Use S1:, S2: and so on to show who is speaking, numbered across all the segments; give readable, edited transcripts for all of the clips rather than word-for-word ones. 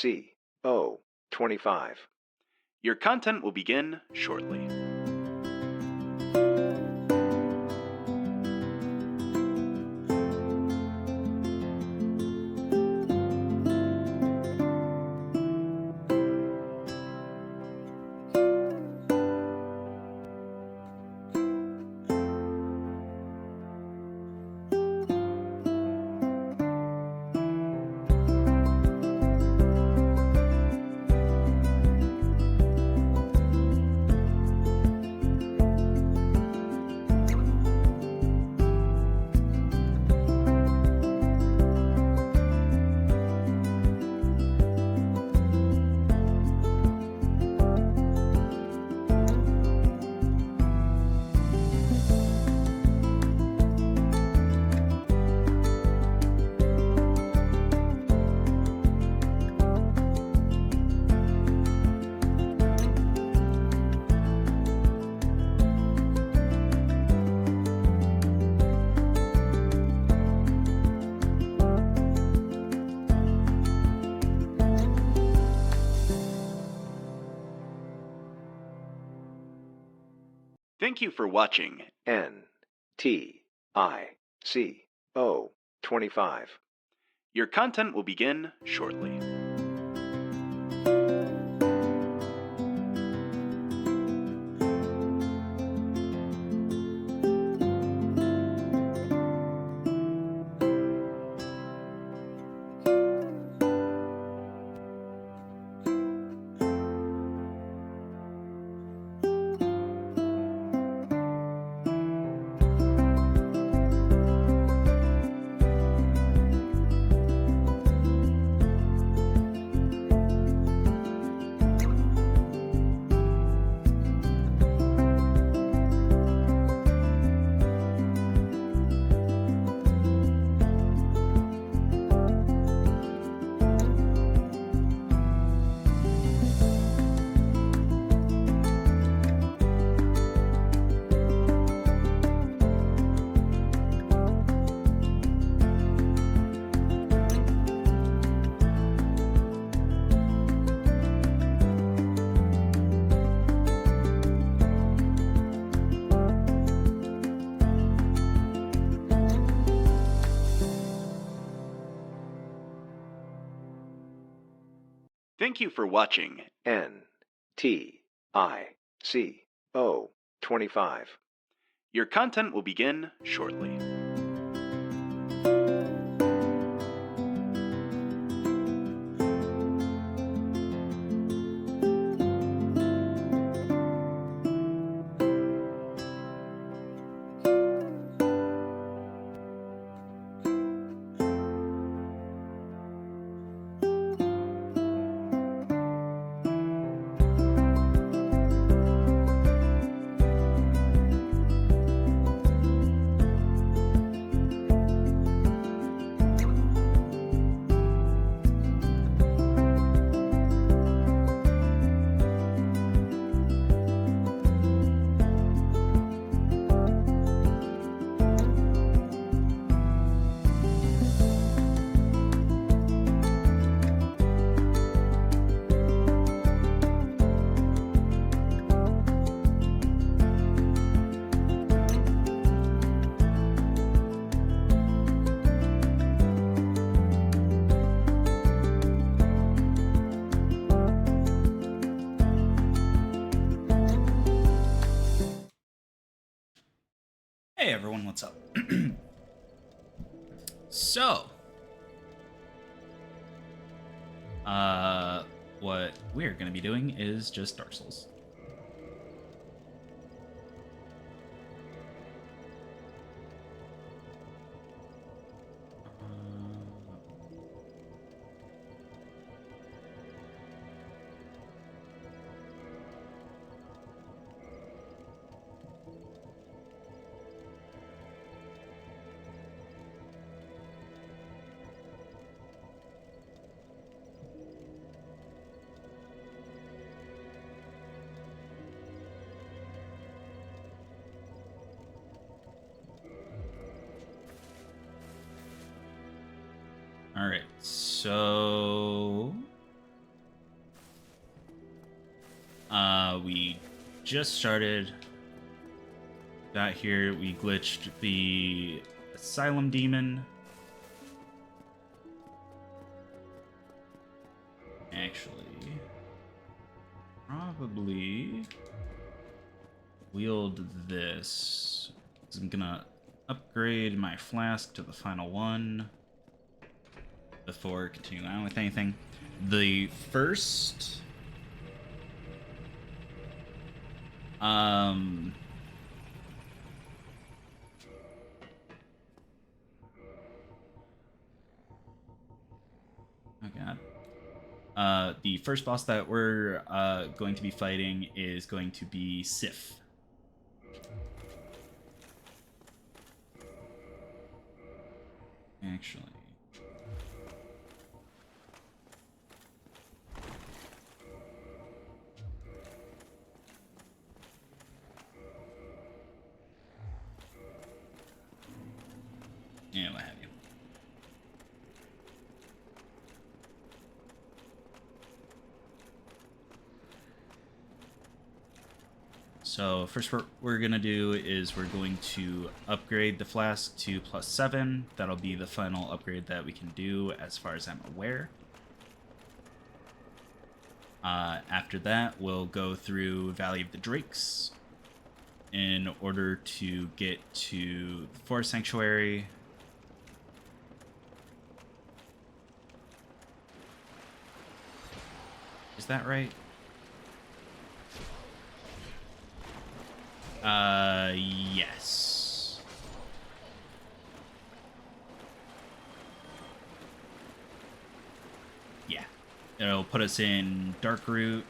S1: C-O 25.
S2: Your content will begin shortly. Thank you for watching
S1: N-T-I-C-O 25.
S2: Your content will begin shortly. Thank you for watching
S1: N-T-I-C-O 25.
S2: Your content will begin shortly.
S3: Hey everyone, what's up? So, what we're gonna be doing is just Dark Souls. All right, so We just started. Got here, we glitched the Asylum Demon. Actually, probably wield this. I'm gonna upgrade my flask to the final one before continuing on with anything. The first oh god. The first boss that we're going to be fighting is going to be Sif. Actually. Yeah, what have you. So first what we're going to do is we're going to upgrade the flask to +7. That'll be the final upgrade that we can do as far as I'm aware. After that, we'll go through Valley of the Drakes in order to get to the Forest Sanctuary. Is that right? Yes. Yeah. It'll put us in Darkroot.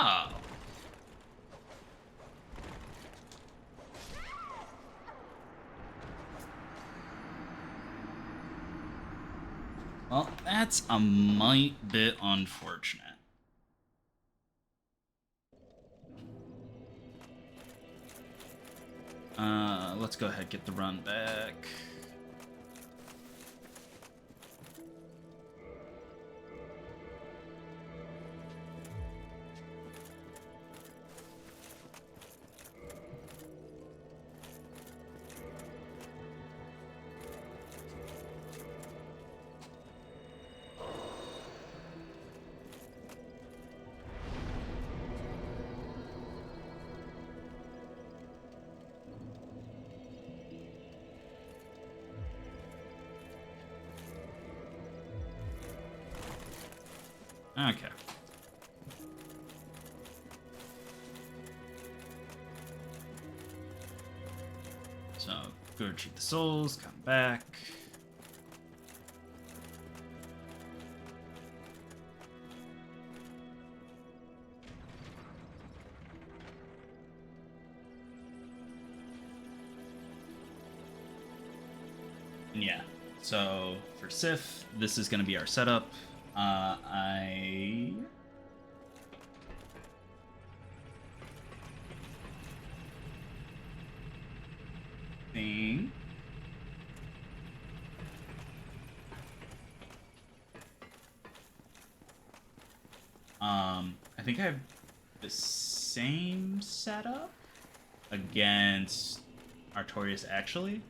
S3: Oh. Well, that's a mite bit unfortunate. Let's go ahead and get the run back. Okay. So, go retrieve the souls, come back. And yeah, so for Sif, this is going to be our setup. I think I think I have the same setup against Artorias actually.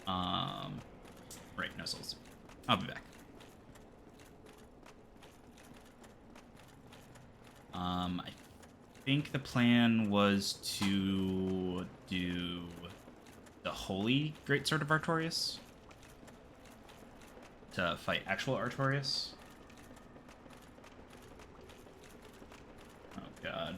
S3: Right, no souls. I'll be back. I think the plan was to do the Holy Greatsword of Artorias to fight actual Artorias. Oh god.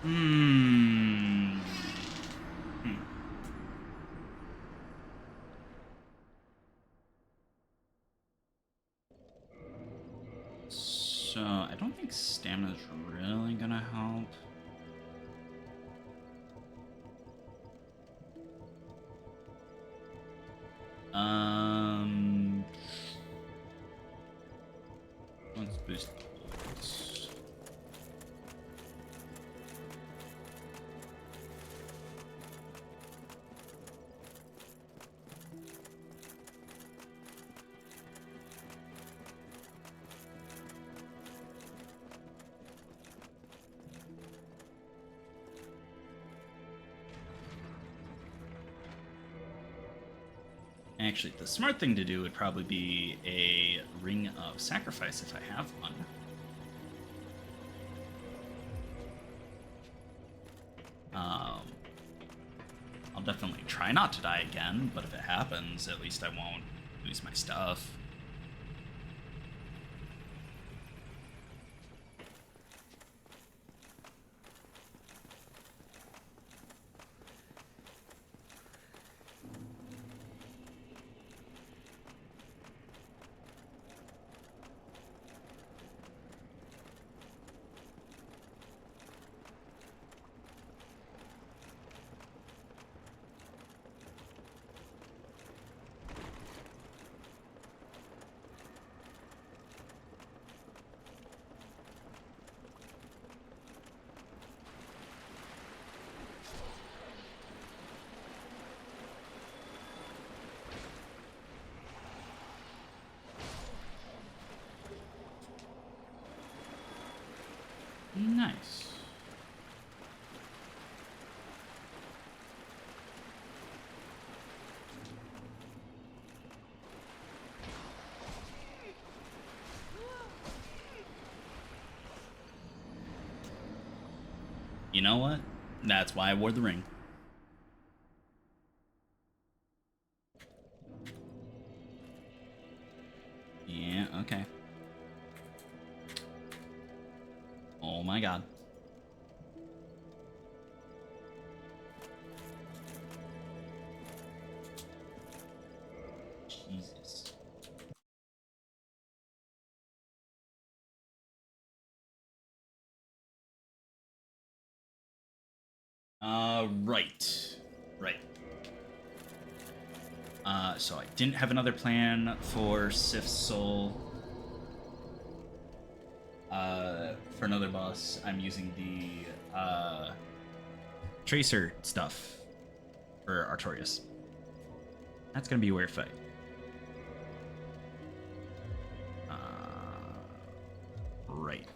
S3: Hmm. Hmm. So, I don't think stamina's really gonna help. Let's boost bolts. Actually, the smart thing to do would probably be a Ring of Sacrifice if I have one. I'll definitely try not to die again, but if it happens, at least I won't lose my stuff. Nice. You know what? That's why I wore the ring. Yeah, okay. Oh my god. Jesus. Right. Right. So I didn't have another plan for Sif's Soul. For another boss, I'm using the Tracer stuff for Artorias. That's gonna be a weird fight. Right.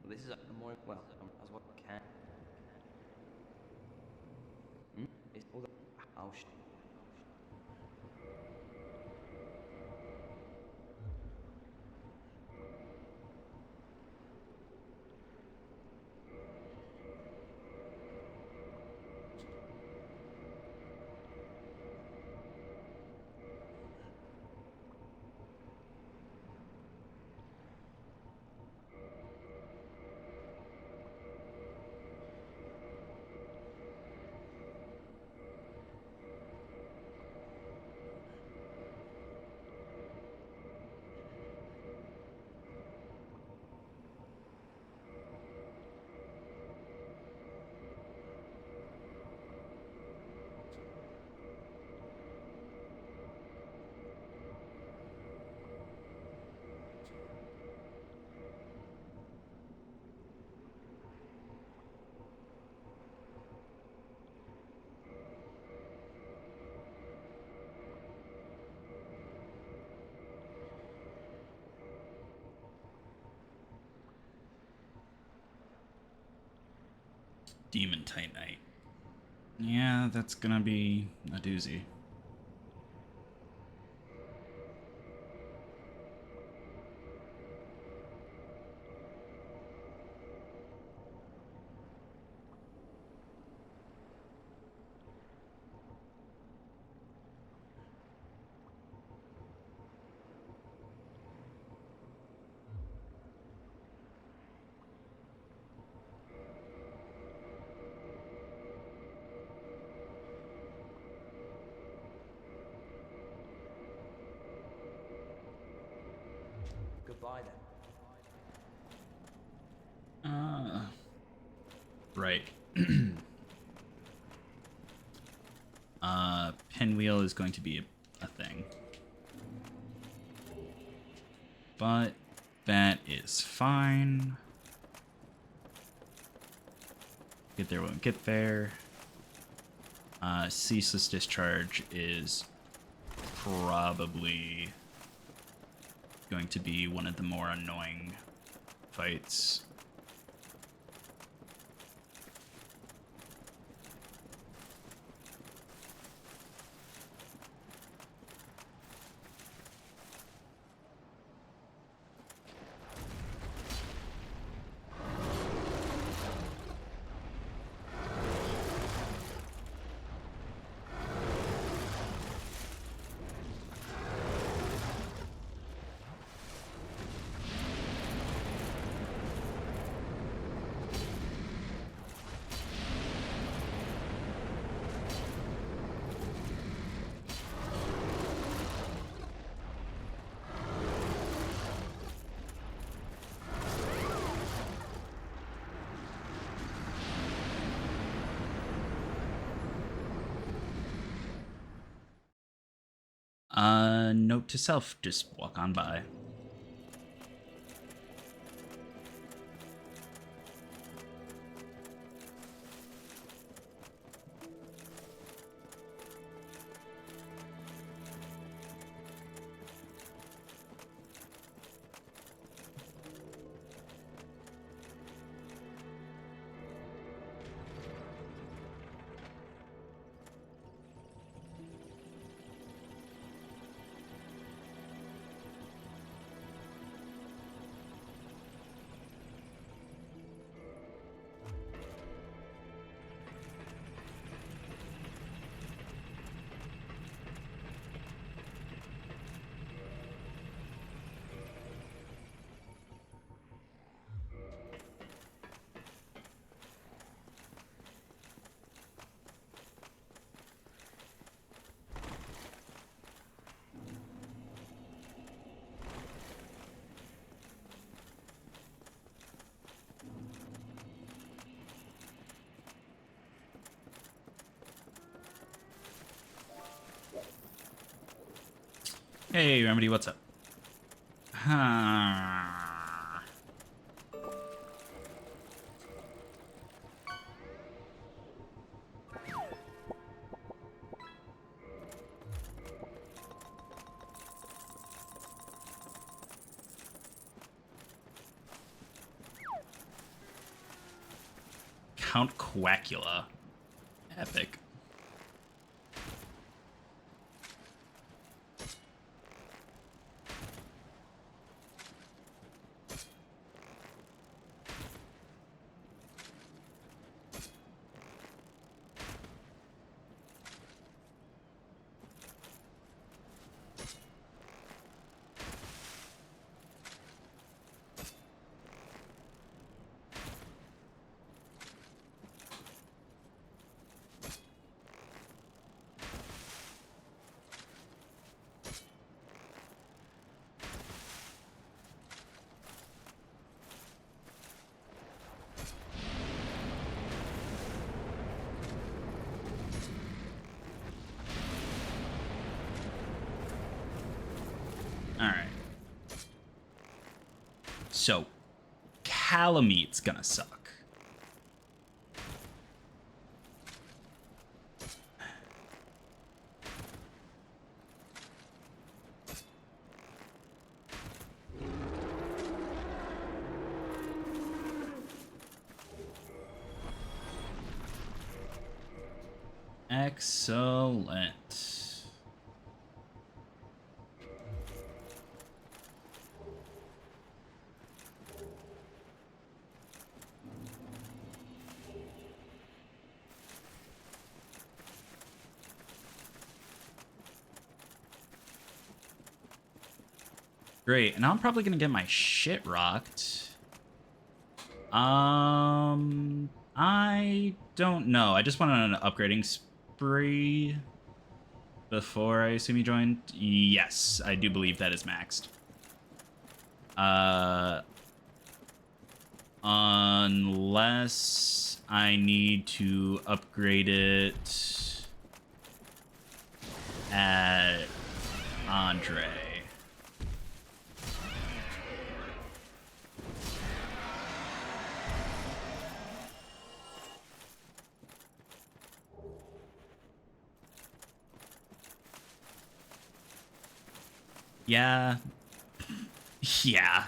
S4: Well, this is the more well as what can. It's all the oh sh.
S3: Demon Titanite. Yeah, that's gonna be a doozy.
S4: Goodbye then.
S3: Right. Pinwheel is going to be a thing. But that is fine. Get there when we get there. Ceaseless Discharge is probably going to be one of the more annoying fights. Note to self, just walk on by. Hey, Remedy, what's up? Count Quackula. Epic. Alright. So, Calamete's gonna suck. Excellent. Great, and I'm probably gonna get my shit rocked. I don't know. I just went on an upgrading spree before I assume you joined. Yes, I do believe that is maxed. Unless I need to upgrade it at Andre. Yeah. Yeah.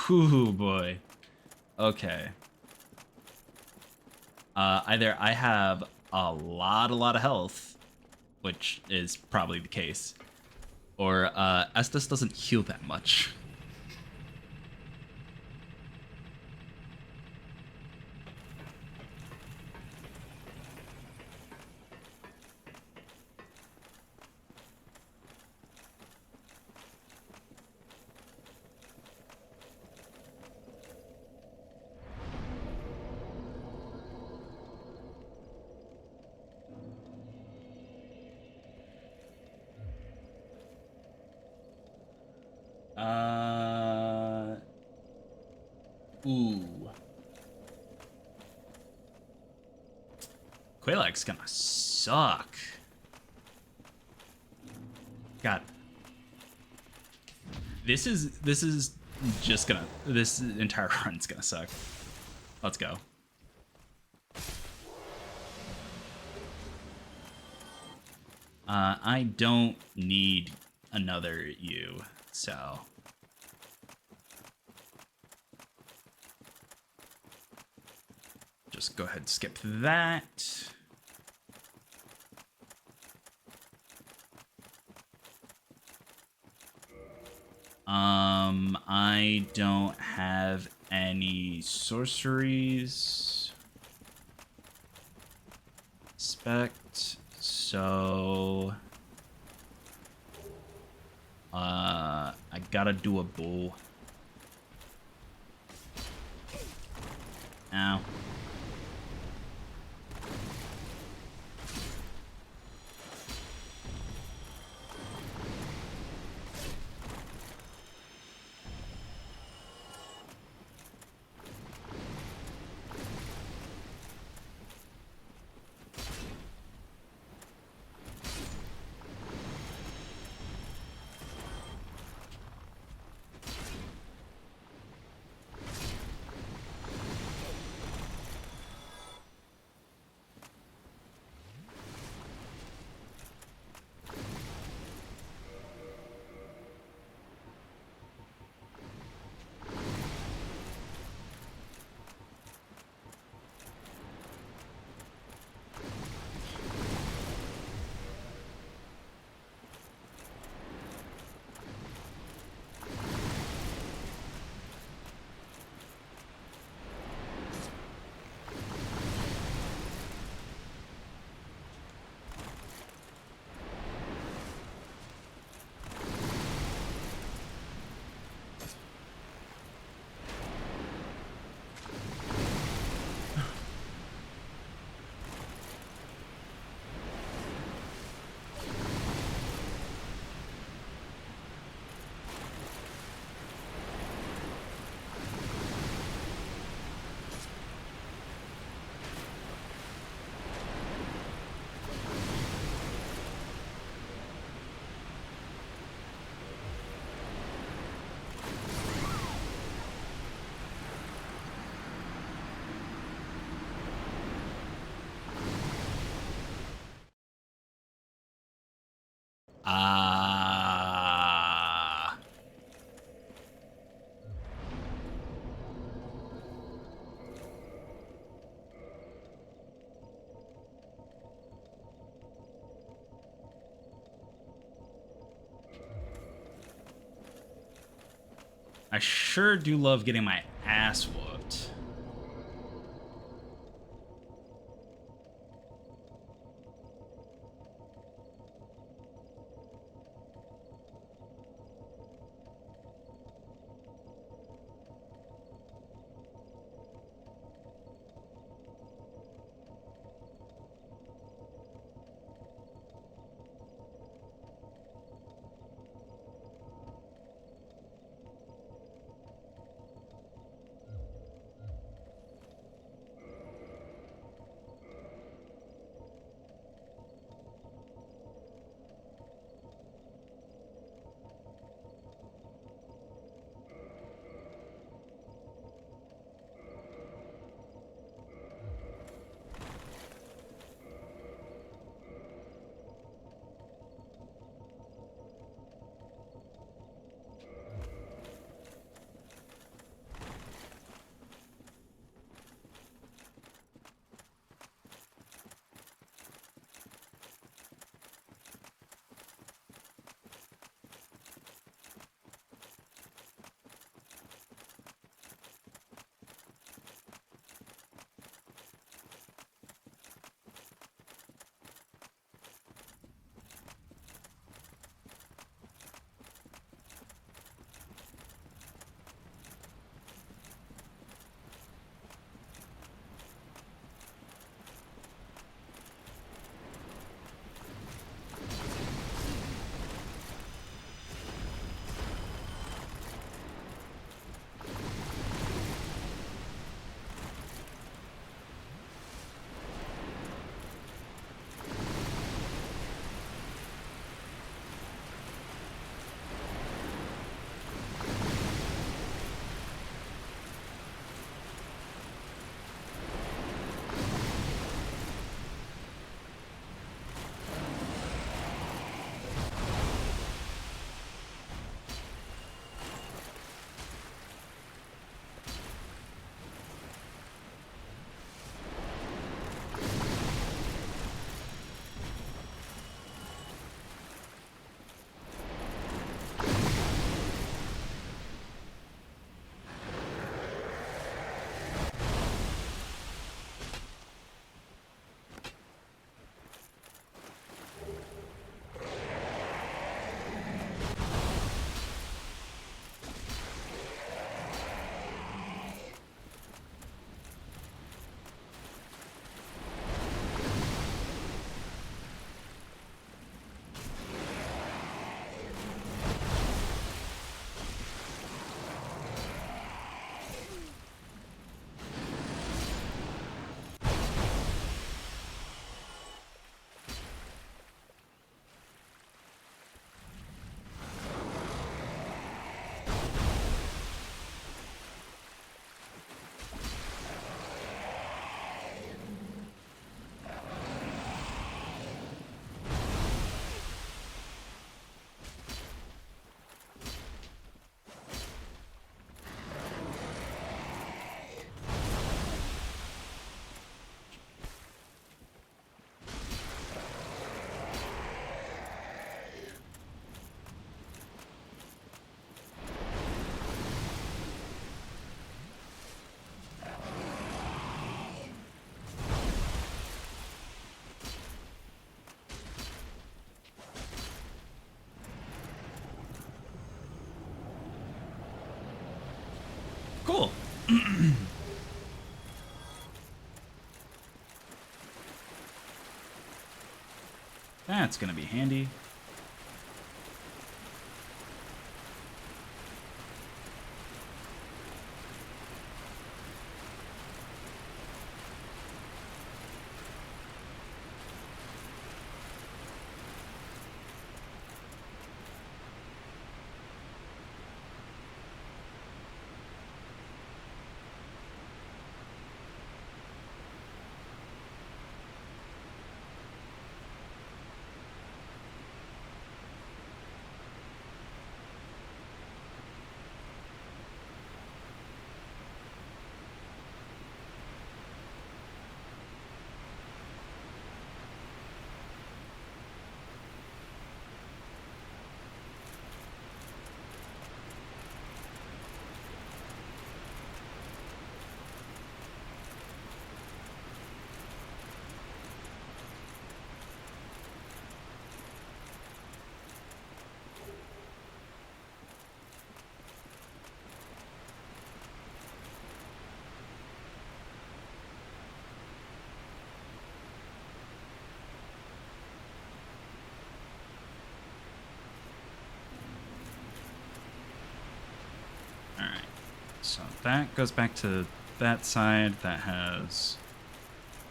S3: Ooh, boy. Okay. Either I have a lot of health, which is probably the case, or Estes doesn't heal that much. Ooh. Quaylag's gonna suck. God. This entire run's gonna suck. Let's go. I don't need another U, so just go ahead and skip that. I don't have any sorceries. Spect, so I gotta do a bull. Ow. Ah. I sure do love getting my ass whooped. Cool. That's gonna be handy. So that goes back to that side. That has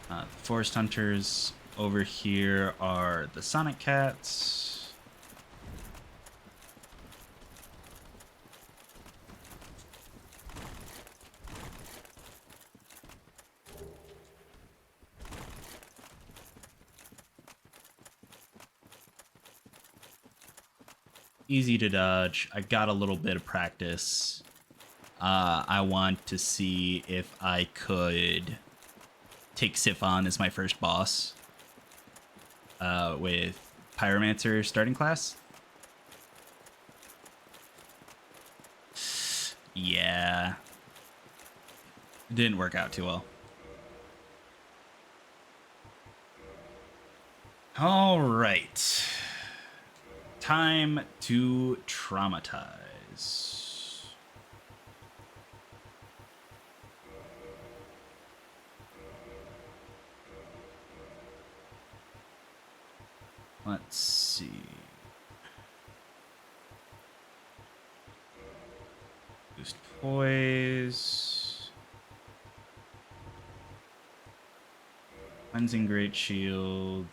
S3: the Forest Hunters. Over here are the Sonic Cats. Easy to dodge. I got a little bit of practice. I want to see if I could take Sif on as my first boss with Pyromancer starting class. Yeah. It didn't work out too well. All right. Time to traumatize. Let's see. Boost poise. Cleansing Great Shield.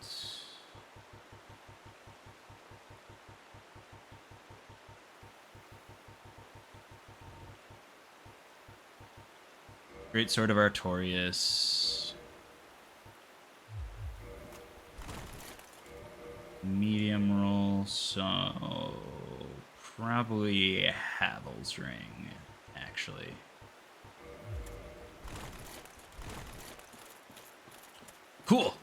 S3: Great Sword of Artorias. Medium roll, so probably Havel's Ring, actually. Cool.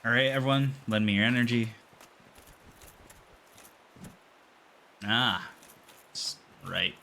S3: All right, everyone, lend me your energy. Ah, right.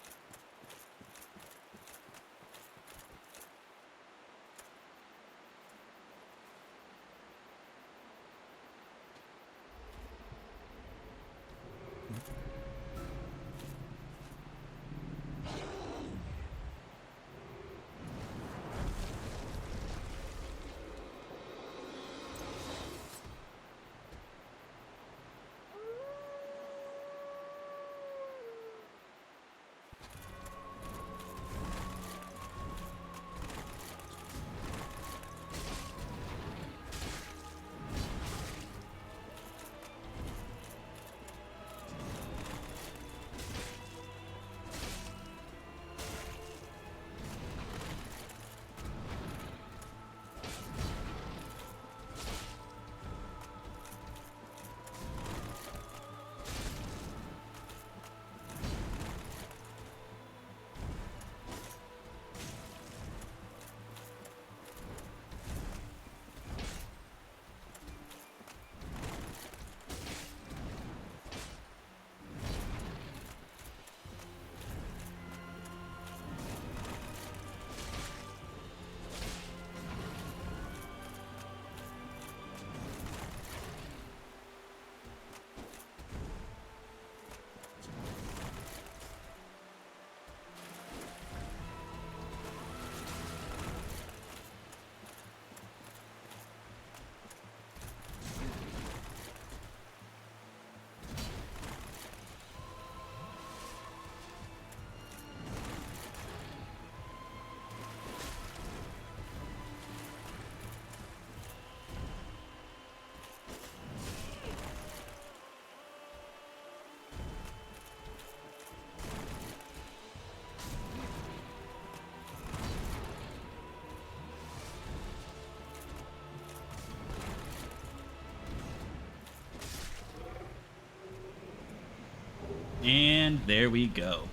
S3: And there we go.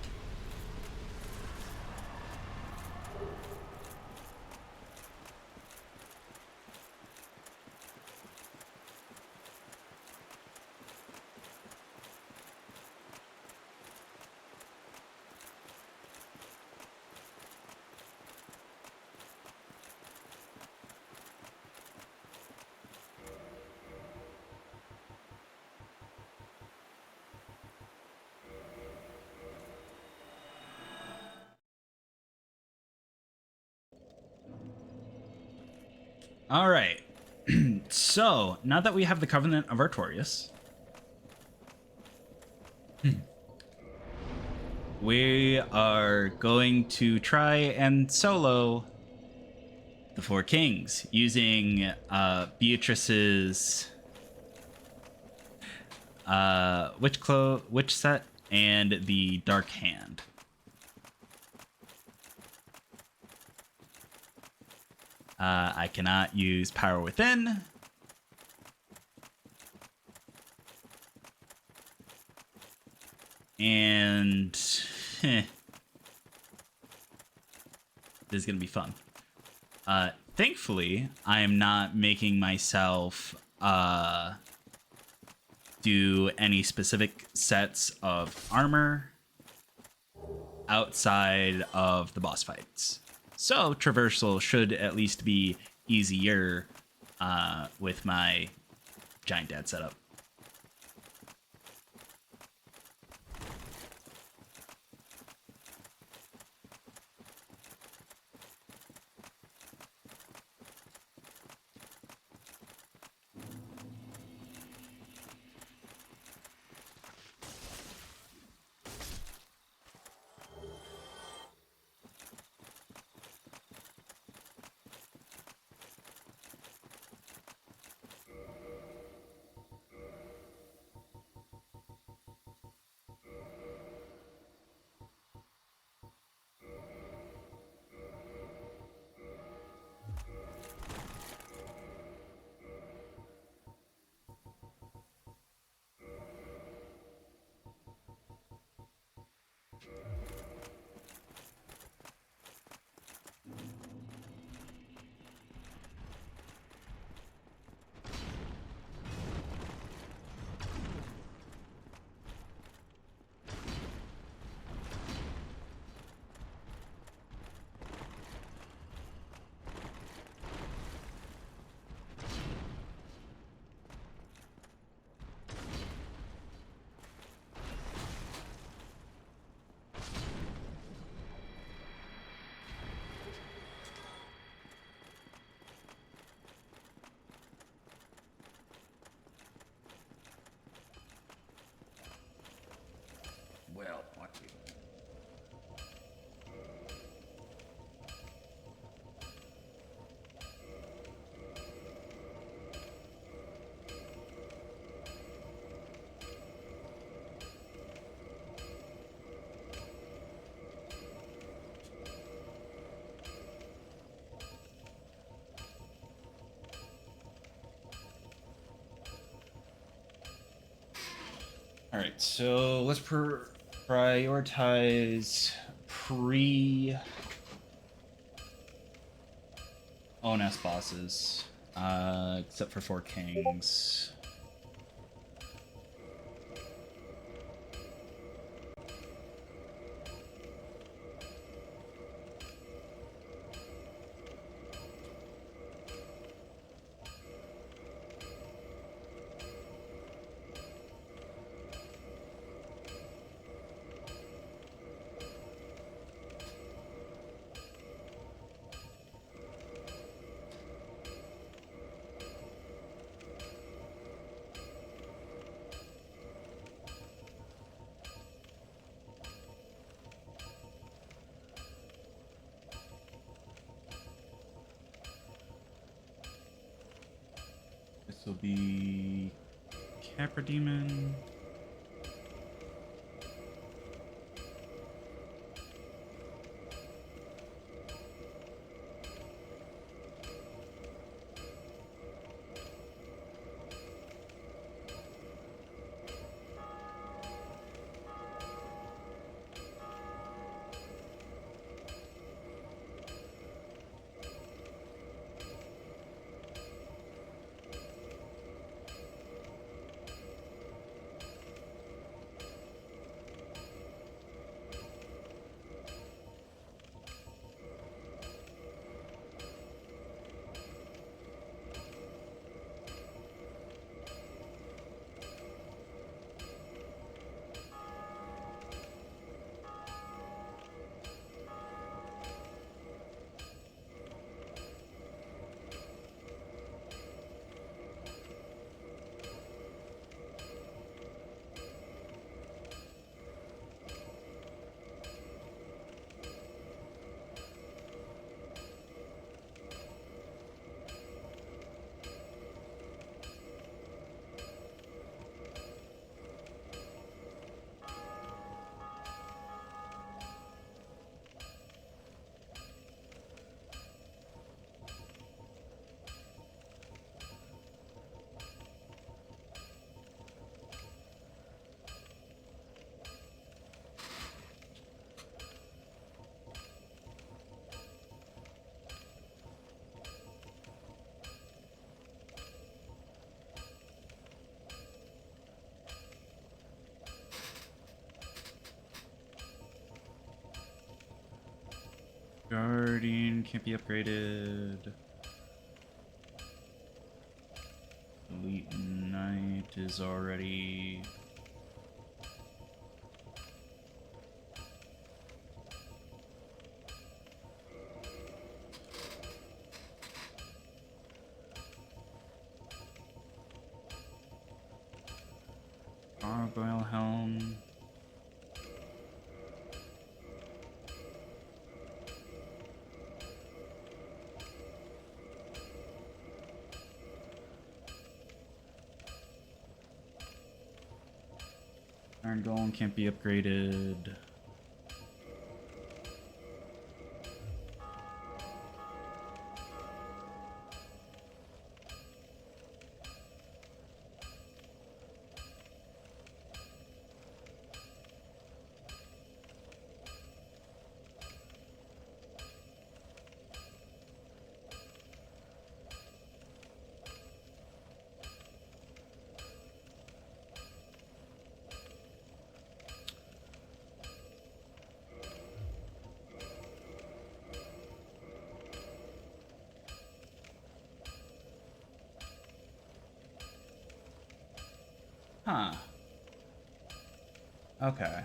S3: All right. So now that we have the Covenant of Artorias, we are going to try and solo the Four Kings using Beatrice's witch set and the Dark Hand. I cannot use Power Within. And this is going to be fun. Thankfully, I am not making myself do any specific sets of armor outside of the boss fights. So traversal should at least be easier with my Giant Dad setup.
S5: Well, what you...
S3: All right, so let's prioritize ONS bosses, except for Four Kings. This will be Capra Demon. Guardian can't be upgraded. Elite Knight is already... Gargoyle Helm. Iron Golem can't be upgraded. Huh. Okay.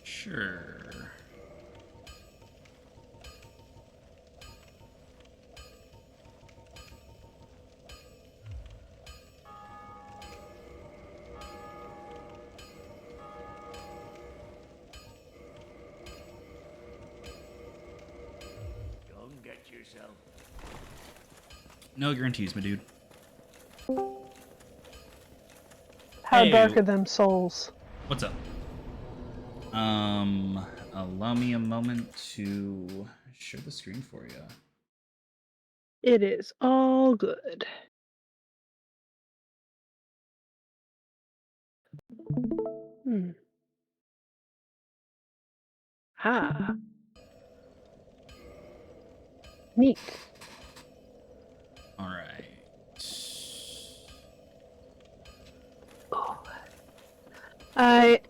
S3: Sure.
S5: Don't get yourself.
S3: No guarantees, my dude.
S6: How
S3: Hey.
S6: dark are them souls?
S3: What's up? Allow me a moment to share the screen for you.
S6: It is all good. Hmm. Ah. Neat.
S3: All right.
S6: Oh. I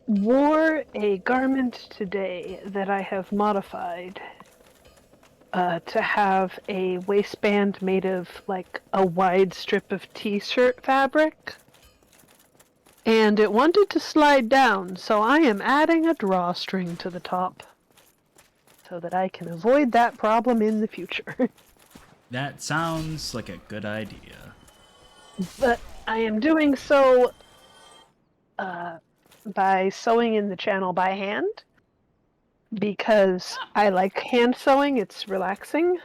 S6: wore a garment today that I have modified to have a waistband made of like a wide strip of t-shirt fabric. And it wanted to slide down, so I am adding a drawstring to the top so that I can avoid that problem in the future.
S3: That sounds like a good idea.
S6: But I am doing so by sewing in the channel by hand because I like hand sewing. It's relaxing.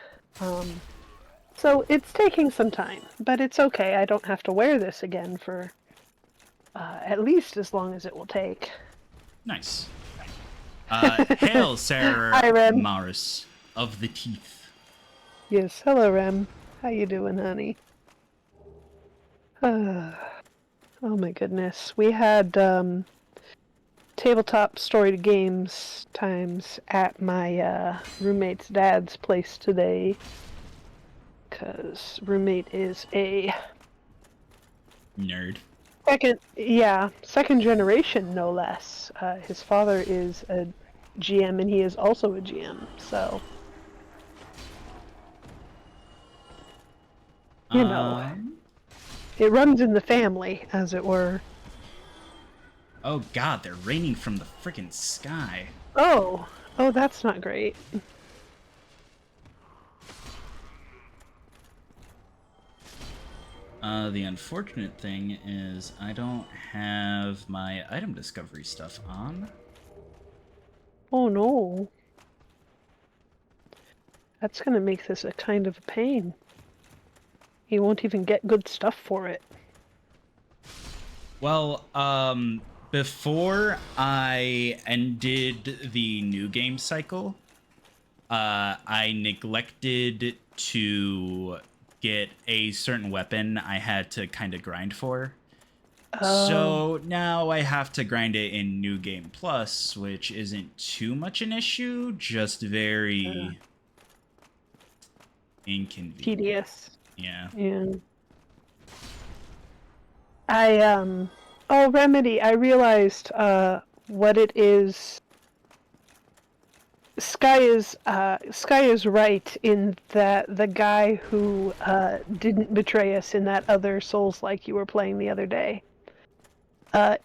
S6: So it's taking some time, but it's okay. I don't have to wear this again for at least as long as it will take.
S3: Nice. Hail, Sarah
S6: Hi, Rem.
S3: Maris of the Teeth.
S6: Yes, hello, Rem. How you doing, honey? Oh my goodness. We had tabletop story games times at my roommate's dad's place today. Because roommate is a
S3: Nerd.
S6: second generation, no less. His father is a GM and he is also a GM, so... You know, it runs in the family, as it were.
S3: Oh god, they're raining from the frickin' sky.
S6: Oh, that's not great.
S3: The unfortunate thing is I don't have my item discovery stuff on.
S6: Oh no. That's gonna make this a kind of a pain. You won't even get good stuff for it.
S3: Well, before I ended the new game cycle, I neglected to get a certain weapon I had to kind of grind for. So now I have to grind it in New Game Plus, which isn't too much an issue, just very inconvenient.
S6: Tedious.
S3: Yeah.
S6: Yeah. Oh, Remedy, I realized what it is. Sky is right in that the guy who didn't betray us in that other Souls-like you were playing the other day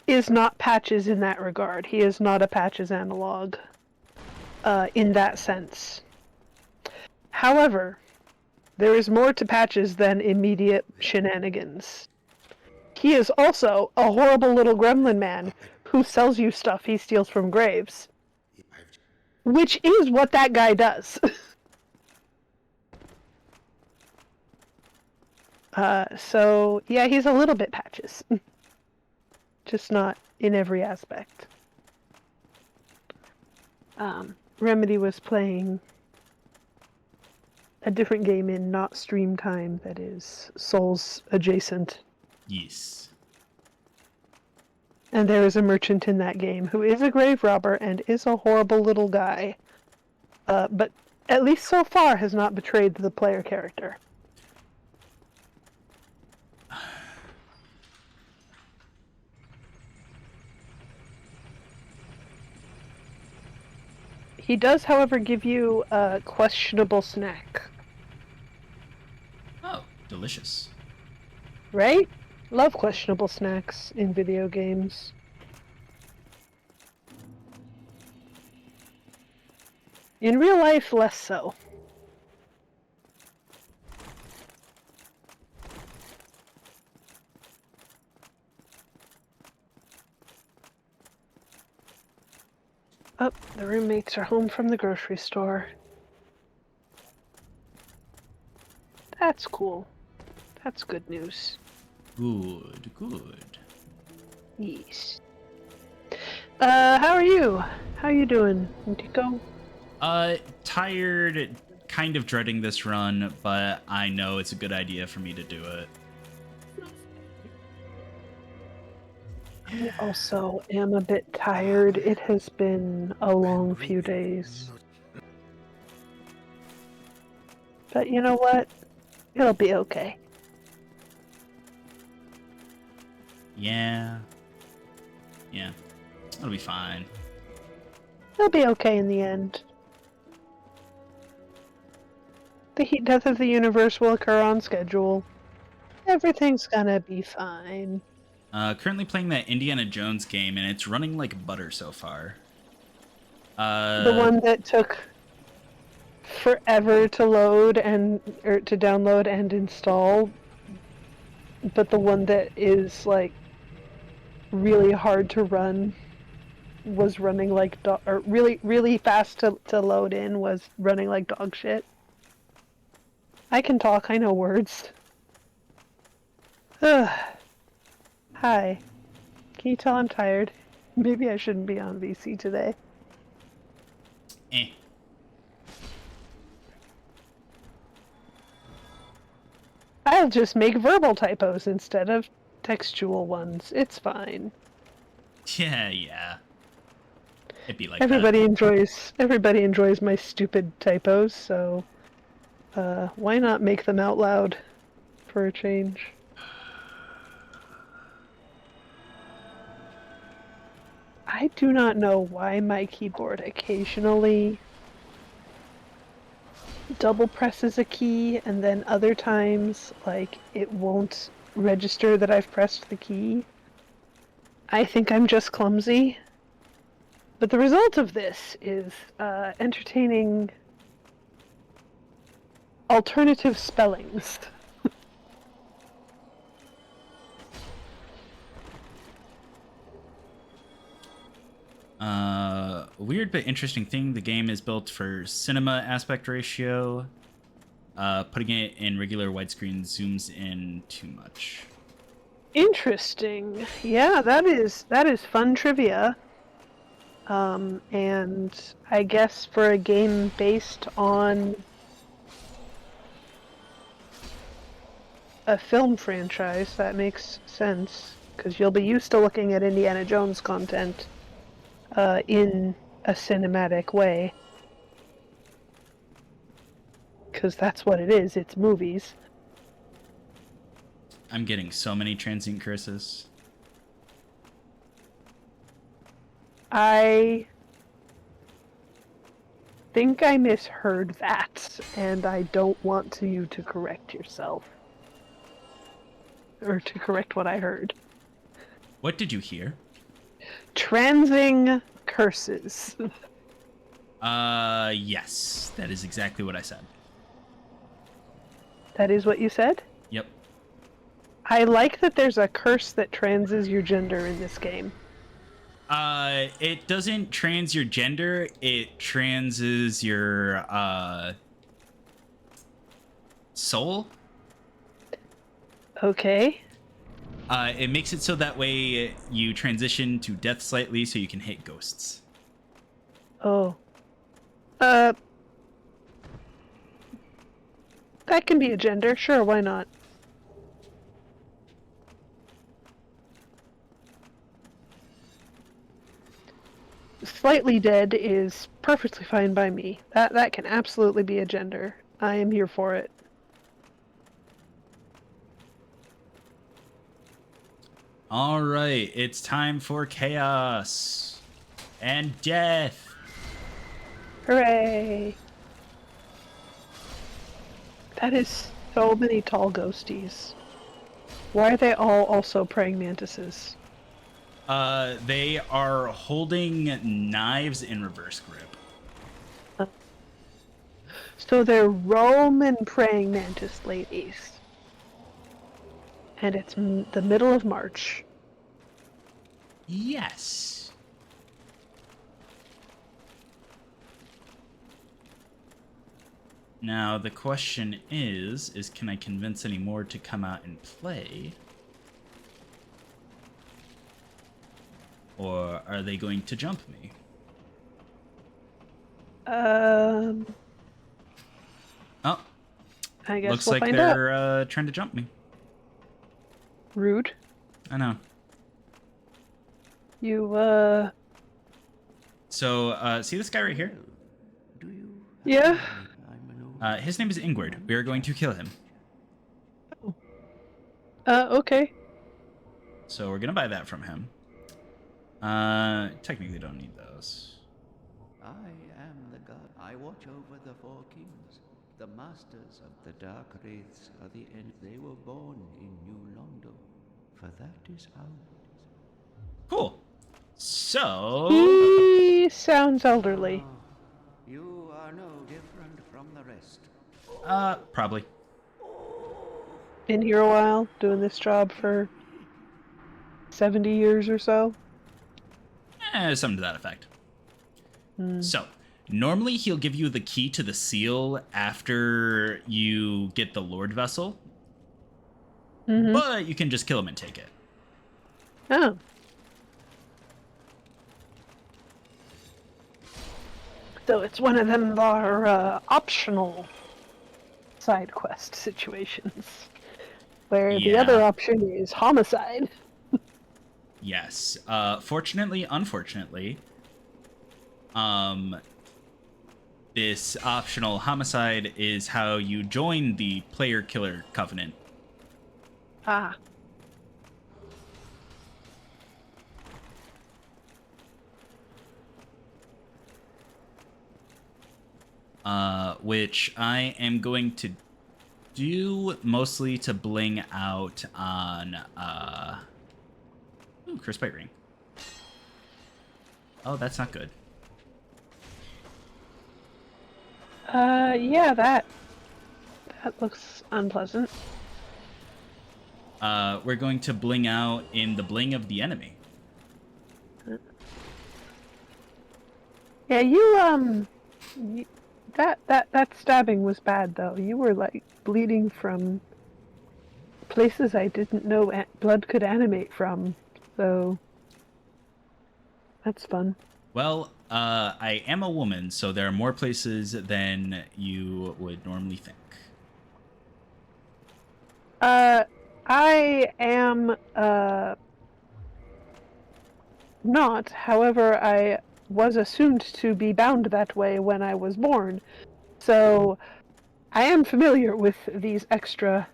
S6: is not Patches in that regard. He is not a Patches analog in that sense. However, there is more to Patches than immediate shenanigans. He is also a horrible little gremlin man who sells you stuff he steals from graves. Which is what that guy does. So, yeah, he's a little bit Patches. Just not in every aspect. Remedy was playing a different game in not stream time that is Souls adjacent.
S3: Yes.
S6: And there is a merchant in that game who is a grave robber and is a horrible little guy. But at least so far has not betrayed the player character. He does, however, give you a questionable snack.
S3: Oh, delicious.
S6: Right? Love questionable snacks in video games. In real life, less so. Oh, the roommates are home from the grocery store. That's cool. That's good news.
S3: Good, good.
S6: Yes. How are you? How you doing, Nico?
S3: Tired, kind of dreading this run, but I know it's a good idea for me to do it.
S6: I also am a bit tired. It has been a long few days. But you know what? It'll be okay.
S3: Yeah. Yeah. It'll be fine.
S6: It'll be okay in the end. The heat death of the universe will occur on schedule. Everything's gonna be fine.
S3: Currently playing that Indiana Jones game, and it's running like butter so far.
S6: The one that took forever to load or to download and install, but the one that is like really hard to run was running like or really fast to load in was running like dog shit. I can talk, I know words. Ugh. Hi. Can you tell I'm tired? Maybe I shouldn't be on VC today. I'll just make verbal typos instead of textual ones. It's fine.
S3: Yeah. It'd be like
S6: everybody enjoys my stupid typos, so why not make them out loud for a change? I do not know why my keyboard occasionally double presses a key and then other times like it won't register that I've pressed the key. I think I'm just clumsy. But the result of this is entertaining alternative spellings.
S3: Weird but interesting thing, the game is built for cinema aspect ratio. Putting it in regular widescreen zooms in too much.
S6: Interesting. Yeah, that is fun trivia. And I guess for a game based on a film franchise, that makes sense. because you'll be used to looking at Indiana Jones content in a cinematic way. Because that's what it is, it's movies.
S3: I'm getting so many transient curses.
S6: I think I misheard that, and I don't want you to correct yourself. Or to correct what I heard.
S3: What did you hear?
S6: Transing curses.
S3: Yes. That is exactly what I said.
S6: That is what you said?
S3: Yep.
S6: I like that there's a curse that transes your gender in this game.
S3: It doesn't trans your gender, it transes your, soul.
S6: Okay.
S3: It makes it so that way you transition to death slightly so you can hit ghosts.
S6: Oh. That can be a gender, sure, why not? Slightly dead is perfectly fine by me. That can absolutely be a gender. I am here for it.
S3: All right, it's time for chaos and death.
S6: Hooray! That is so many tall ghosties. Why are they all also praying mantises?
S3: They are holding knives in reverse grip.
S6: So they're Roman praying mantis ladies. And it's the middle of March.
S3: Yes. Now, the question is can I convince any more to come out and play? Or are they going to jump me?
S6: Oh, I guess
S3: looks
S6: we'll
S3: like
S6: find out.
S3: they're trying to jump me.
S6: Rude.
S3: I know.
S6: You,
S3: So, see this guy right here?
S6: Yeah?
S3: His name is Ingward. We are going to kill him.
S6: Okay.
S3: So we're gonna buy that from him. Technically don't need those.
S5: I am the god. I watch over the four kings. The masters of the dark wraiths are the end. They were born in New Londo, for that is how.
S3: Cool. So
S6: He sounds elderly.
S5: You are no different from the rest.
S3: probably.
S6: Been here a while, doing this job for 70 years or so.
S3: Something to that effect. So, normally he'll give you the key to the seal after you get the Lord Vessel.
S6: Mm-hmm.
S3: But you can just kill him and take it.
S6: Oh. So it's one of them optional side quest situations. Where the
S3: Yeah.
S6: other option is homicide.
S3: Yes. Fortunately, unfortunately, this optional homicide is how you join the player-killer covenant.
S6: Ah.
S3: Which I am going to do mostly to bling out on, ooh, Crisp Bite Ring. Oh, that's not good.
S6: Yeah, that looks unpleasant.
S3: We're going to bling out in the bling of the enemy.
S6: Yeah, you, that stabbing was bad, though. You were, like, bleeding from places I didn't know blood could animate from, so that's fun.
S3: Well, I am a woman, so there are more places than you would normally think.
S6: I am, not. However, I was assumed to be bound that way when I was born. So I am familiar with these extra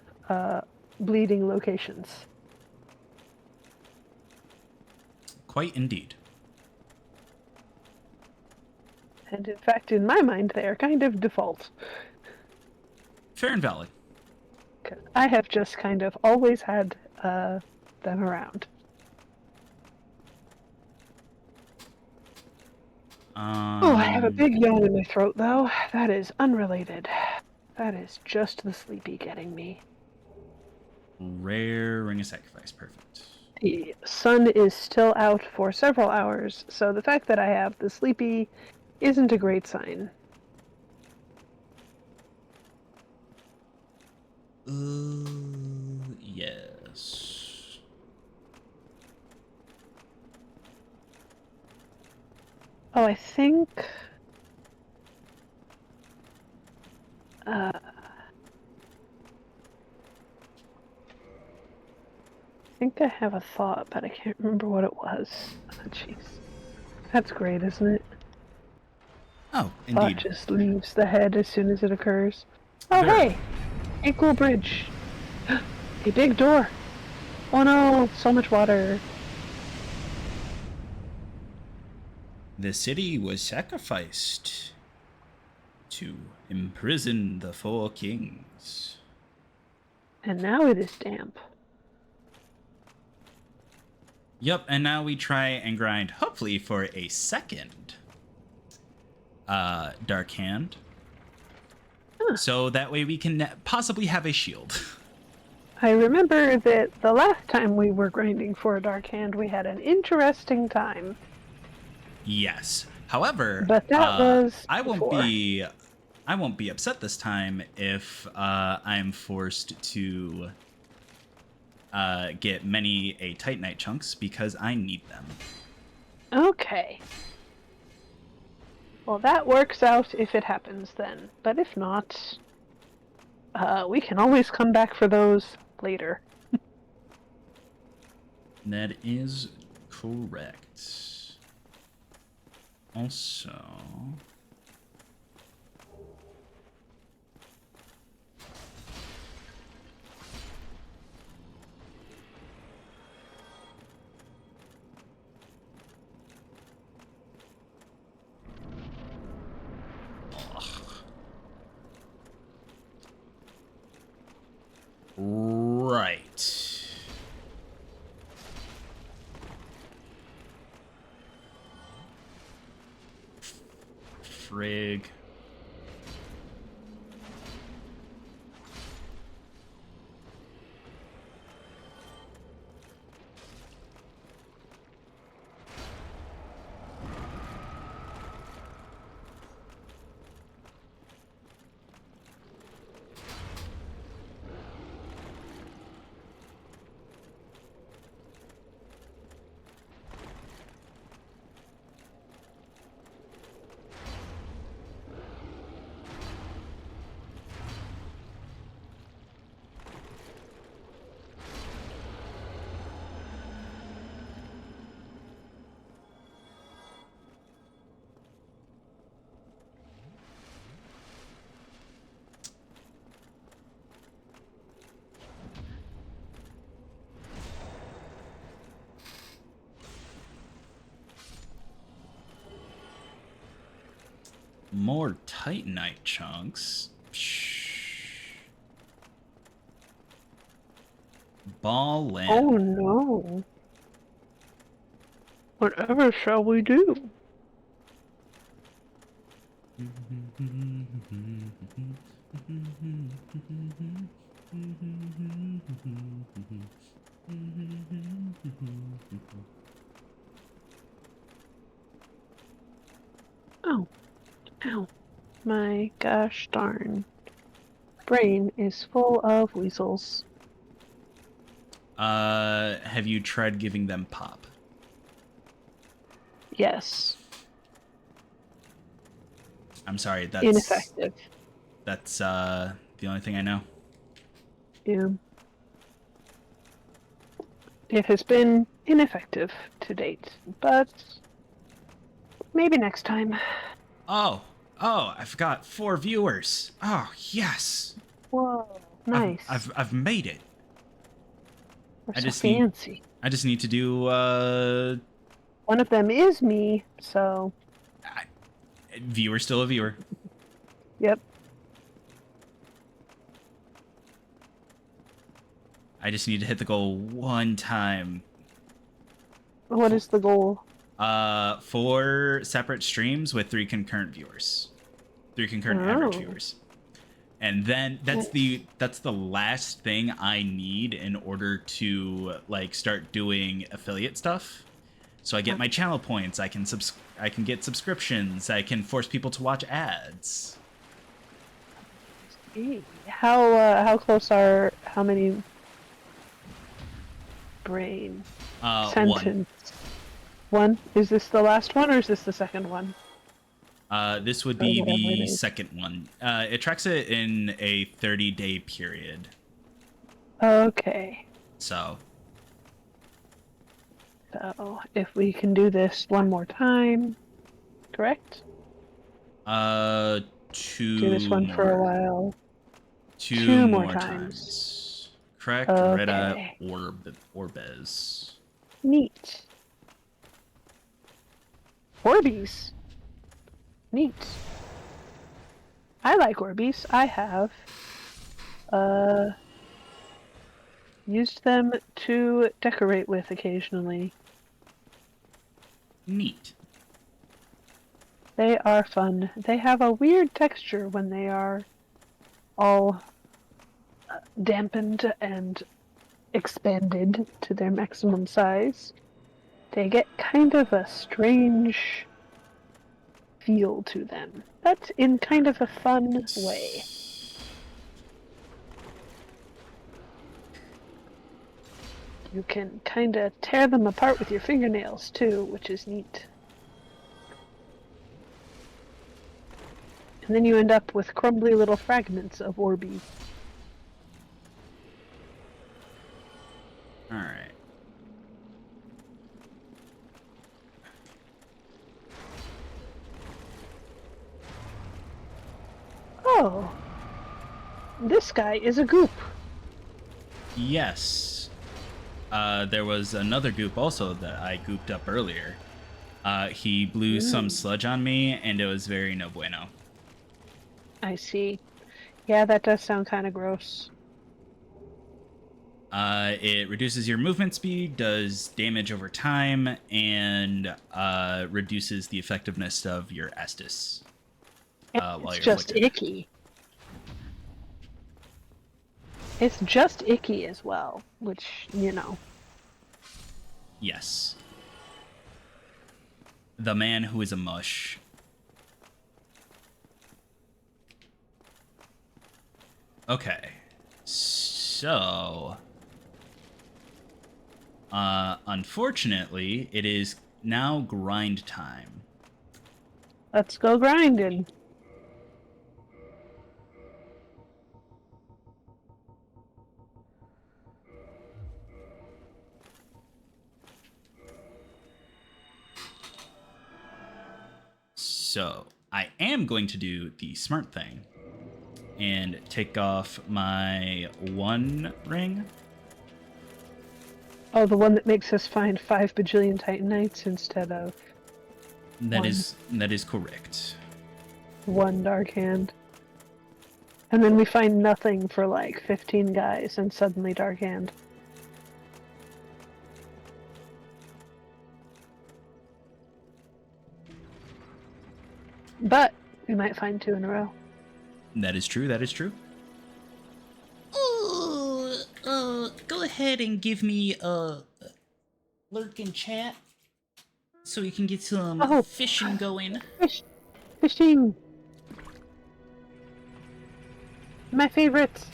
S6: bleeding locations.
S3: Quite indeed.
S6: And in fact, in my mind, they are kind of default.
S3: Fair and valid.
S6: 'Cause I have just kind of always had them around. Oh, I have a big yawn in my throat, though. That is unrelated. That is just the sleepy getting me.
S3: Rare ring of sacrifice. Perfect.
S6: The sun is still out for several hours, so the fact that I have the sleepy isn't a great sign.
S3: Yes.
S6: Oh, I think... I think I have a thought, but I can't remember what it was. Oh, jeez. That's great, isn't it?
S3: Oh,
S6: Thought
S3: indeed.
S6: just leaves the head as soon as it occurs. Oh,
S3: Very.
S6: hey! A cool bridge. A big door. Oh no, so much water.
S3: The city was sacrificed to imprison the four kings.
S6: And now it is damp.
S3: Yep, and now we try and grind, hopefully, for a second Dark Hand.
S6: Huh.
S3: So that way we can possibly have a shield.
S6: I remember that the last time we were grinding for a dark hand, we had an interesting time.
S3: Yes. However,
S6: But that was
S3: I won't
S6: before.
S3: be upset this time if I'm forced to get many a Titanite chunks because I need them.
S6: Okay. Well, that works out if it happens then. But if not, we can always come back for those later.
S3: That is correct. Also, right. Frig. More Titanite chunks. Ball in.
S6: Oh no. Whatever shall we do? Oh. Ow. My gosh darn. Brain is full of weasels.
S3: Have you tried giving them pop?
S6: Yes.
S3: I'm sorry,
S6: Ineffective.
S3: that's the only thing I know.
S6: Yeah. It has been ineffective to date, but maybe next time.
S3: Oh, I forgot 4 viewers. Oh, yes.
S6: Whoa,
S3: I've
S6: nice.
S3: I've made it.
S6: We're
S3: I
S6: so
S3: just need
S6: fancy.
S3: I just need to do
S6: One of them is me, so
S3: viewer still a viewer.
S6: yep.
S3: I just need to hit the goal one time.
S6: What is the goal?
S3: 4 separate streams with 3 concurrent viewers. 3 concurrent average
S6: Oh.
S3: viewers. And then that's the last thing I need in order to like start doing affiliate stuff. So I get my channel points, I can get subscriptions, I can force people to watch ads.
S6: How close are how many brain
S3: 1.
S6: sentence? One? Is this the last one or is this the second one?
S3: This would
S6: Or
S3: be
S6: whatever it
S3: the
S6: is.
S3: second one. It tracks it in a 30-day period.
S6: Okay.
S3: So
S6: If we can do this one more time, correct?
S3: two
S6: Do this one for a
S3: more.
S6: while.
S3: Two
S6: Two more
S3: more
S6: times.
S3: times. Correct,
S6: Okay.
S3: Rita, Orbez.
S6: Neat. Orbeez. Neat. I like Orbeez. I have used them to decorate with occasionally.
S3: Neat.
S6: They are fun. They have a weird texture when they are all dampened and expanded to their maximum size. They get kind of a strange feel to them, but in kind of a fun way. You can kind of tear them apart with your fingernails too, which is neat. And then you end up with crumbly little fragments of Orbeez.
S3: Alright.
S6: Oh, this guy is a goop.
S3: Yes. There was another goop also that I gooped up earlier. He blew some sludge on me, and it was very no bueno.
S6: I see. Yeah, that does sound kind of gross.
S3: It reduces your movement speed, does damage over time, and reduces the effectiveness of your Estus. While
S6: It's
S3: you're
S6: just
S3: afflicted.
S6: icky. It's just icky as well, which, you know.
S3: Yes. The man who is a mush. Okay. So... unfortunately, it is now grind time.
S6: Let's go grinding.
S3: So, I am going to do the smart thing and take off my 1 ring.
S6: Oh, the one that makes us find 5 bajillion Titanites instead of
S3: That is correct.
S6: 1 Dark Hand. And then we find nothing for like 15 guys and suddenly Dark Hand. But we might find 2 in a row.
S3: That is true, that is true. Go ahead and give me a lurk in chat so we can get some fishing going.
S6: Fishing! My favorites!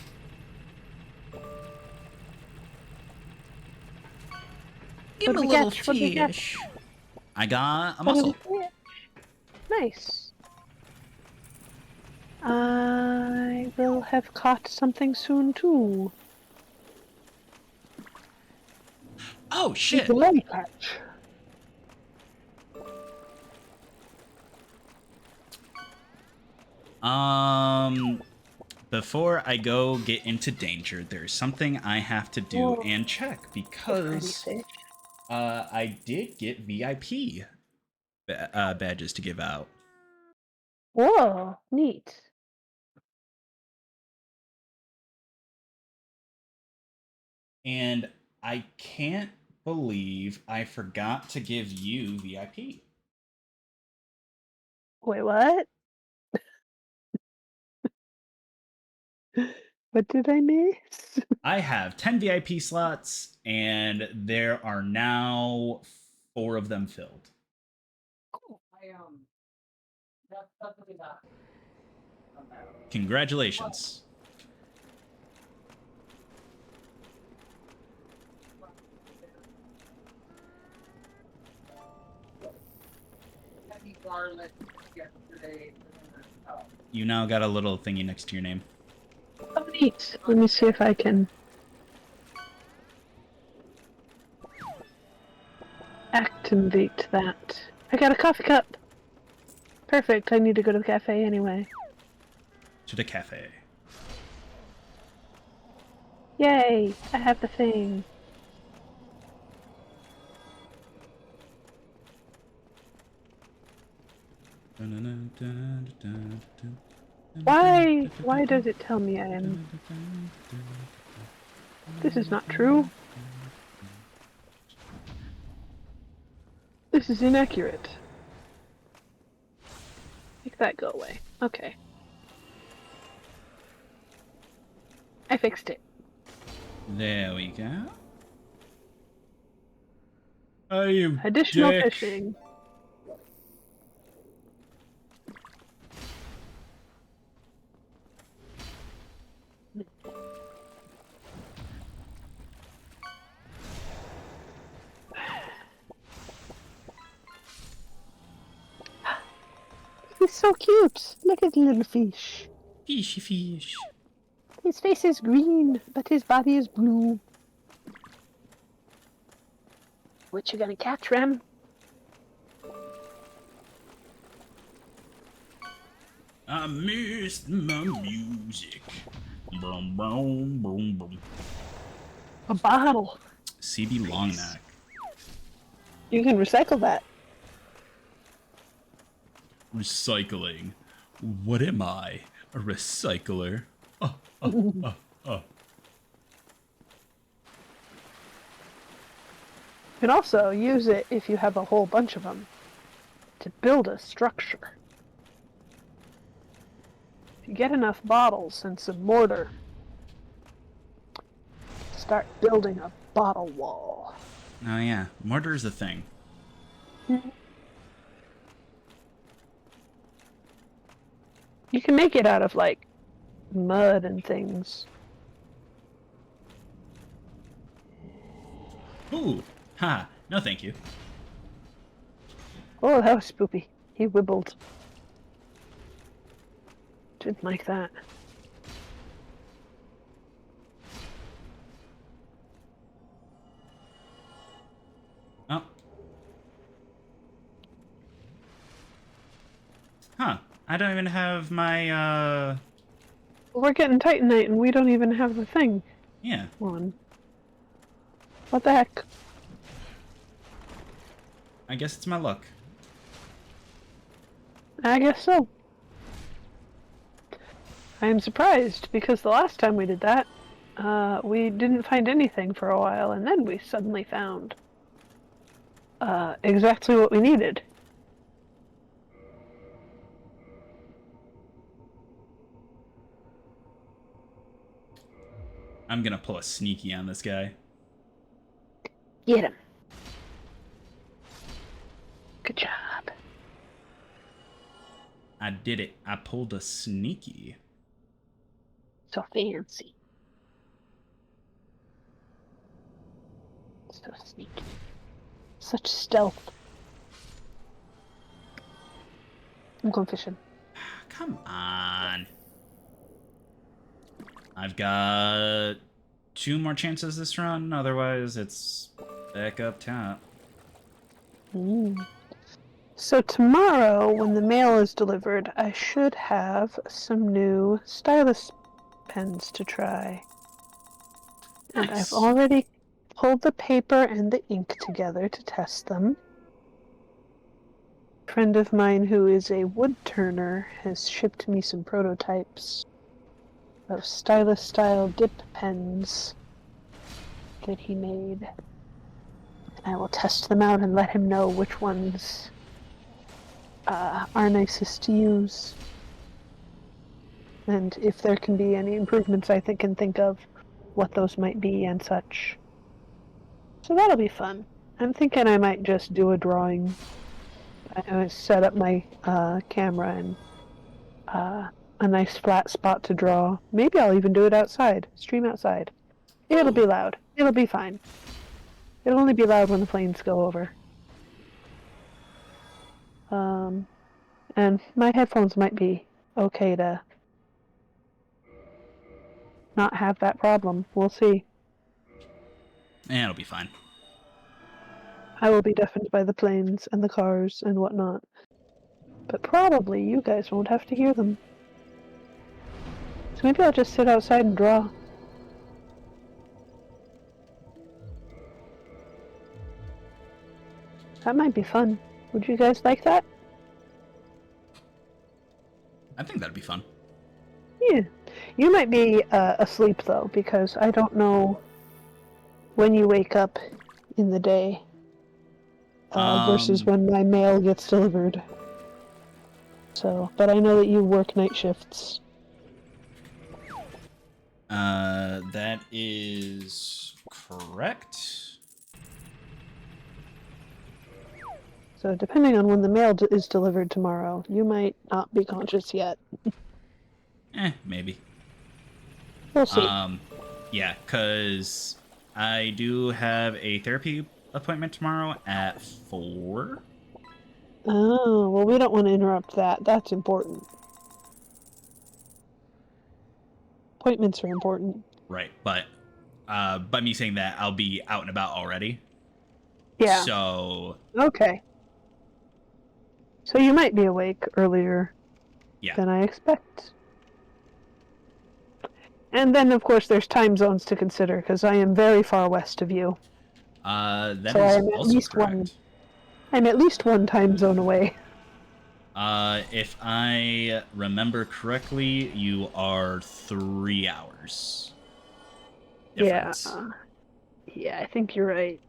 S3: Give him a
S6: What'd we
S3: little
S6: catch? What'd we catch?
S3: fish. I got a
S6: What did
S3: mussel.
S6: we catch? Nice. I will have caught something soon too.
S3: Oh shit!
S6: Lolly patch.
S3: Before I go get into danger, there's something I have to do
S6: Oh.
S3: and check
S6: Pretty
S3: because
S6: fish.
S3: I did get VIP badges to give out.
S6: Whoa, neat.
S3: And I can't believe I forgot to give you VIP.
S6: Wait, what? What did I miss?
S3: I have 10 VIP slots, and there are now 4 of them filled. Congratulations. You now got a little thingy next to your name.
S6: Oh, neat. Let me see if I can activate that. I got a coffee cup. Perfect. I need to go to the cafe anyway.
S3: To the cafe.
S6: Yay! I have the thing. Why? Why does it tell me I am? This is not true. This is inaccurate. Make that go away. Okay. I fixed it.
S3: There we go. Oh, you
S6: Additional
S3: dick.
S6: fishing. He's so cute. Look at the little fish.
S3: Fishy fish.
S6: His face is green, but his body is blue. What you gonna catch, Rem?
S3: I missed my music. Boom, boom, boom, boom.
S6: A bottle.
S3: CB Longneck.
S6: You can recycle that.
S3: Recycling. What am I? A recycler? Oh.
S6: You can also use it if you have a whole bunch of them to build a structure. If you get enough bottles and some mortar, start building a bottle wall.
S3: Oh yeah, mortar's a thing.
S6: You can make it out of, like, mud and things.
S3: Ooh, ha, no thank you.
S6: Oh, that was spoopy. He wibbled. Didn't like that.
S3: Oh. Huh, I don't even have my,
S6: We're getting Titanite and we don't even have the thing
S3: yeah.
S6: on. What the heck?
S3: I guess it's my luck.
S6: I guess so. I am surprised, because the last time we did that, we didn't find anything for a while, and then we suddenly found exactly what we needed.
S3: I'm gonna pull a sneaky on this guy.
S6: Get him. Good job.
S3: I did it. I pulled a sneaky.
S6: So fancy. So sneaky. Such stealth. I'm going fishing.
S3: Come on. I've got 2 more chances this run, otherwise it's back up top.
S6: Mm. So tomorrow, when the mail is delivered, I should have some new stylus pens to try. And I've
S3: Nice.
S6: already pulled the paper and the ink together to test them. A friend of mine who is a wood turner has shipped me some prototypes of stylus-style dip pens that he made. I will test them out and let him know which ones are nicest to use. And if there can be any improvements I can think of, what those might be and such. So that'll be fun. I'm thinking I might just do a drawing. I set up my camera and a nice flat spot to draw. Maybe I'll even do it outside. Stream outside. It'll be loud. It'll be fine. It'll only be loud when the planes go over. And my headphones might be okay to not have that problem. We'll see.
S3: Yeah, it'll be fine.
S6: I will be deafened by the planes and the cars and whatnot. But probably you guys won't have to hear them. So maybe I'll just sit outside and draw. That might be fun. Would you guys like that?
S3: I think that'd be fun.
S6: Yeah. You might be asleep though, because I don't know when you wake up in the day versus when my mail gets delivered. So, but I know that you work night shifts.
S3: That is correct.
S6: So depending on when the mail is delivered tomorrow, you might not be conscious yet.
S3: Maybe.
S6: We'll see.
S3: Yeah, because I do have a therapy appointment tomorrow at 4.
S6: Oh, well, we don't want to interrupt that. That's important. Appointments are important.
S3: Right, but by me saying that, I'll be out and about already.
S6: Yeah.
S3: So...
S6: Okay. So you might be awake earlier
S3: Yeah.
S6: than I expect. And then, of course, there's time zones to consider, because I am very far west of you.
S3: That
S6: So
S3: is
S6: I'm at
S3: also
S6: least
S3: correct.
S6: I'm at least one time zone away.
S3: If I remember correctly, you are 3 hours difference.
S6: Yeah, I think you're right.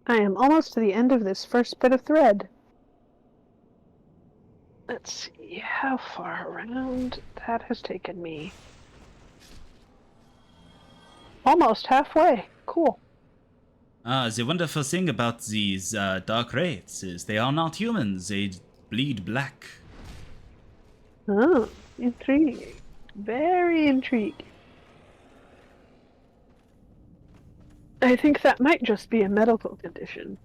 S6: I am almost to the end of this first bit of thread. Let's see how far around that has taken me. Almost halfway. Cool.
S3: The wonderful thing about these dark wraiths is they are not humans. They bleed black.
S6: Oh, intriguing. Very intriguing. I think that might just be a medical condition.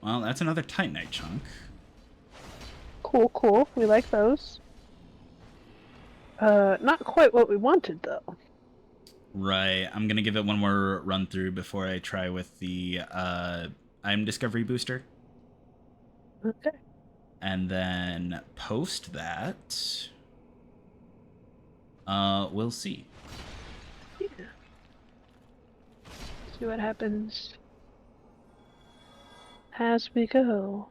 S3: Well, that's another Titanite chunk.
S6: Cool, cool. We like those. Not quite what we wanted, though.
S3: Right. I'm gonna give it one more run through before I try with the item discovery booster.
S6: Okay.
S3: And then post that, we'll see.
S6: Yeah. See what happens as we go.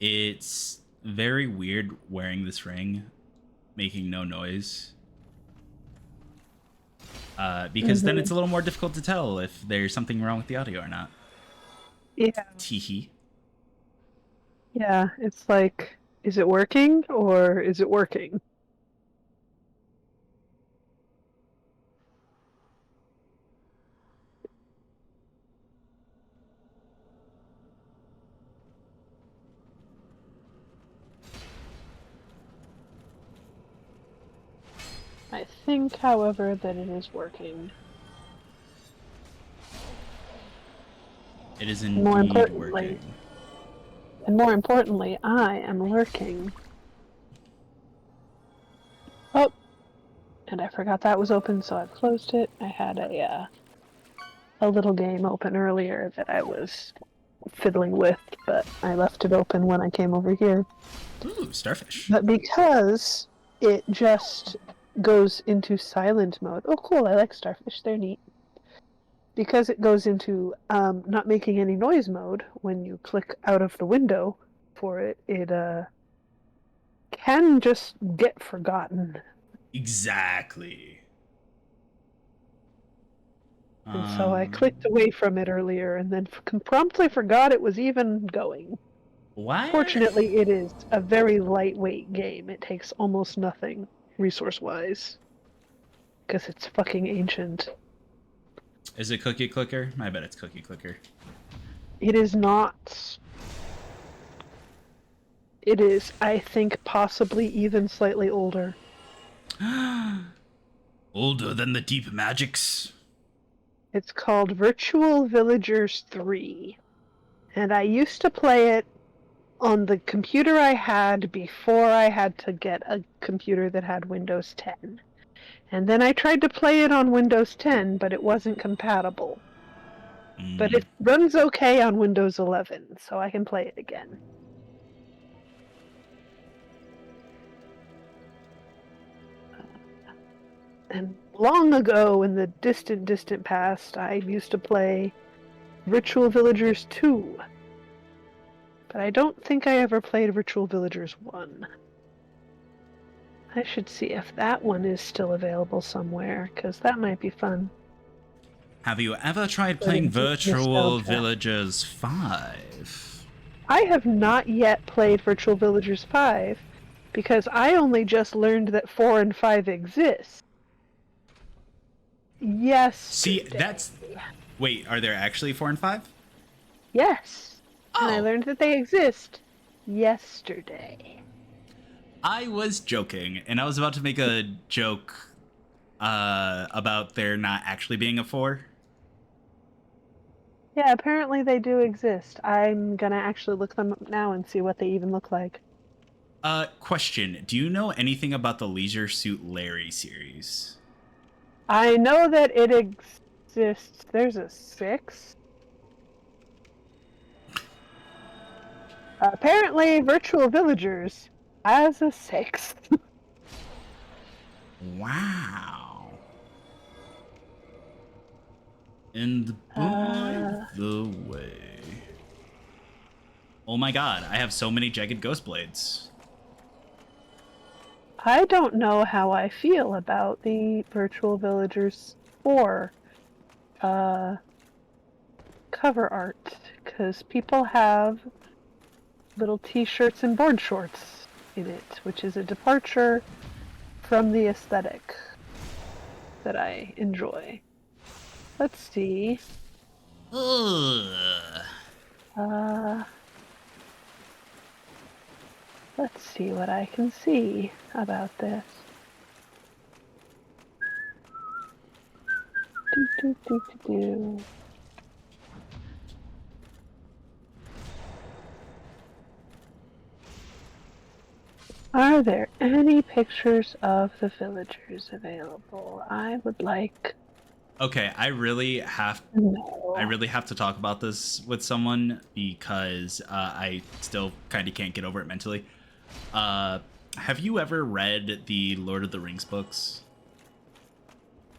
S3: It's very weird wearing this ring, making no noise. because then it's a little more difficult to tell if there's something wrong with the audio or not.
S6: Yeah.
S3: Teehee.
S6: Yeah, it's like, is it working or is it working? I think, however, that it is working.
S3: It is
S6: More
S3: indeed
S6: importantly,
S3: working.
S6: and more importantly, I am lurking. Oh, and I forgot that was open, so I've closed it. I had a little game open earlier that I was fiddling with, but I left it open when I came over here.
S3: Ooh, starfish.
S6: But because it just goes into silent mode. Oh, cool! I like starfish. They're neat. Because it goes into not making any noise mode when you click out of the window for it, it can just get forgotten.
S3: Exactly.
S6: And so I clicked away from it earlier and then promptly forgot it was even going.
S3: What?
S6: Fortunately, it is a very lightweight game. It takes almost nothing resource-wise. Because it's fucking ancient.
S3: Is it Cookie Clicker? I bet it's Cookie Clicker.
S6: It is not. It is, I think, possibly even slightly older.
S3: Older than the Deep Magics.
S6: It's called Virtual Villagers 3. And I used to play it on the computer I had before I had to get a computer that had Windows 10. And then I tried to play it on Windows 10, but it wasn't compatible. But it runs okay on Windows 11, so I can play it again. And long ago, in the distant, distant past, I used to play Virtual Villagers 2. But I don't think I ever played Virtual Villagers 1. I should see if that one is still available somewhere, because that might be fun.
S3: Have you ever tried playing Virtual Villagers 5?
S6: I have not yet played Virtual Villagers 5, because I only just learned that 4 and 5 exist. Yes.
S3: See, that's... Wait, are there actually 4 and 5?
S6: Yes.
S3: Oh.
S6: And I learned that they exist yesterday.
S3: I was joking, and I was about to make a joke about there not actually being a 4.
S6: Yeah, apparently they do exist. I'm gonna actually look them up now and see what they even look like.
S3: Question. Do you know anything about the Leisure Suit Larry series?
S6: I know that it exists. There's a 6. Apparently, Virtual Villagers has a 6.
S3: Wow. And by the way... Oh my god, I have so many Jagged Ghost Blades.
S6: I don't know how I feel about the Virtual Villagers 4 cover art, because people have little t-shirts and board shorts in it, which is a departure from the aesthetic that I enjoy. Let's see. Let's see what I can see about this. Do. Are there any pictures of the villagers available? I would like...
S3: Okay, I really have to talk about this with someone because I still kind of can't get over it mentally. Have you ever read the Lord of the Rings books?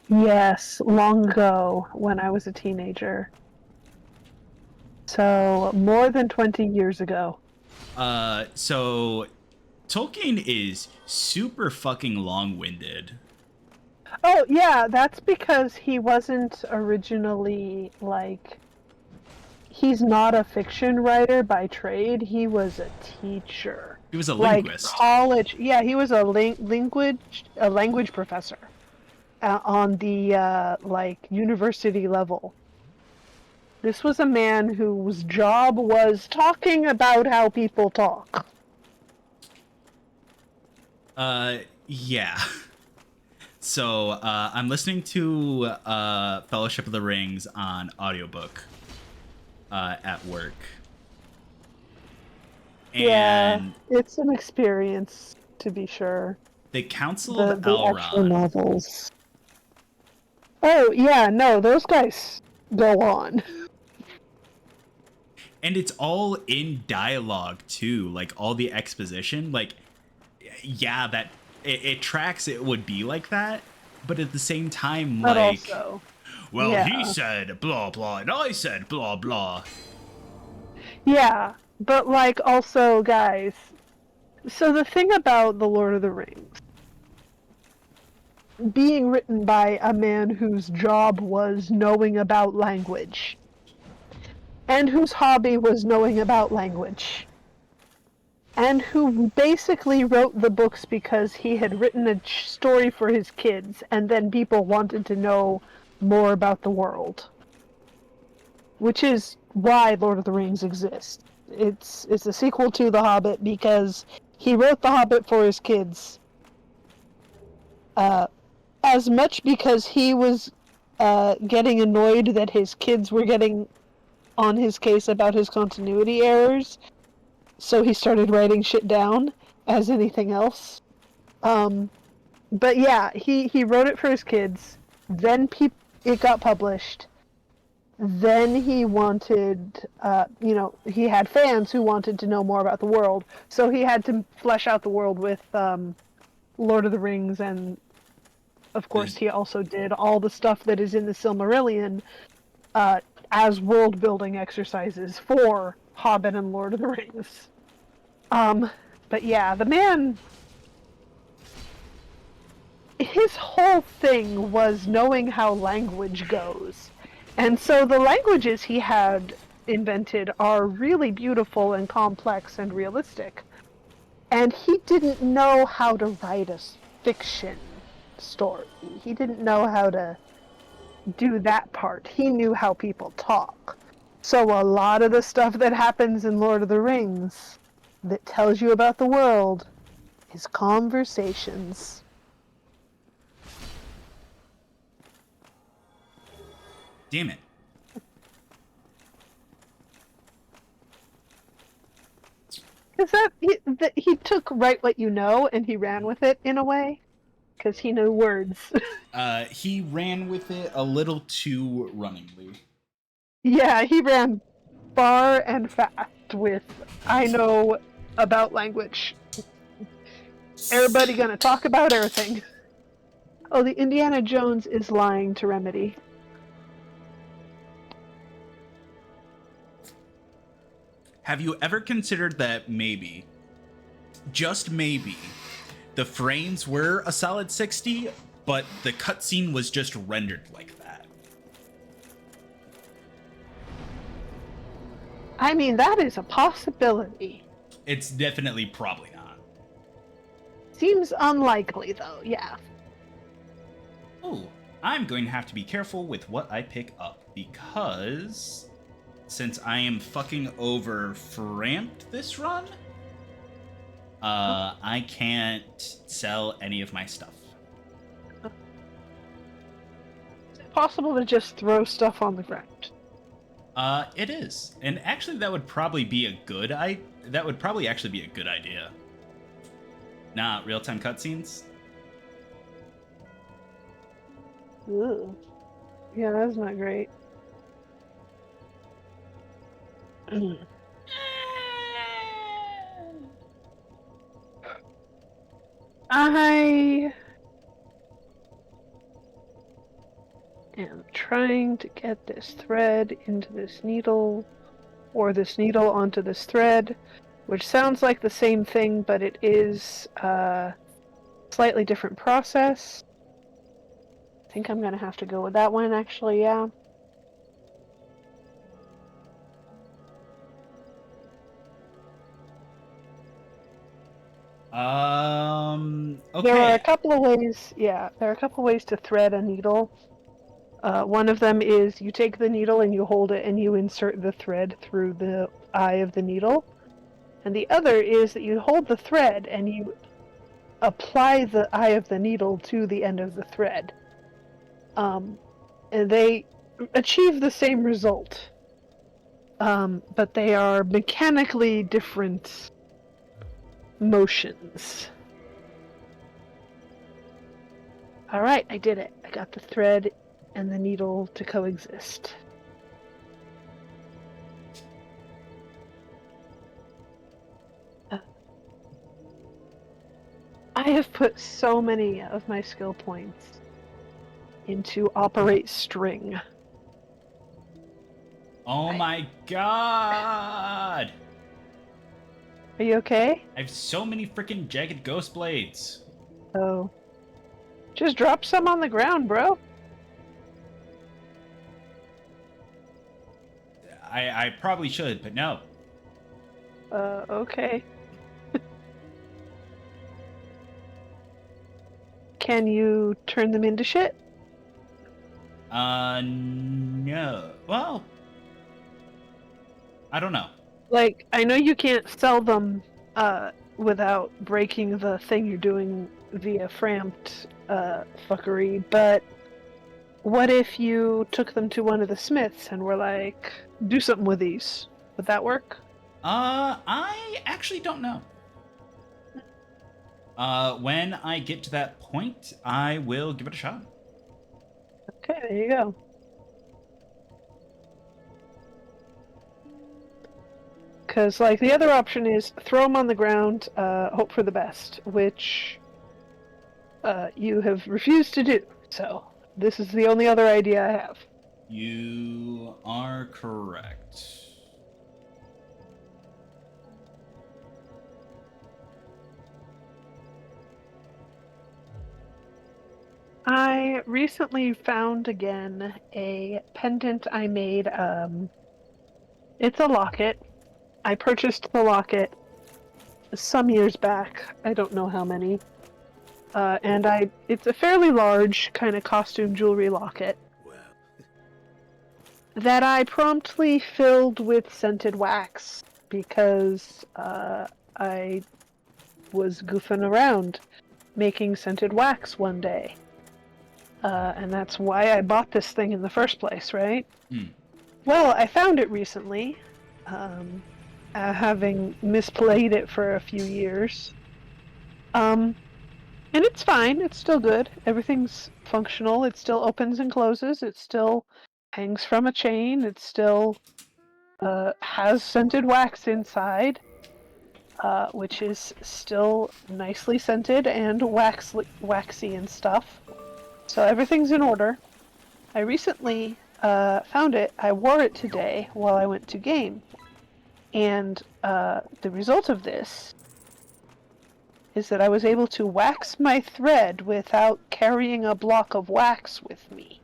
S6: Yes, long ago when I was a teenager. So, more than 20 years ago.
S3: So Tolkien is super fucking long-winded.
S6: Oh, yeah, that's because he wasn't originally, like... He's not a fiction writer by trade. He was a teacher.
S3: He was a
S6: Like,
S3: linguist.
S6: college... Yeah, he was a language professor on the, like, university level. This was a man whose job was talking about how people talk.
S3: Yeah. So, I'm listening to Fellowship of the Rings on audiobook at work. And
S6: Yeah, it's an experience, to be sure.
S3: the Council
S6: The
S3: of
S6: actual
S3: Elrond.
S6: novels. Oh, yeah, no, those guys go on.
S3: And it's all in dialogue, too. Like, all the exposition. Like, yeah, that... It tracks it would be like that. But at the same time,
S6: But
S3: like...
S6: also,
S3: Well,
S6: yeah.
S3: he said blah, blah, and I said blah, blah.
S6: Yeah, but like also, guys, so the thing about The Lord of the Rings being written by a man whose job was knowing about language and whose hobby was knowing about language and who basically wrote the books because he had written a story for his kids and then people wanted to know more about the world, which is why Lord of the Rings exists. It's a sequel to The Hobbit because he wrote The Hobbit for his kids. As much because he was getting annoyed that his kids were getting on his case about his continuity errors, so he started writing shit down as anything else. But yeah, he wrote it for his kids. Then it got published. Then he wanted, he had fans who wanted to know more about the world, so he had to flesh out the world with Lord of the Rings, and of course he also did all the stuff that is in the Silmarillion as world-building exercises for Hobbit and Lord of the Rings. But yeah, the man... His whole thing was knowing how language goes. And so the languages he had invented are really beautiful and complex and realistic. And he didn't know how to write a fiction story. He didn't know how to do that part. He knew how people talk. So a lot of the stuff that happens in Lord of the Rings that tells you about the world is conversations.
S3: Damn it.
S6: Because he took write what you know and he ran with it in a way. Because he knew words.
S3: He ran with it a little too runningly.
S6: Yeah, he ran far and fast with, I know about language. Everybody gonna talk about everything. Oh, the Indiana Jones is lying to Remedy.
S3: Have you ever considered that maybe, just maybe, the frames were a solid 60, but the cutscene was just rendered like that?
S6: I mean, that is a possibility.
S3: It's definitely probably not.
S6: Seems unlikely, though, yeah.
S3: Oh, I'm going to have to be careful with what I pick up, because since I am fucking over framped this run, I can't sell any of my stuff.
S6: Is it possible to just throw stuff on the ground?
S3: It is, and actually, that would probably be a good that would probably actually be a good idea. Nah, real-time cutscenes.
S6: Ooh. Yeah, that's not great. I am trying to get this thread into this needle, or this needle onto this thread, which sounds like the same thing, but it is a slightly different process. think I'm gonna have to go with that one, actually, yeah.
S3: Okay.
S6: There are a couple of ways, yeah, there are a couple of ways to thread a needle. One of them is you take the needle and you hold it and you insert the thread through the eye of the needle. And the other is that you hold the thread and you apply the eye of the needle to the end of the thread. And they achieve the same result. But they are mechanically different motions. Alright, I did it. I got the thread and the needle to coexist. I have put so many of my skill points into operate string.
S3: Oh my god!
S6: Are you okay?
S3: I have so many freaking jagged ghost blades.
S6: Oh. Just drop some on the ground, bro.
S3: I probably should, but no.
S6: Okay. Can you turn them into shit?
S3: No. Well, I don't know.
S6: Like, I know you can't sell them, without breaking the thing you're doing via framed, fuckery, but what if you took them to one of the smiths and were like, do something with these? Would that work?
S3: I actually don't know. When I get to that point, I will give it a shot.
S6: Okay, there you go. Because, like, the other option is throw them on the ground, hope for the best, which you have refused to do. So, this is the only other idea I have.
S3: You are correct.
S6: I recently found again a pendant I made. It's a locket. I purchased the locket some years back. I don't know how many. And it's a fairly large kind of costume jewelry locket. That I promptly filled with scented wax because I was goofing around making scented wax one day. And that's why I bought this thing in the first place, right? Well, I found it recently, having misplayed it for a few years. And it's fine, it's still good. Everything's functional, it still opens and closes, it still hangs from a chain, it still has scented wax inside, which is still nicely scented and waxy and stuff. So everything's in order. I recently found it. I wore it today while I went to game. And the result of this is that I was able to wax my thread without carrying a block of wax with me.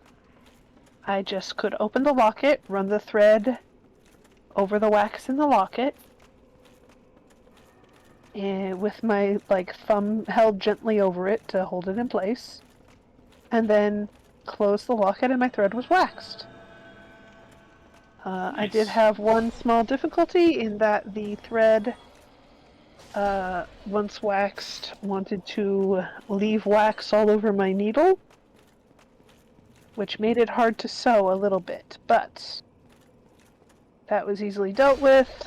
S6: I just could open the locket, run the thread over the wax in the locket, and with my thumb held gently over it to hold it in place, and then close the locket and my thread was waxed.
S3: Nice.
S6: I did have one small difficulty in that the thread, once waxed, wanted to leave wax all over my needle, which made it hard to sew a little bit, but that was easily dealt with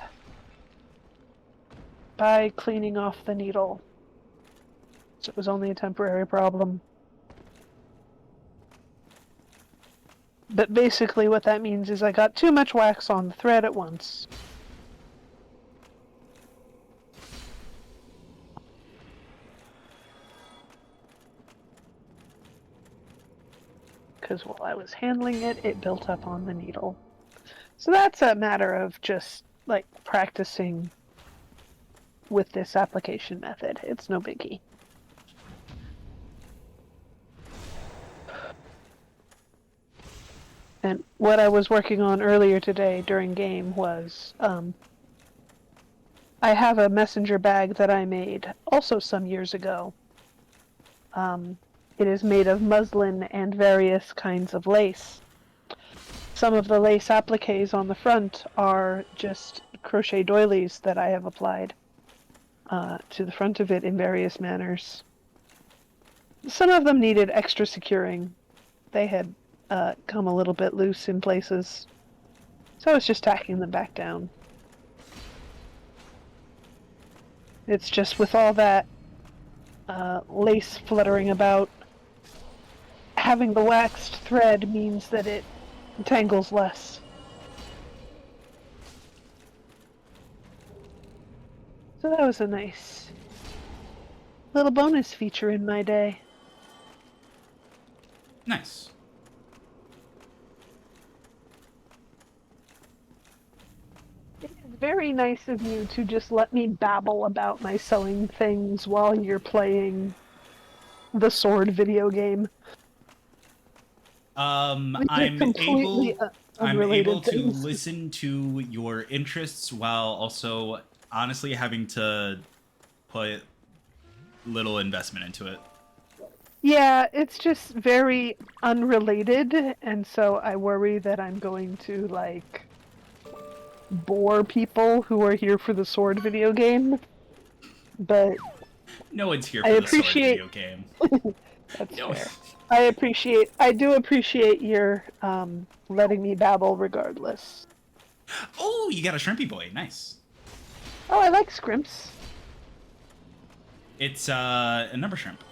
S6: by cleaning off the needle. So it was only a temporary problem. But basically what that means is I got too much wax on the thread at once. Because while I was handling it, it built up on the needle. So that's a matter of just, practicing with this application method. It's no biggie. And what I was working on earlier today during game was, I have a messenger bag that I made also some years ago. It is made of muslin and various kinds of lace. Some of the lace appliques on the front are just crochet doilies that I have applied to the front of it in various manners. Some of them needed extra securing. They had come a little bit loose in places. So I was just tacking them back down. It's just with all that lace fluttering about, having the waxed thread means that it tangles less. So that was a nice little bonus feature in my day.
S3: Nice.
S6: It's very nice of you to just let me babble about my sewing things while you're playing the sword video game.
S3: I'm
S6: completely
S3: able
S6: unrelated
S3: to
S6: things.
S3: listen to your interests while also honestly having to put little investment into it.
S6: Yeah, it's just very unrelated, and so I worry that I'm going to, like, bore people who are here for the sword video game. But
S3: No one's here
S6: I
S3: for the sword
S6: appreciate-
S3: video game.
S6: that's
S3: No.
S6: fair. I do appreciate your letting me babble regardless.
S3: Oh, you got a shrimpy boy. Nice.
S6: Oh, I like scrimps.
S3: It's a number shrimp.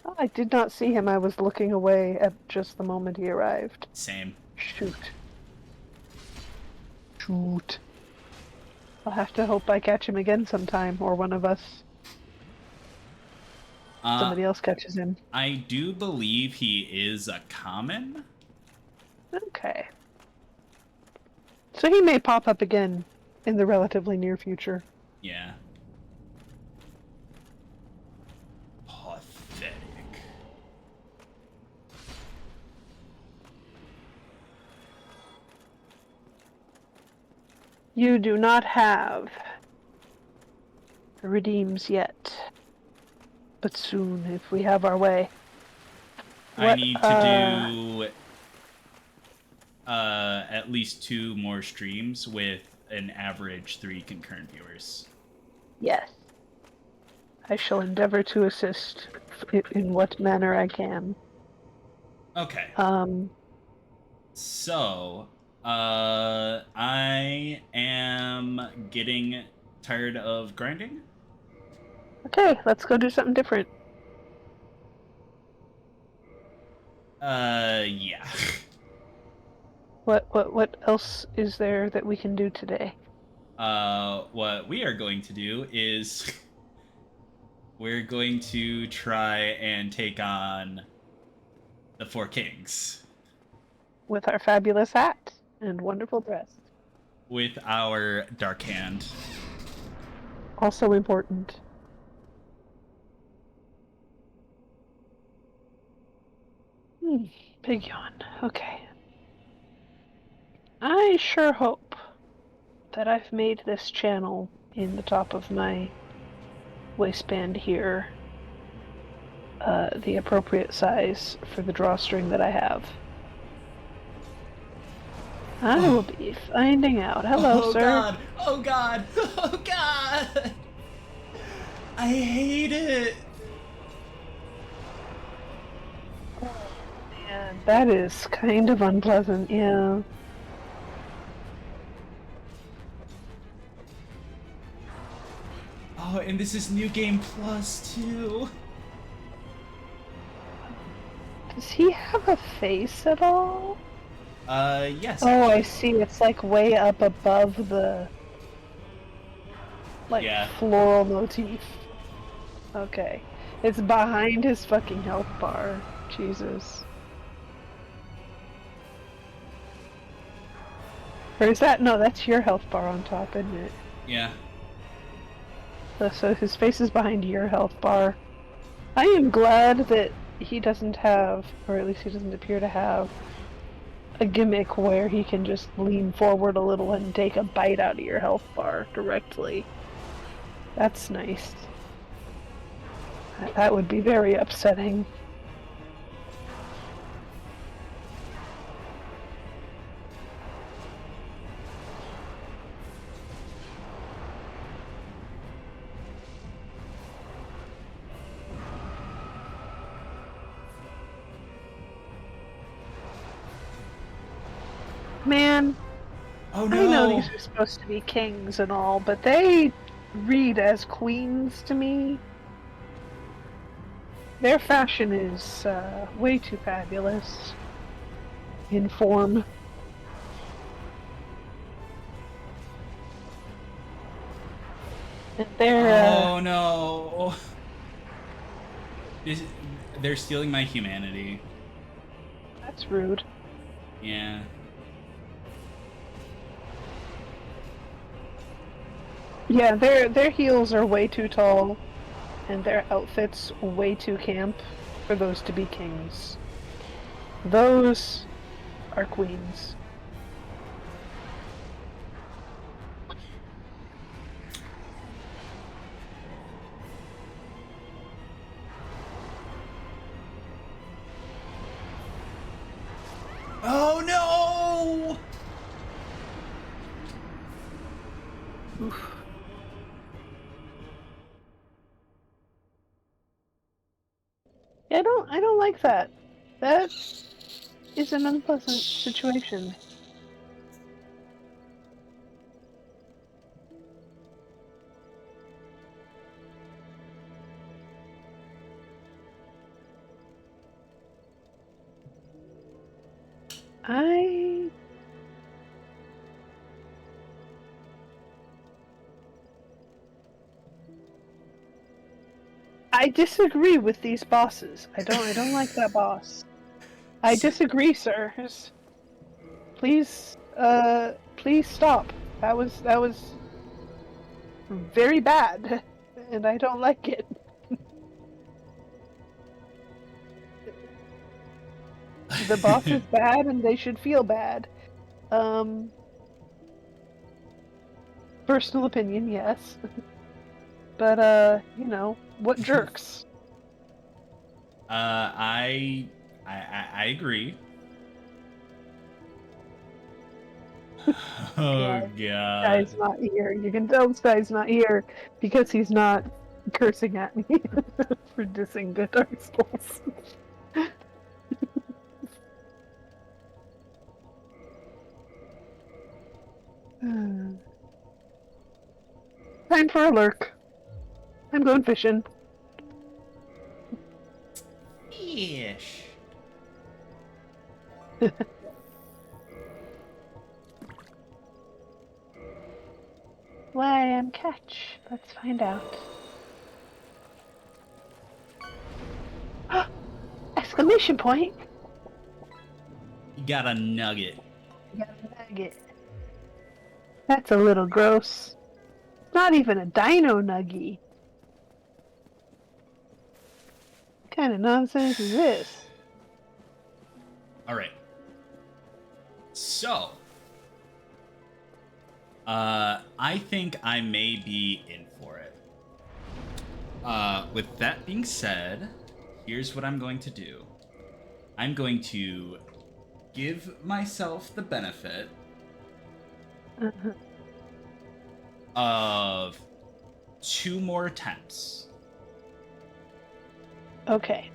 S6: Oh, I did not see him. I was looking away at just the moment he arrived.
S3: Same.
S6: Shoot. Shoot. I'll have to hope I catch him again sometime, or one of us. Somebody else catches him.
S3: I do believe he is a common.
S6: Okay. So he may pop up again in the relatively near future.
S3: Yeah. Pathetic.
S6: You do not have the redeems yet. But soon, if we have our way.
S3: I need to do at least 2 more streams with an average 3 concurrent viewers.
S6: Yes. I shall endeavor to assist in what manner I can.
S3: Okay. So, I am getting tired of grinding.
S6: Okay, let's go do something different.
S3: Yeah.
S6: What else is there that we can do today?
S3: What we are going to do is we're going to try and take on the 4 kings.
S6: With our fabulous hat and wonderful dress.
S3: With our dark hand.
S6: Also important. Big yawn. Okay. I sure hope that I've made this channel in the top of my waistband here the appropriate size for the drawstring that I have. I will be finding out. Hello, sir.
S3: God. Oh god! Oh god! I hate it!
S6: Yeah, that is kind of unpleasant, yeah.
S3: Oh, and this is New Game Plus, too.
S6: Does he have a face at all?
S3: Yes.
S6: Oh, I see. It's like way up above the
S3: Yeah.
S6: floral motif. Okay. It's behind his fucking health bar. Jesus. Or is that? No, that's your health bar on top, isn't it?
S3: Yeah.
S6: So his face is behind your health bar. I am glad that he doesn't have, or at least he doesn't appear to have, a gimmick where he can just lean forward a little and take a bite out of your health bar directly. That's nice. That would be very upsetting. Man,
S3: Oh
S6: I know these are supposed to be kings and all, but they read as queens to me. Their fashion is way too fabulous in form. And
S3: Oh no! They're stealing my humanity.
S6: that's rude.
S3: Yeah.
S6: Yeah, their heels are way too tall, and their outfits way too camp for those to be kings. Those are queens.
S3: Oh no!
S6: Oof. I don't like that. That is an unpleasant situation. I disagree with these bosses. I don't like that boss. I disagree, sirs. Please, please stop. That was very bad, and I don't like it. The boss is bad, and they should feel bad. Personal opinion, yes. But, you know, what jerks?
S3: I agree. Oh god.
S6: Guy's not here. You can tell this guy's not here because he's not cursing at me for dissing good Dark Souls. Time for a lurk. I'm going fishing.
S3: Fish.
S6: Why I am catch? Let's find out. Exclamation point!
S3: You got a nugget.
S6: Got a nugget. That's a little gross. It's not even a dino nuggy. What kind of nonsense is this?
S3: Alright. So. I think I may be in for it. With that being said, here's what I'm going to do. I'm going to give myself the benefit of 2 more attempts.
S6: Okay.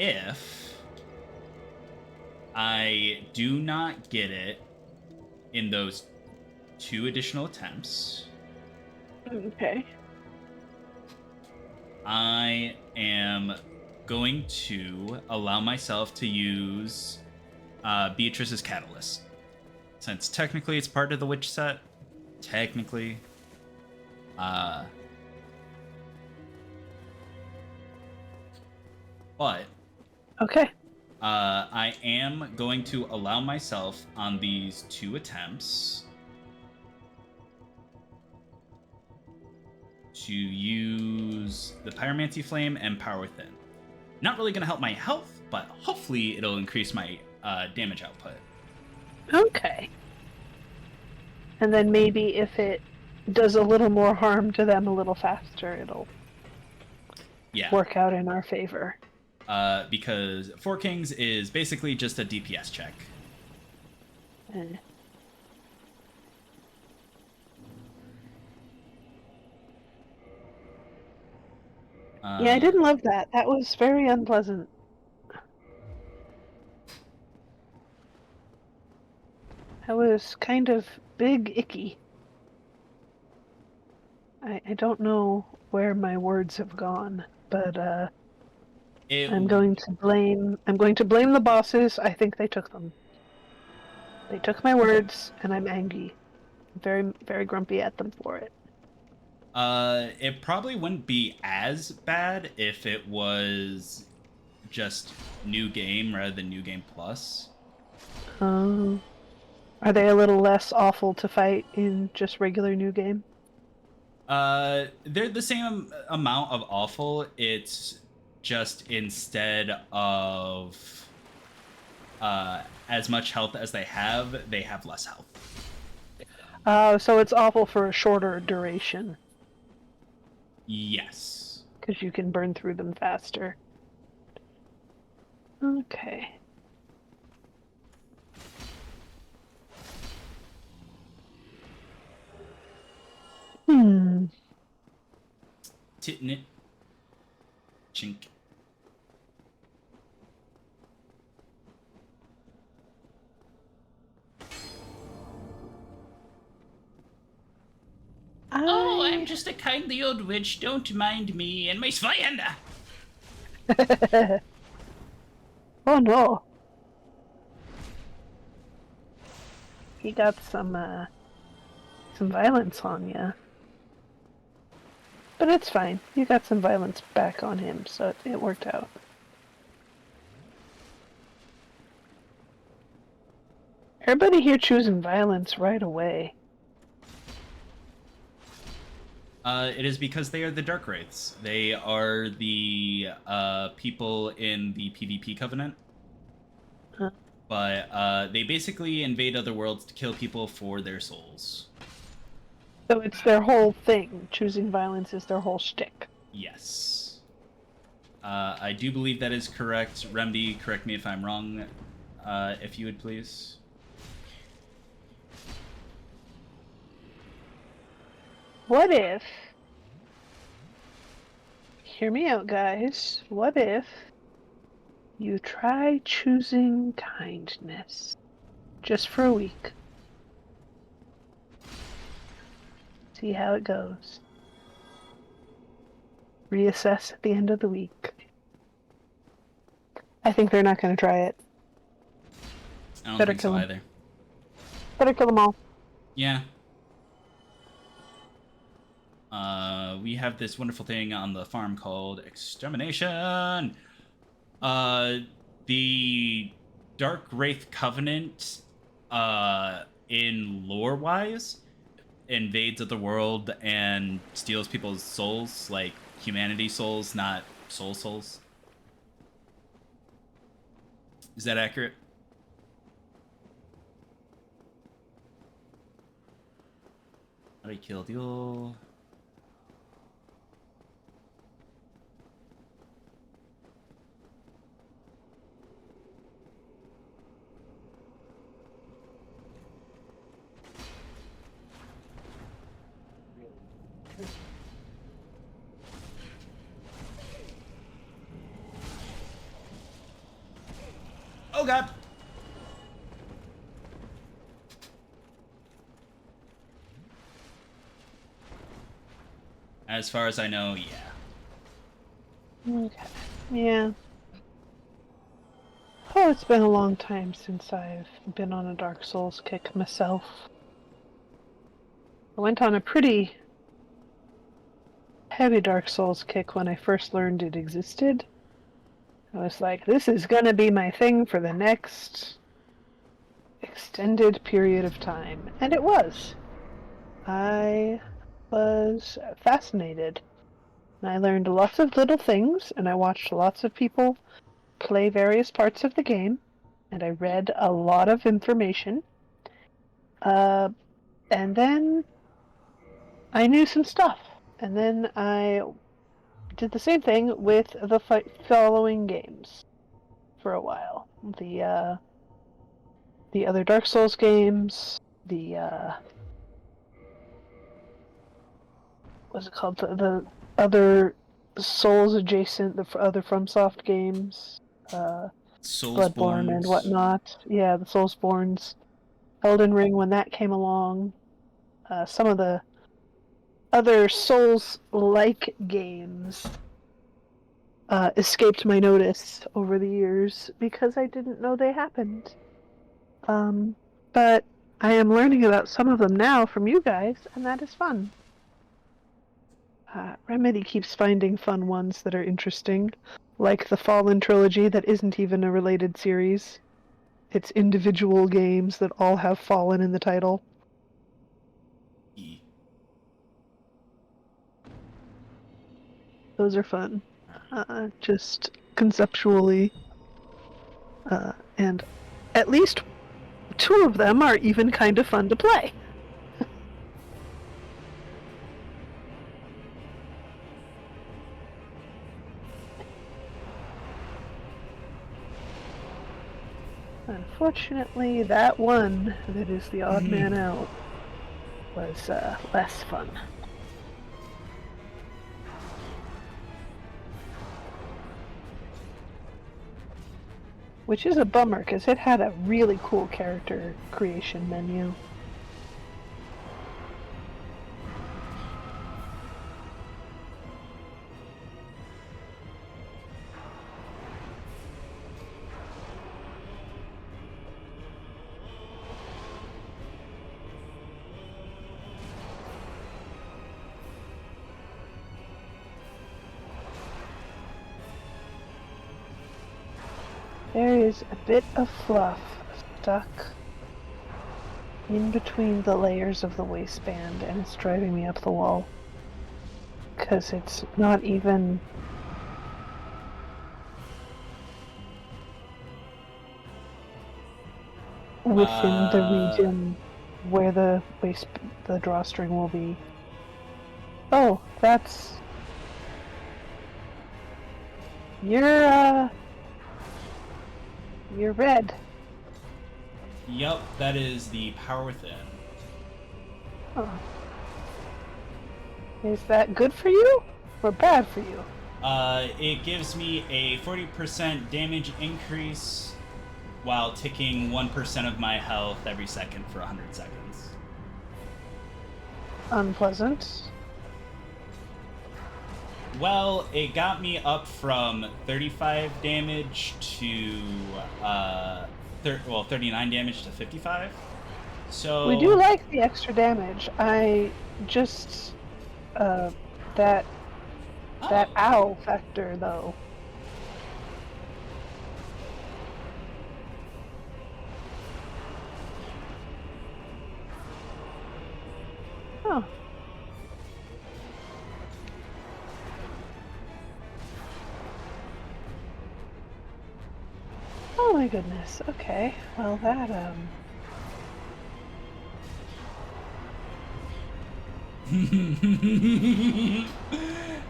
S3: If I do not get it in those 2 additional attempts,
S6: Okay.
S3: I am going to allow myself to use Beatrice's Catalyst. Since technically it's part of the witch set, technically. But
S6: Okay.
S3: I am going to allow myself on these 2 attempts to use the Pyromancy Flame and Power Within. Not really going to help my health, but hopefully it'll increase my damage output.
S6: Okay. And then maybe if it does a little more harm to them a little faster, it'll work out in our favor.
S3: Because Four Kings is basically just a DPS check.
S6: Yeah, I didn't love that. That was very unpleasant. That was kind of big icky. I don't know where my words have gone, but I'm going to blame the bosses. I think they took them. They took my words, and I'm angry. Very, very grumpy at them for it.
S3: It probably wouldn't be as bad if it was just New Game rather than New Game Plus.
S6: Are they a little less awful to fight in just regular New Game?
S3: They're the same amount of awful. It's just instead of as much health as they have less health.
S6: So it's awful for a shorter duration.
S3: Yes.
S6: Because you can burn through them faster. Okay.
S3: Titnit. Chink. Oh, I'm just a kindly old witch. Don't mind me and my Svayanda.
S6: Oh no. He got some violence on ya. But it's fine. You got some violence back on him, so it worked out. Everybody here choosing violence right away.
S3: It is because they are the Dark Wraiths. They are the people in the PvP Covenant.
S6: Huh.
S3: But they basically invade other worlds to kill people for their souls.
S6: So it's their whole thing. Choosing violence is their whole shtick.
S3: Yes. I do believe that is correct. Remedy, correct me if I'm wrong, if you would please.
S6: What if... Hear me out, guys. What if you try choosing kindness? Just for a week. See how it goes. Reassess at the end of the week. I think they're not going to try it.
S3: I don't
S6: Better
S3: think
S6: kill
S3: so
S6: them.
S3: either.
S6: Better kill them all.
S3: Yeah. We have this wonderful thing on the farm called Extermination. The Dark Wraith Covenant, in lore-wise, invades other world and steals people's souls, like humanity souls, not souls. Is that accurate? How do I kill Deal? Oh god! As far as I know, yeah.
S6: Okay. Yeah. Oh, it's been a long time since I've been on a Dark Souls kick myself. I went on a pretty heavy Dark Souls kick when I first learned it existed. I was like, this is gonna be my thing for the next extended period of time. And it was. I was fascinated. And I learned lots of little things, and I watched lots of people play various parts of the game, and I read a lot of information. And then I knew some stuff. And then I did the same thing with the following games for a while. The other Dark Souls games, what's it called? The other Souls adjacent, the other FromSoft games, Bloodborne and
S3: Soulsborns.
S6: whatnot. Yeah, the Soulsborns, Elden Ring when that came along. Some of the other Souls-like games escaped my notice over the years because I didn't know they happened. But I am learning about some of them now from you guys, and that is fun. Remedy keeps finding fun ones that are interesting, like the Fallen trilogy that isn't even a related series. It's individual games that all have Fallen in the title. Those are fun. Just conceptually. And at least two of them are even kind of fun to play. Unfortunately, that one that is the odd man out was less fun. Which is a bummer, because it had a really cool character creation menu. There is a bit of fluff stuck in between the layers of the waistband, and it's driving me up the wall. Because it's not even... within the region where the drawstring will be. Oh, that's... You're red.
S3: Yup, that is the power within.
S6: Oh. Is that good for you? Or bad for you?
S3: It gives me a 40% damage increase while ticking 1% of my health every second for 100 seconds.
S6: Unpleasant.
S3: Well, it got me up from 35 damage to 39 damage to 55. So
S6: We do like the extra damage. I just that ow factor though. Oh. Oh my goodness. Okay. Well, that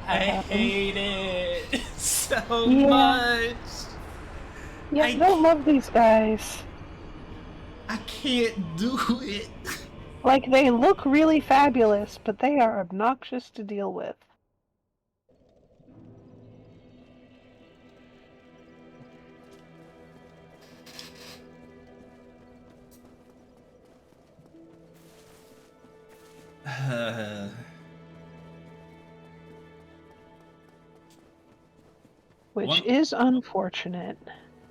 S3: I hate it so
S6: Yeah.
S3: much.
S6: Yeah, I don't love these guys.
S3: I can't do it.
S6: Like, they look really fabulous, but they are obnoxious to deal with. Which is unfortunate.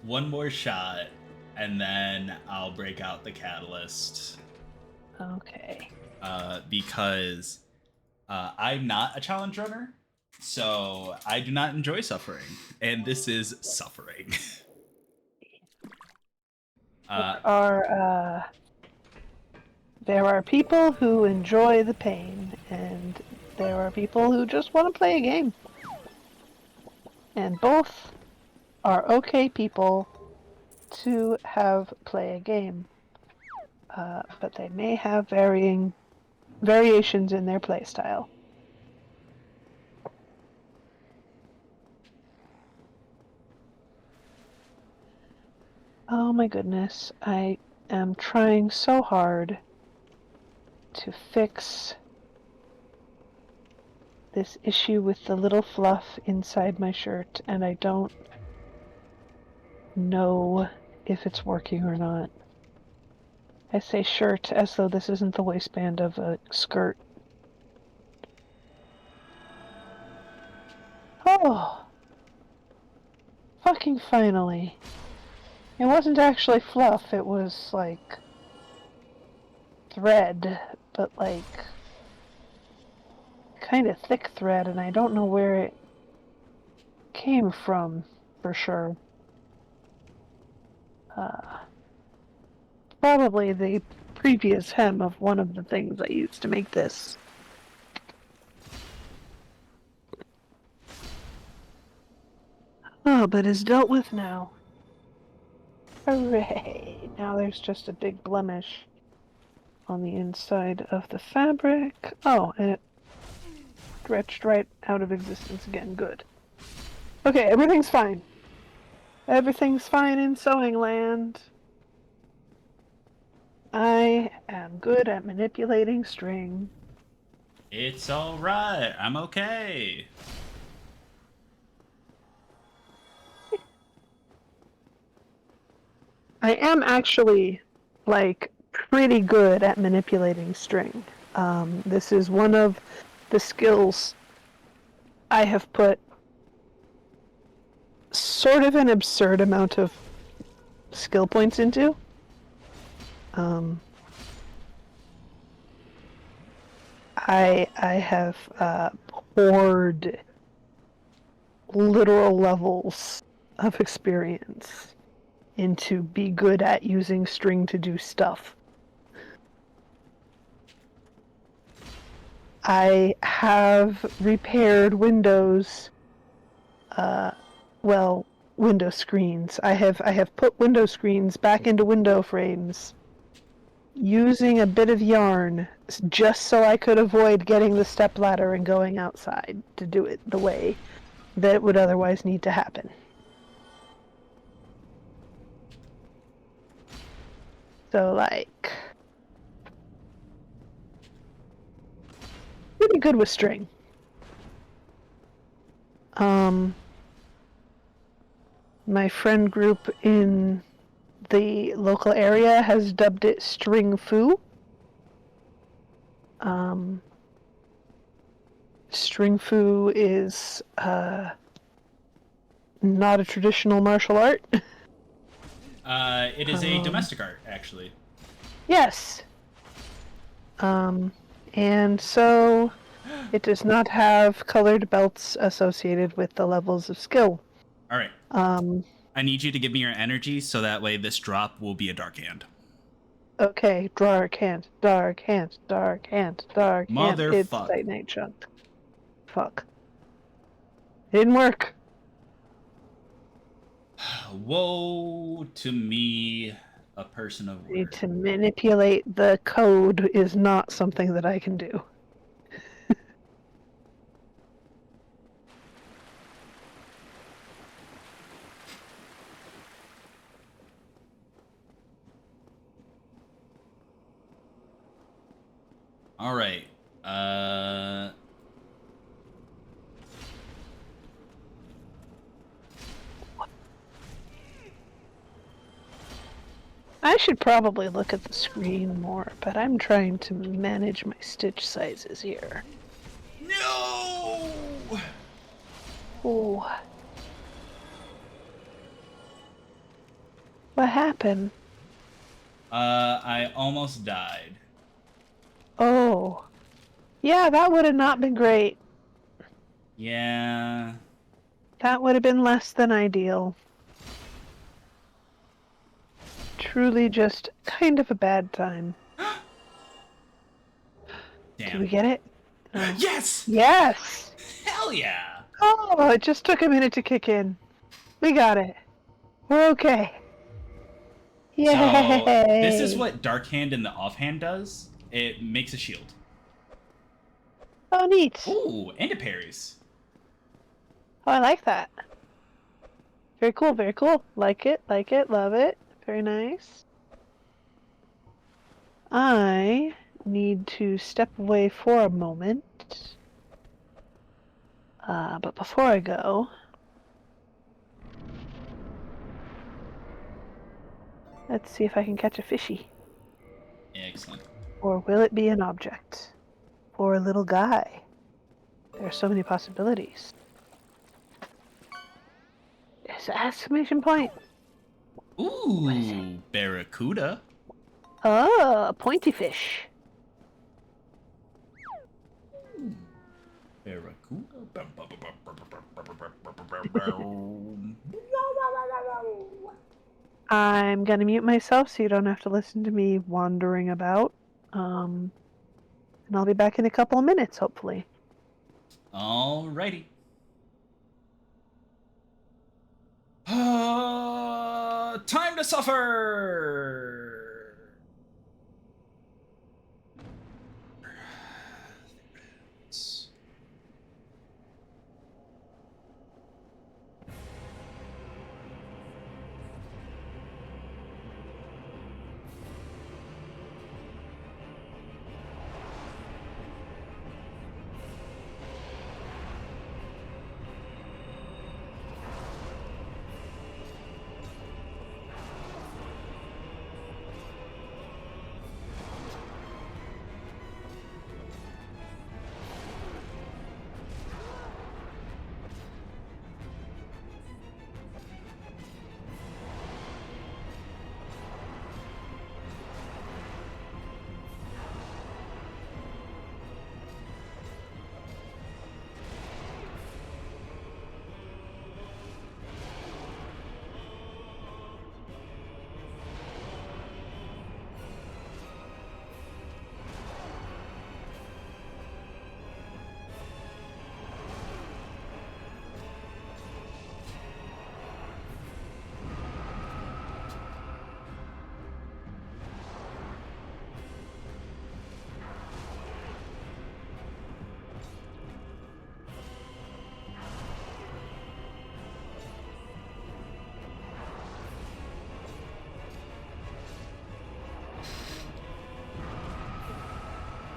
S3: One more shot, and then I'll break out the catalyst.
S6: Okay.
S3: Because I'm not a challenge runner, so I do not enjoy suffering, and this is suffering.
S6: Our There are people who enjoy the pain, and there are people who just want to play a game. And both are okay people to have play a game. But they may have variations in their play style. Oh my goodness, I am trying so hard to fix this issue with the little fluff inside my shirt, and I don't know if it's working or not. I say shirt as though this isn't the waistband of a skirt. Oh! Fucking finally. It wasn't actually fluff, it was like thread, but like kind of thick thread, and I don't know where it came from for sure. Probably the previous hem of one of the things I used to make this. Oh, but it's dealt with now. Hooray! Now there's just a big blemish on the inside of the fabric. Oh, and it stretched right out of existence again. Good. Okay, everything's fine. Everything's fine in sewing land. I am good at manipulating string.
S3: It's alright. I'm okay.
S6: I am actually, like, pretty good at manipulating string. This is one of the skills I have put sort of an absurd amount of skill points into. I have poured literal levels of experience into be good at using string to do stuff. I have repaired windows, window screens. I have put window screens back into window frames using a bit of yarn just so I could avoid getting the stepladder and going outside to do it the way that it would otherwise need to happen. So, like, pretty good with string. My friend group in the local area has dubbed it string foo. String foo is not a traditional martial art.
S3: It is a domestic art, actually.
S6: Yes. And so it does not have colored belts associated with the levels of skill.
S3: All right. I need you to give me your energy so that way this drop will be a dark hand.
S6: Okay, dark hand, dark hand, dark hand, dark hand. It's
S3: Motherfuck.
S6: Titanite chunk. Fuck. It didn't work.
S3: Woe to me, a person of
S6: Need
S3: word.
S6: to manipulate the code is not something that I can do.
S3: All right.
S6: I should probably look at the screen more, but I'm trying to manage my stitch sizes here.
S3: No!
S6: Oh. What happened?
S3: I almost died.
S6: Oh. Yeah, that would have not been great.
S3: Yeah.
S6: That would have been less than ideal. Truly just kind of a bad time. Did we get it? Oh.
S3: Yes!
S6: Yes!
S3: Hell yeah!
S6: Oh, it just took a minute to kick in. We got it. We're okay. Yay!
S3: So this is what Dark Hand in the offhand does. It makes a shield.
S6: Oh, neat.
S3: Ooh, and it parries.
S6: Oh, I like that. Very cool, very cool. Like it, love it. Very nice. I need to step away for a moment. But before I go, let's see if I can catch a fishy.
S3: Excellent.
S6: Or will it be an object? Or a little guy? There are so many possibilities. It's an exclamation point.
S3: Ooh, barracuda.
S6: Oh, a pointy fish.
S3: Barracuda.
S6: I'm gonna mute myself so you don't have to listen to me wandering about. And I'll be back in a couple of minutes, hopefully.
S3: Alrighty. Time to suffer.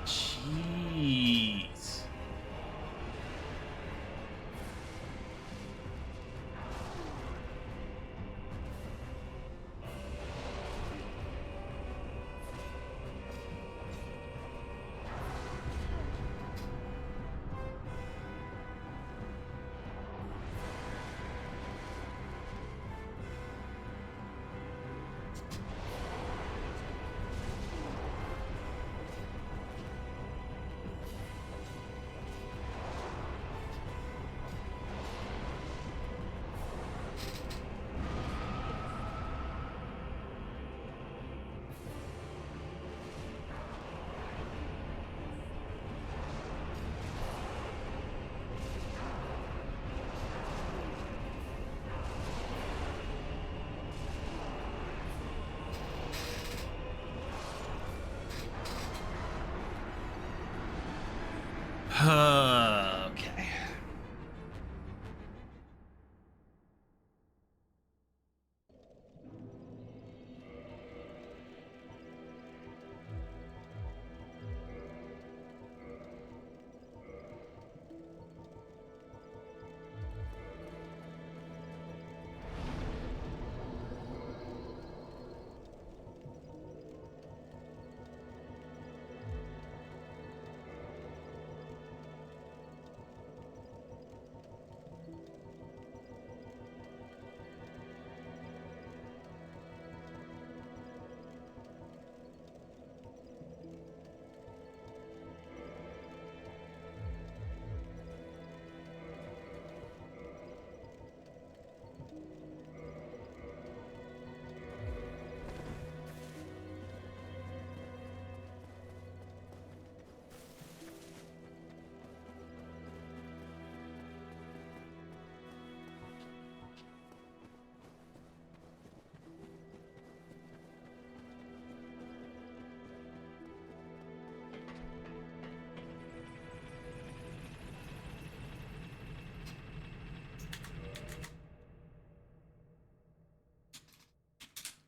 S3: Jeez. Okay.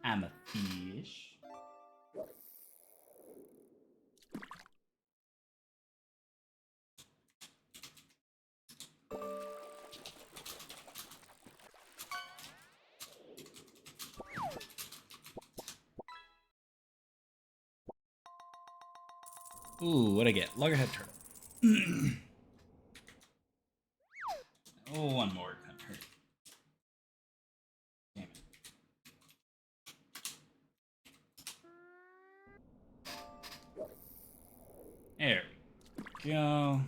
S3: I'm a fish. Ooh, what'd I get? Loggerhead turtle. Oh, one more. Turtle. Damn it. There we go.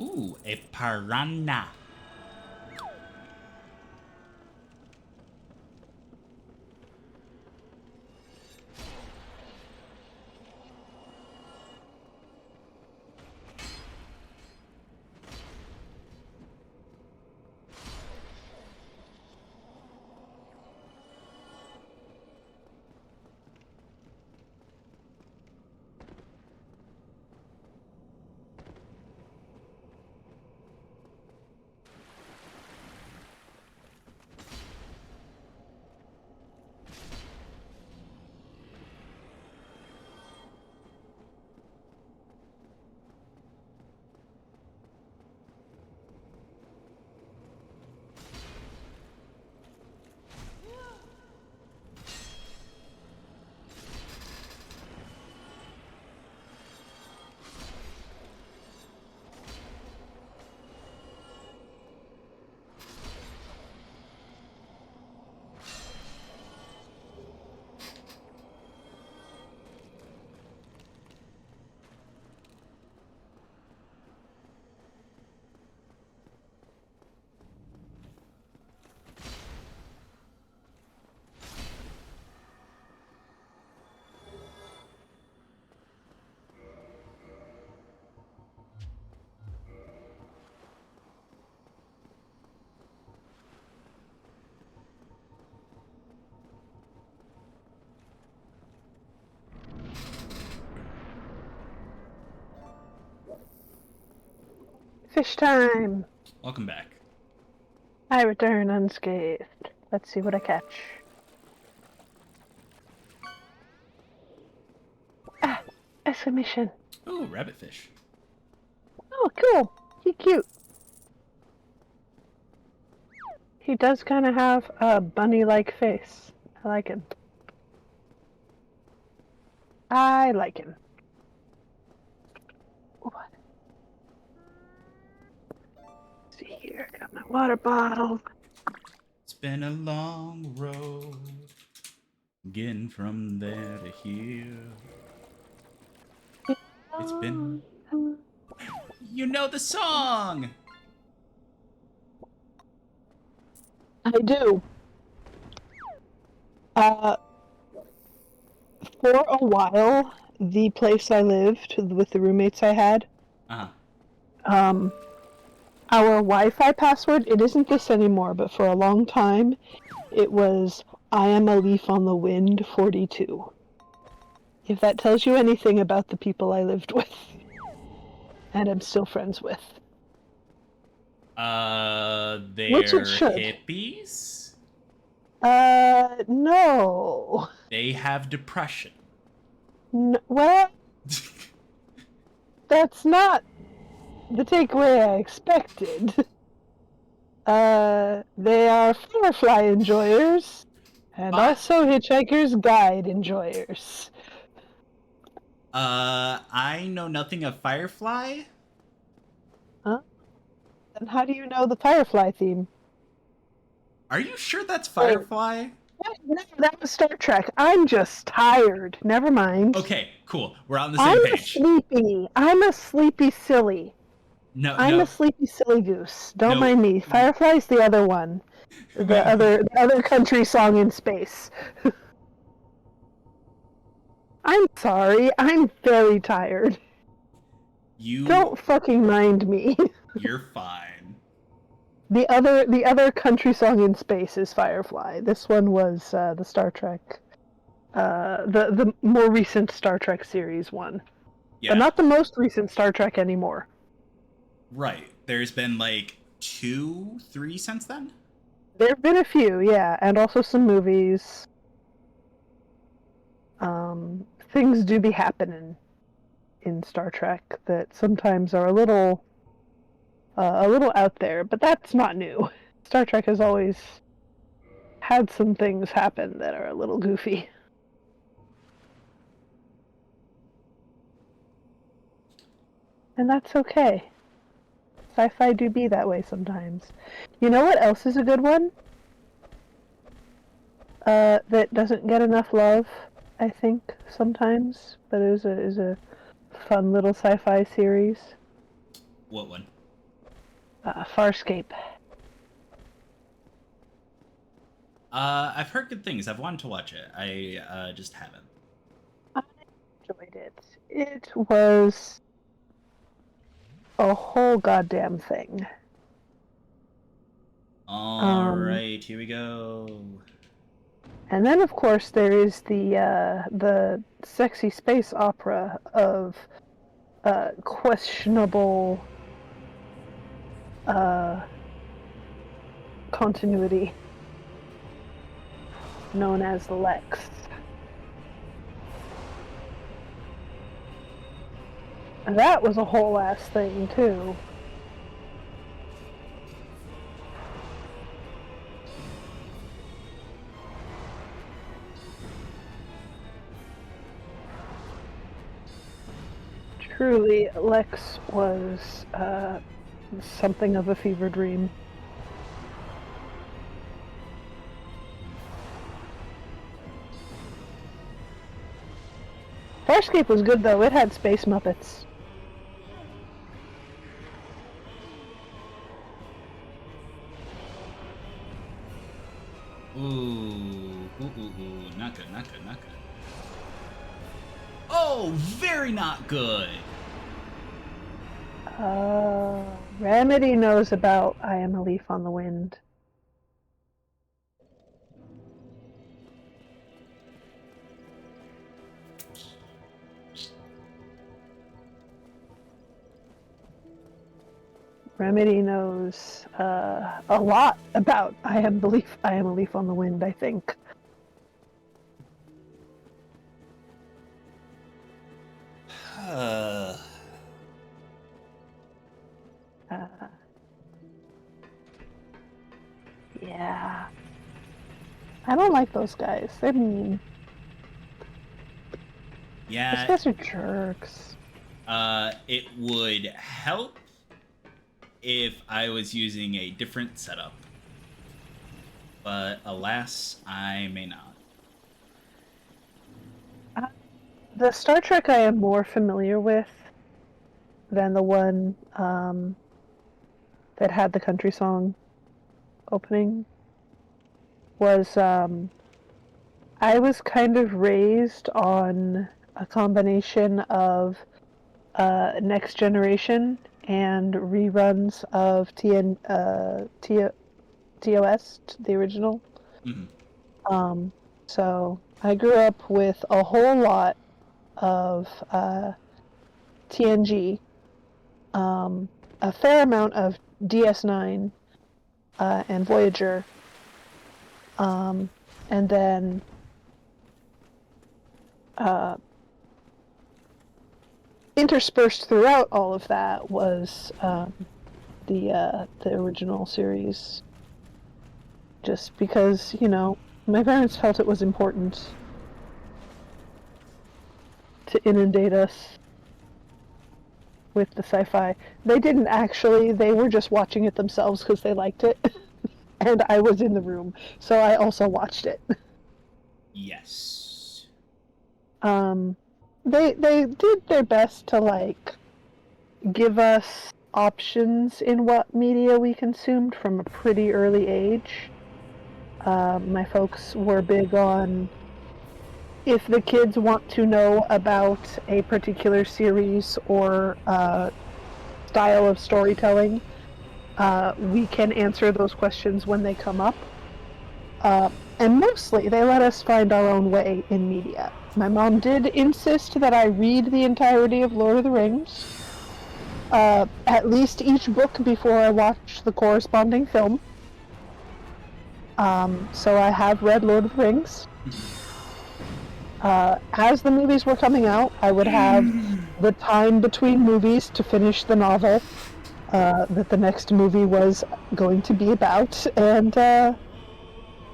S3: Ooh, a piranha.
S6: Fish time!
S3: Welcome back.
S6: I return unscathed. Let's see what I catch. Ah! Exclamation.
S3: Ooh, rabbitfish.
S6: Oh, cool. He's cute. He does kind of have a bunny-like face. I like him. I like him. What? Let's see here. Got my water bottle.
S3: It's been a long road getting from there to here. It's been... You know the song!
S6: I do. For a while, the place I lived with the roommates I had,
S3: Uh-huh.
S6: our Wi-Fi password, it isn't this anymore, but for a long time, it was I am a leaf on the wind 42. If that tells you anything about the people I lived with, and I'm still friends with. Which it
S3: They're
S6: should.
S3: hippies?
S6: No.
S3: They have depression.
S6: Well, that's not the takeaway I expected. They are Firefly enjoyers, and
S3: But,
S6: also Hitchhiker's Guide enjoyers.
S3: I know nothing of Firefly.
S6: Huh? And how do you know the Firefly theme?
S3: Are you sure that's
S6: Wait.
S3: Firefly?
S6: What? No, that was Star Trek. I'm just tired. Never mind.
S3: Okay, cool. We're on the same page.
S6: I'm a sleepy silly.
S3: No,
S6: I'm
S3: no,
S6: a sleepy silly goose. Don't
S3: no.
S6: mind me. Firefly's the other one. The other country song in space. I'm sorry. I'm very tired. Don't fucking mind me.
S3: You're fine.
S6: The other country song in space is Firefly. This one was the Star Trek, the more recent Star Trek series one,
S3: Yeah.
S6: but not the most recent Star Trek anymore.
S3: Right. There's been like 2, 3 since then?
S6: There've been a few, yeah, and also some movies. Things do be happening in Star Trek that sometimes are a little out there, but that's not new. Star Trek has always had some things happen that are a little goofy. And that's okay. Sci-fi do be that way sometimes. You know what else is a good one? That doesn't get enough love, I think, sometimes, but is a fun little sci-fi series.
S3: What one?
S6: Farscape.
S3: I've heard good things. I've wanted to watch it. I just haven't.
S6: I enjoyed it. It was a whole goddamn thing.
S3: Alright, here we go.
S6: And then, of course, there is the sexy space opera of questionable continuity, known as Lex. And that was a whole ass thing, too. Truly, Lex was something of a fever dream. Farscape was good, though. It had space Muppets.
S3: Ooh, not good, not good, not good. Oh, very not good.
S6: Remedy knows about I Am a Leaf on the Wind. Remedy knows a lot about I Am a Leaf on the Wind, I think. Yeah. I don't like those guys. They're mean.
S3: Yeah.
S6: Those guys are jerks.
S3: It would help if I was using a different setup. But alas, I may not.
S6: The Star Trek I am more familiar with than the one that had the country song opening was I was kind of raised on a combination of Next Generation and reruns of TOS, the original.
S3: Mm-hmm.
S6: So I grew up with a whole lot of TNG, a fair amount of DS9 and Voyager, and then interspersed throughout all of that was the original series. Just because, you know, my parents felt it was important to inundate us with the sci-fi. They didn't actually, they were just watching it themselves because they liked it. And I was in the room, so I also watched it.
S3: Yes.
S6: They did their best to, like, give us options in what media we consumed from a pretty early age. My folks were big on, if the kids want to know about a particular series or style of storytelling, we can answer those questions when they come up. And mostly, they let us find our own way in media. My mom did insist that I read the entirety of Lord of the Rings, at least each book before I watch the corresponding film. So I have read Lord of the Rings. As the movies were coming out, I would have the time between movies to finish the novel that the next movie was going to be about, and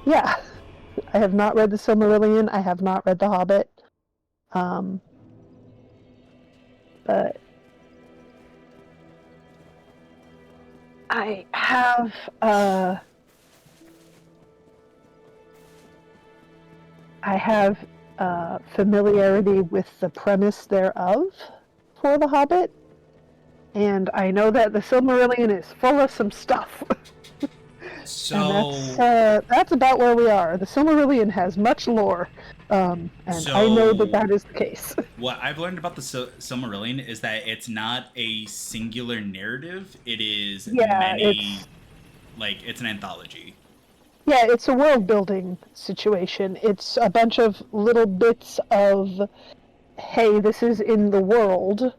S6: yeah. I have not read The Silmarillion, I have not read The Hobbit, but I have, familiarity with the premise thereof for The Hobbit, and I know that The Silmarillion is full of some stuff.
S3: So
S6: And that's about where we are. The Silmarillion has much lore, and I know that that is the case.
S3: What I've learned about the Silmarillion is that it's not a singular narrative. It is many, it's an anthology.
S6: Yeah, it's a world-building situation. It's a bunch of little bits of, hey, this is in the world,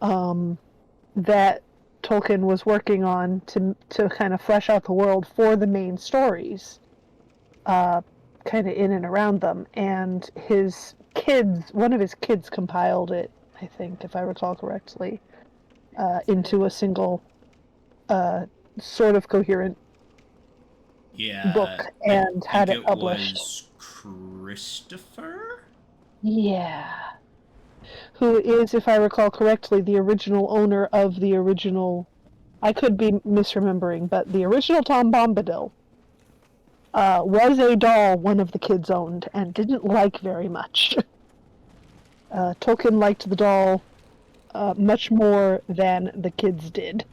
S6: that Tolkien was working on to kind of flesh out the world for the main stories, kind of in and around them. And one of his kids compiled it, I think, if I recall correctly, into a single, sort of coherent book, and had it published.
S3: Was Christopher?
S6: Yeah. Who is, if I recall correctly, the original owner of the original... I could be misremembering, but the original Tom Bombadil was a doll one of the kids owned and didn't like very much. Tolkien liked the doll much more than the kids did.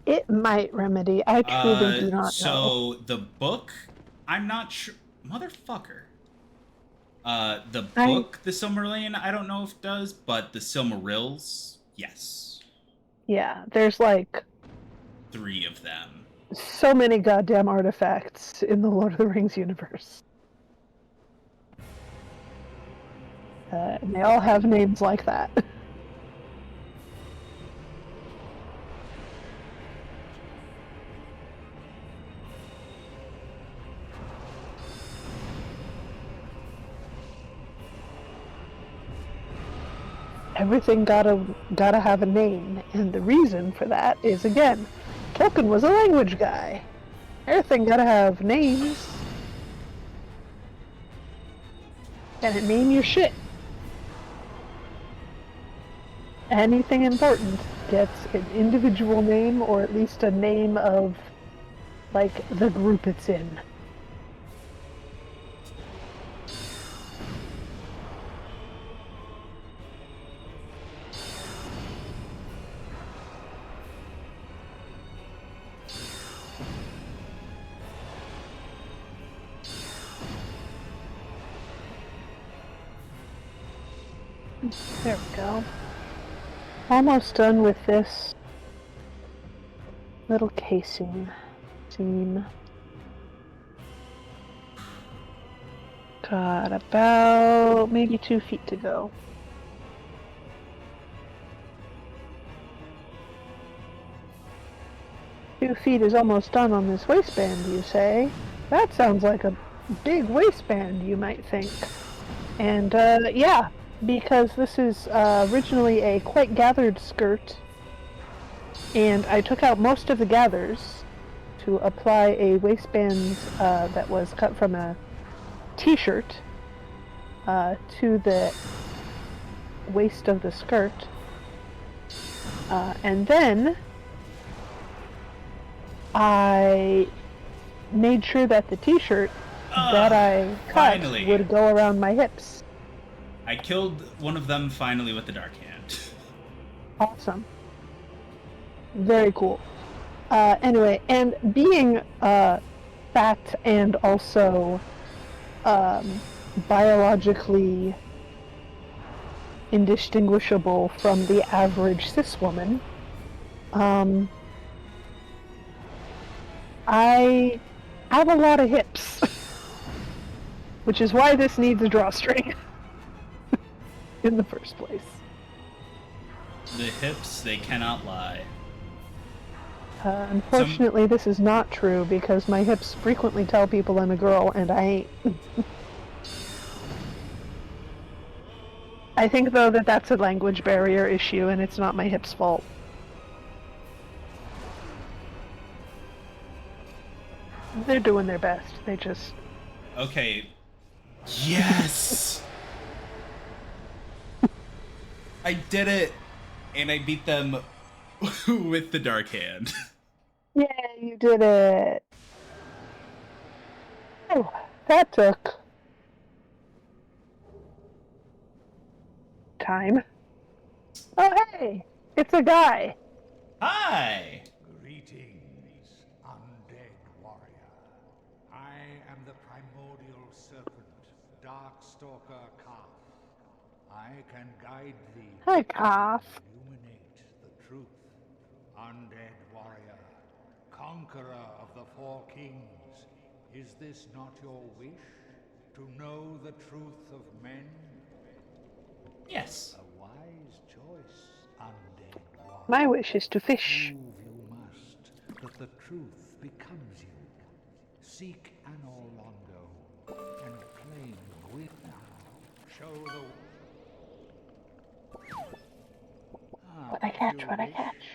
S6: It might, Remedy. I truly do not know.
S3: So the book, I'm not sure. Motherfucker. The book, The Silmarillion, I don't know if it does, but the Silmarils, yes.
S6: Yeah, there's like
S3: 3 of them.
S6: So many goddamn artifacts in the Lord of the Rings universe. And they all have names like that. Everything gotta have a name, and the reason for that is, again, Tolkien was a language guy. Everything gotta have names. Gotta name your shit. Anything important gets an individual name, or at least a name of, like, the group it's in. There we go. Almost done with this little casing seam. Got about maybe 2 feet to go. "2 feet is almost done on this waistband, you say? That sounds like a big waistband, you might think." And, yeah. Because this is originally a quite gathered skirt, and I took out most of the gathers to apply a waistband that was cut from a t-shirt to the waist of the skirt, and then I made sure that the t-shirt that I cut
S3: finally.
S6: would go around my hips.
S3: I killed one of them finally with the dark hand.
S6: Awesome. Very cool. Anyway, and being fat and also biologically indistinguishable from the average cis woman, I have a lot of hips, which is why this needs a drawstring in the first place.
S3: The hips, they cannot lie.
S6: Unfortunately, this is not true because my hips frequently tell people I'm a girl, and I ain't. I think, though, that that's a language barrier issue, and it's not my hips' fault. They're doing their best. They just...
S3: Okay. Yes! I did it! And I beat them with the dark hand.
S6: Yeah, you did it! Oh, that took... time. Oh, hey! It's a guy!
S3: Hi!
S7: Greetings, undead warrior. I am the primordial serpent, Darkstalker Calf. I can guide thee.
S6: Hi, Calf.
S7: Illuminate the truth. Undead warrior, conqueror of the four kings, is this not your wish? To know the truth of men?
S3: Yes.
S7: A wise choice, undead warrior.
S6: My wish is to fish.
S7: Prove you must that the truth becomes you. Seek Anor Londo and claim with now. Show the
S6: What I catch, what I catch.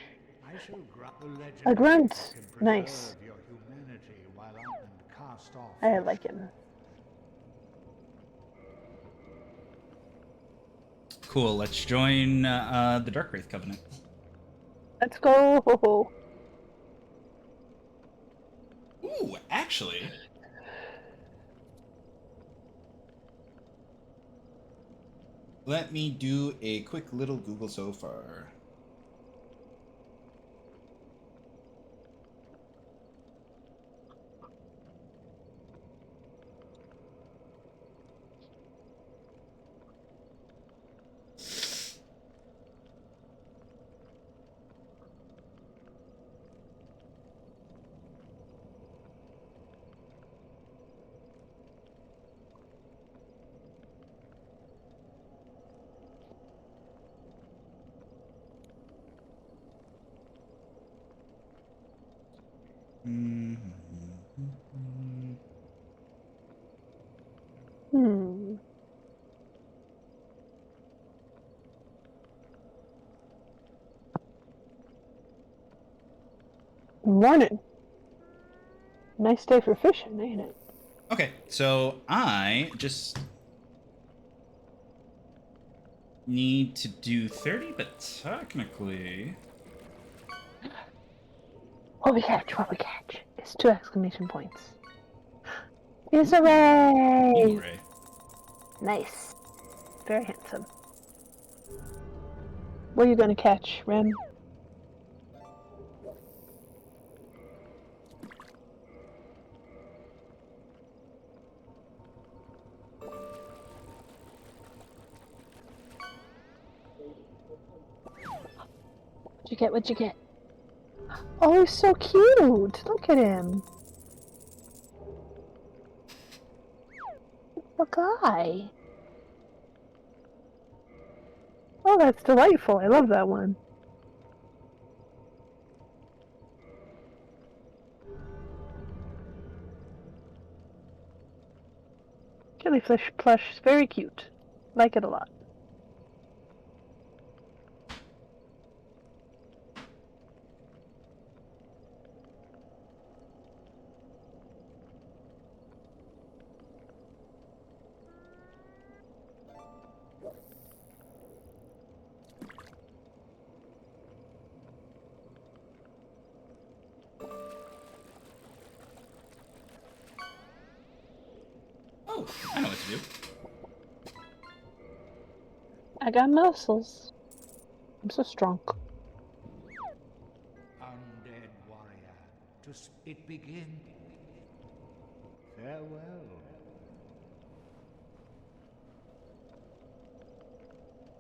S7: I shall grant the legend
S6: A grunt.
S7: can preserve
S6: Nice.
S7: your humanity while and cast off.
S6: I like him.
S3: Cool, let's join the Dark Wraith Covenant.
S6: Let's go!
S3: Ooh, actually... Let me do a quick little Google so far.
S6: Hmm. Morning. Nice day for fishing, ain't it?
S3: Okay, so I just need to do 30, but technically...
S6: What we catch, what we catch. It's 2 exclamation points. It's a ray!
S3: Blu-ray.
S6: Nice. Very handsome. What are you gonna catch, Rem? What'd you get? What'd you get? Oh, he's so cute! Look at him! A guy! Oh, that's delightful. I love that one. Jellyfish plush is very cute. Like it a lot.
S3: Oh, I know what to do.
S6: I got muscles. I'm so strong.
S7: Undead warrior, it begin. Farewell.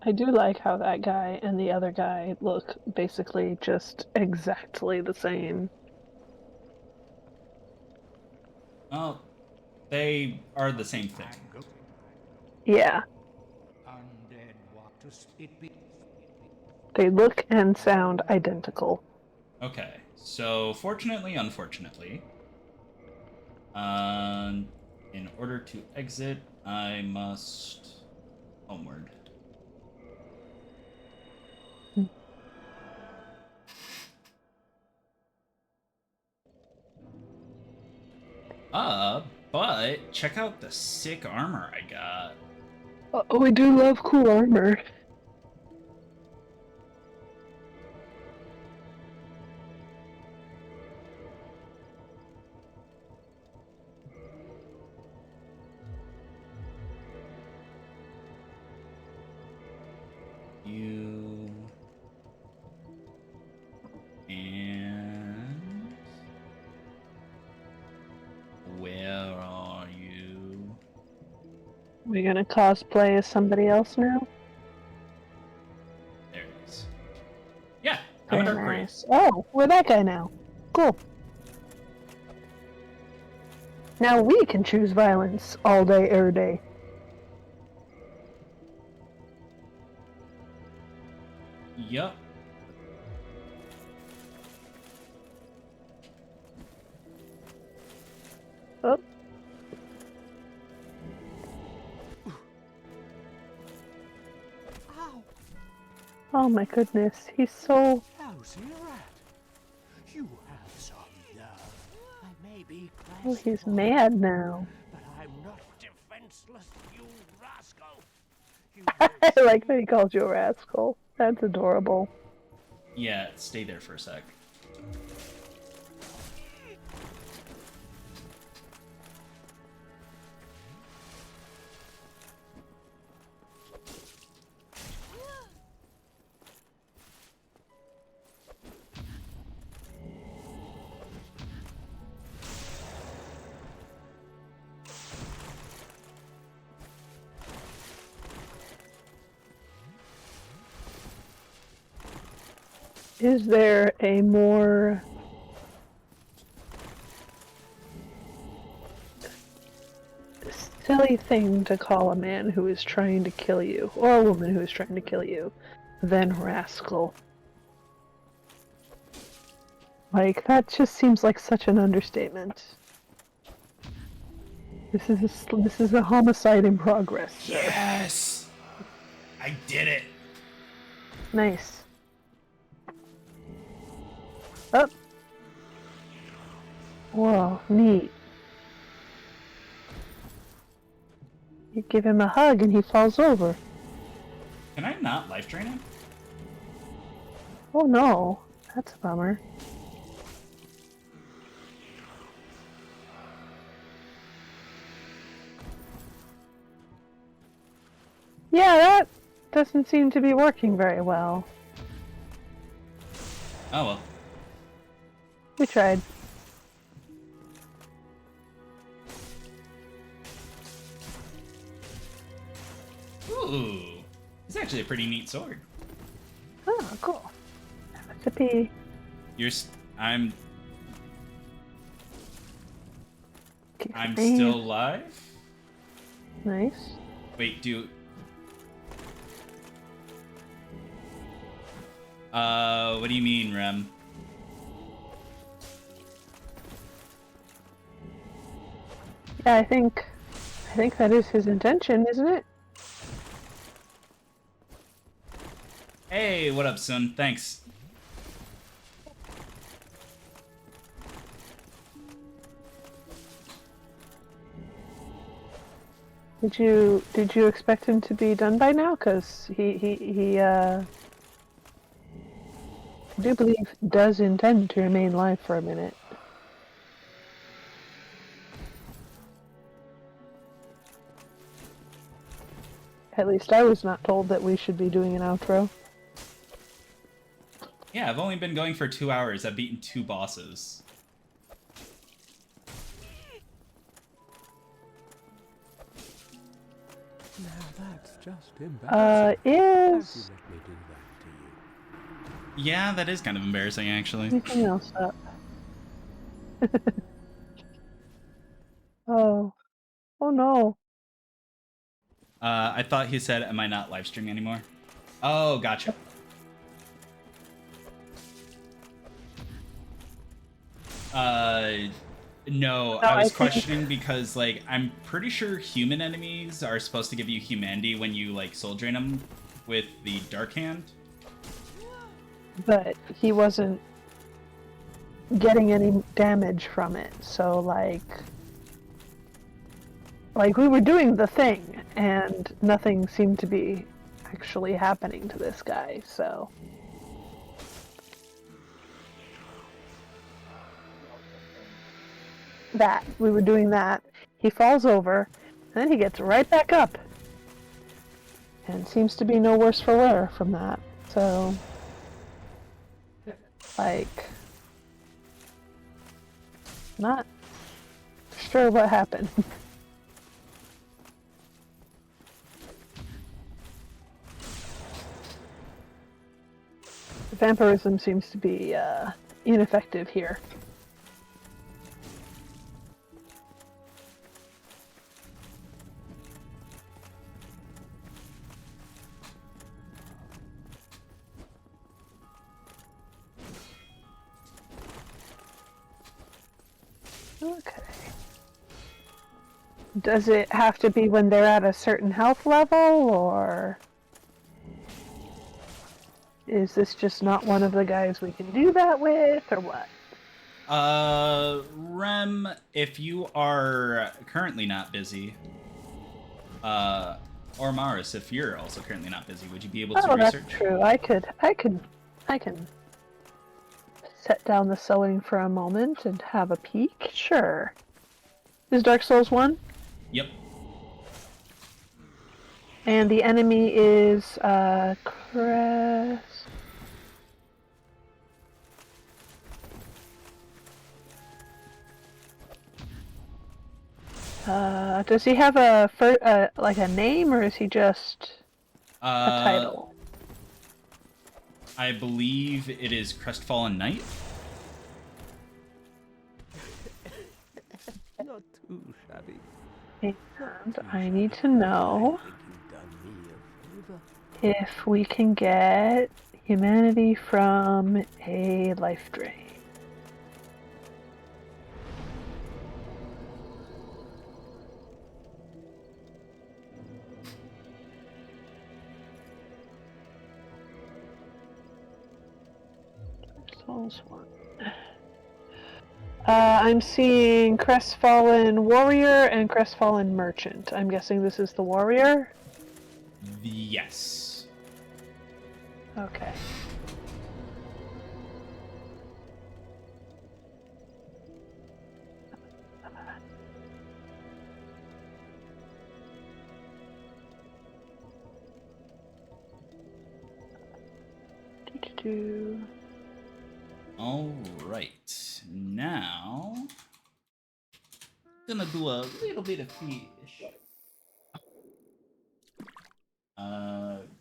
S6: I do like how that guy and the other guy look basically just exactly the same.
S3: Oh, they are the same thing.
S6: Yeah,
S7: Undead it be.
S6: they look and sound identical.
S3: Okay, so fortunately, unfortunately, in order to exit, I must homeward. But check out the sick armor I got.
S6: Oh, we do love cool armor.
S3: You and where are you?
S6: We're gonna cosplay as somebody else now?
S3: There it is. Yeah, I'm a
S6: Very
S3: dark wraith.
S6: nice. Oh, we're that guy now. Cool. Now we can choose violence all day, every day.
S3: Yup.
S6: Oh. Oh my goodness, he's so...
S8: How's he at? You have some love. I may be
S6: Oh, he's
S8: classified,
S6: mad now.
S8: but I'm not defenseless, you rascal. You
S6: I like that he calls you a rascal. That's adorable.
S3: Yeah, stay there for a sec.
S6: Is there a more silly thing to call a man who is trying to kill you, or a woman who is trying to kill you, than rascal? Like, that just seems like such an understatement. This is a homicide in progress, sir.
S3: Yes! I did it!
S6: Nice. Up. Whoa, neat. You give him a hug and he falls over.
S3: Can I not life drain him?
S6: Oh no, that's a bummer. Yeah, that doesn't seem to be working very well.
S3: Oh well.
S6: We tried.
S3: Ooh, it's actually a pretty neat sword.
S6: Oh, cool. That's a pee.
S3: I'm
S6: Keep
S3: I'm
S6: me.
S3: still alive?
S6: Nice.
S3: Wait, what do you mean, Rem?
S6: Yeah, I think that is his intention, isn't it?
S3: Hey, what up, son? Thanks.
S6: Did you expect him to be done by now? Cause I do believe does intend to remain live for a minute. At least I was not told that we should be doing an outro.
S3: Yeah, I've only been going for 2 hours. I've beaten 2 bosses.
S8: Now that's just embarrassing. Have you
S6: Is
S8: let me do that to you?
S3: Yeah, that is kind of embarrassing, actually.
S6: anything else up? Oh. Oh no.
S3: I thought he said, am I not live streaming anymore? Oh, gotcha. No, I was questioning because, like, I'm pretty sure human enemies are supposed to give you humanity when you, like, soul drain them with the Dark Hand.
S6: But he wasn't getting any damage from it, so like we were doing the thing, and nothing seemed to be actually happening to this guy, so... We were doing that. He falls over, and then he gets right back up. And seems to be no worse for wear from that, so... Like... Not sure what happened. Vampirism seems to be ineffective here. Okay. Does it have to be when they're at a certain health level, or is this just not one of the guys we can do that with, or what?
S3: Rem, if you are currently not busy, or Maris, if you're also currently not busy, would you be able to research?
S6: That's true. I can set down the sewing for a moment and have a peek. Sure. Is Dark Souls 1?
S3: Yep.
S6: And the enemy is Crest. Does he have like a name, or is he just a title?
S3: I believe it is Crestfallen Knight.
S8: Not too shabby.
S6: And I need to know
S8: I think you've done me a favor.
S6: if we can get humanity from a life drain. Souls 1. I'm seeing Crestfallen Warrior and Crestfallen Merchant. I'm guessing this is the Warrior?
S3: Yes.
S6: Okay.
S3: All right. Now, gonna do a little bit of fish.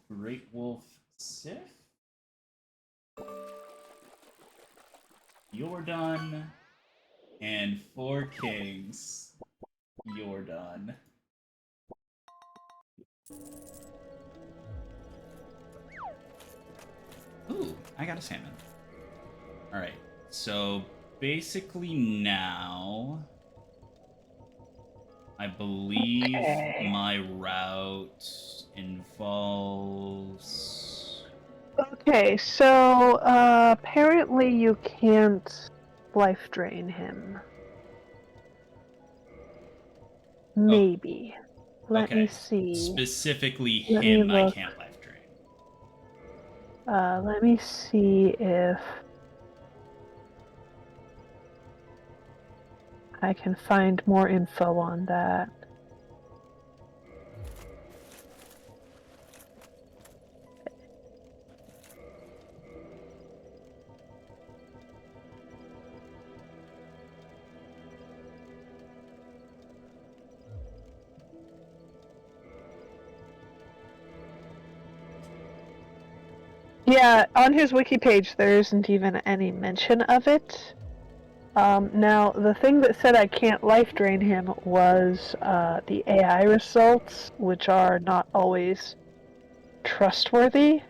S3: Great Wolf Sif. You're done. And 4 Kings. You're done. Ooh, I got a salmon. Alright, so basically now, I believe my route involves...
S6: Okay, so apparently you can't life drain him. Maybe. Let me see.
S3: Specifically him, I can't life drain.
S6: Let me see if I can find more info on that. Yeah, on his wiki page there isn't even any mention of it. Now, the thing that said I can't life drain him was the AI results, which are not always trustworthy.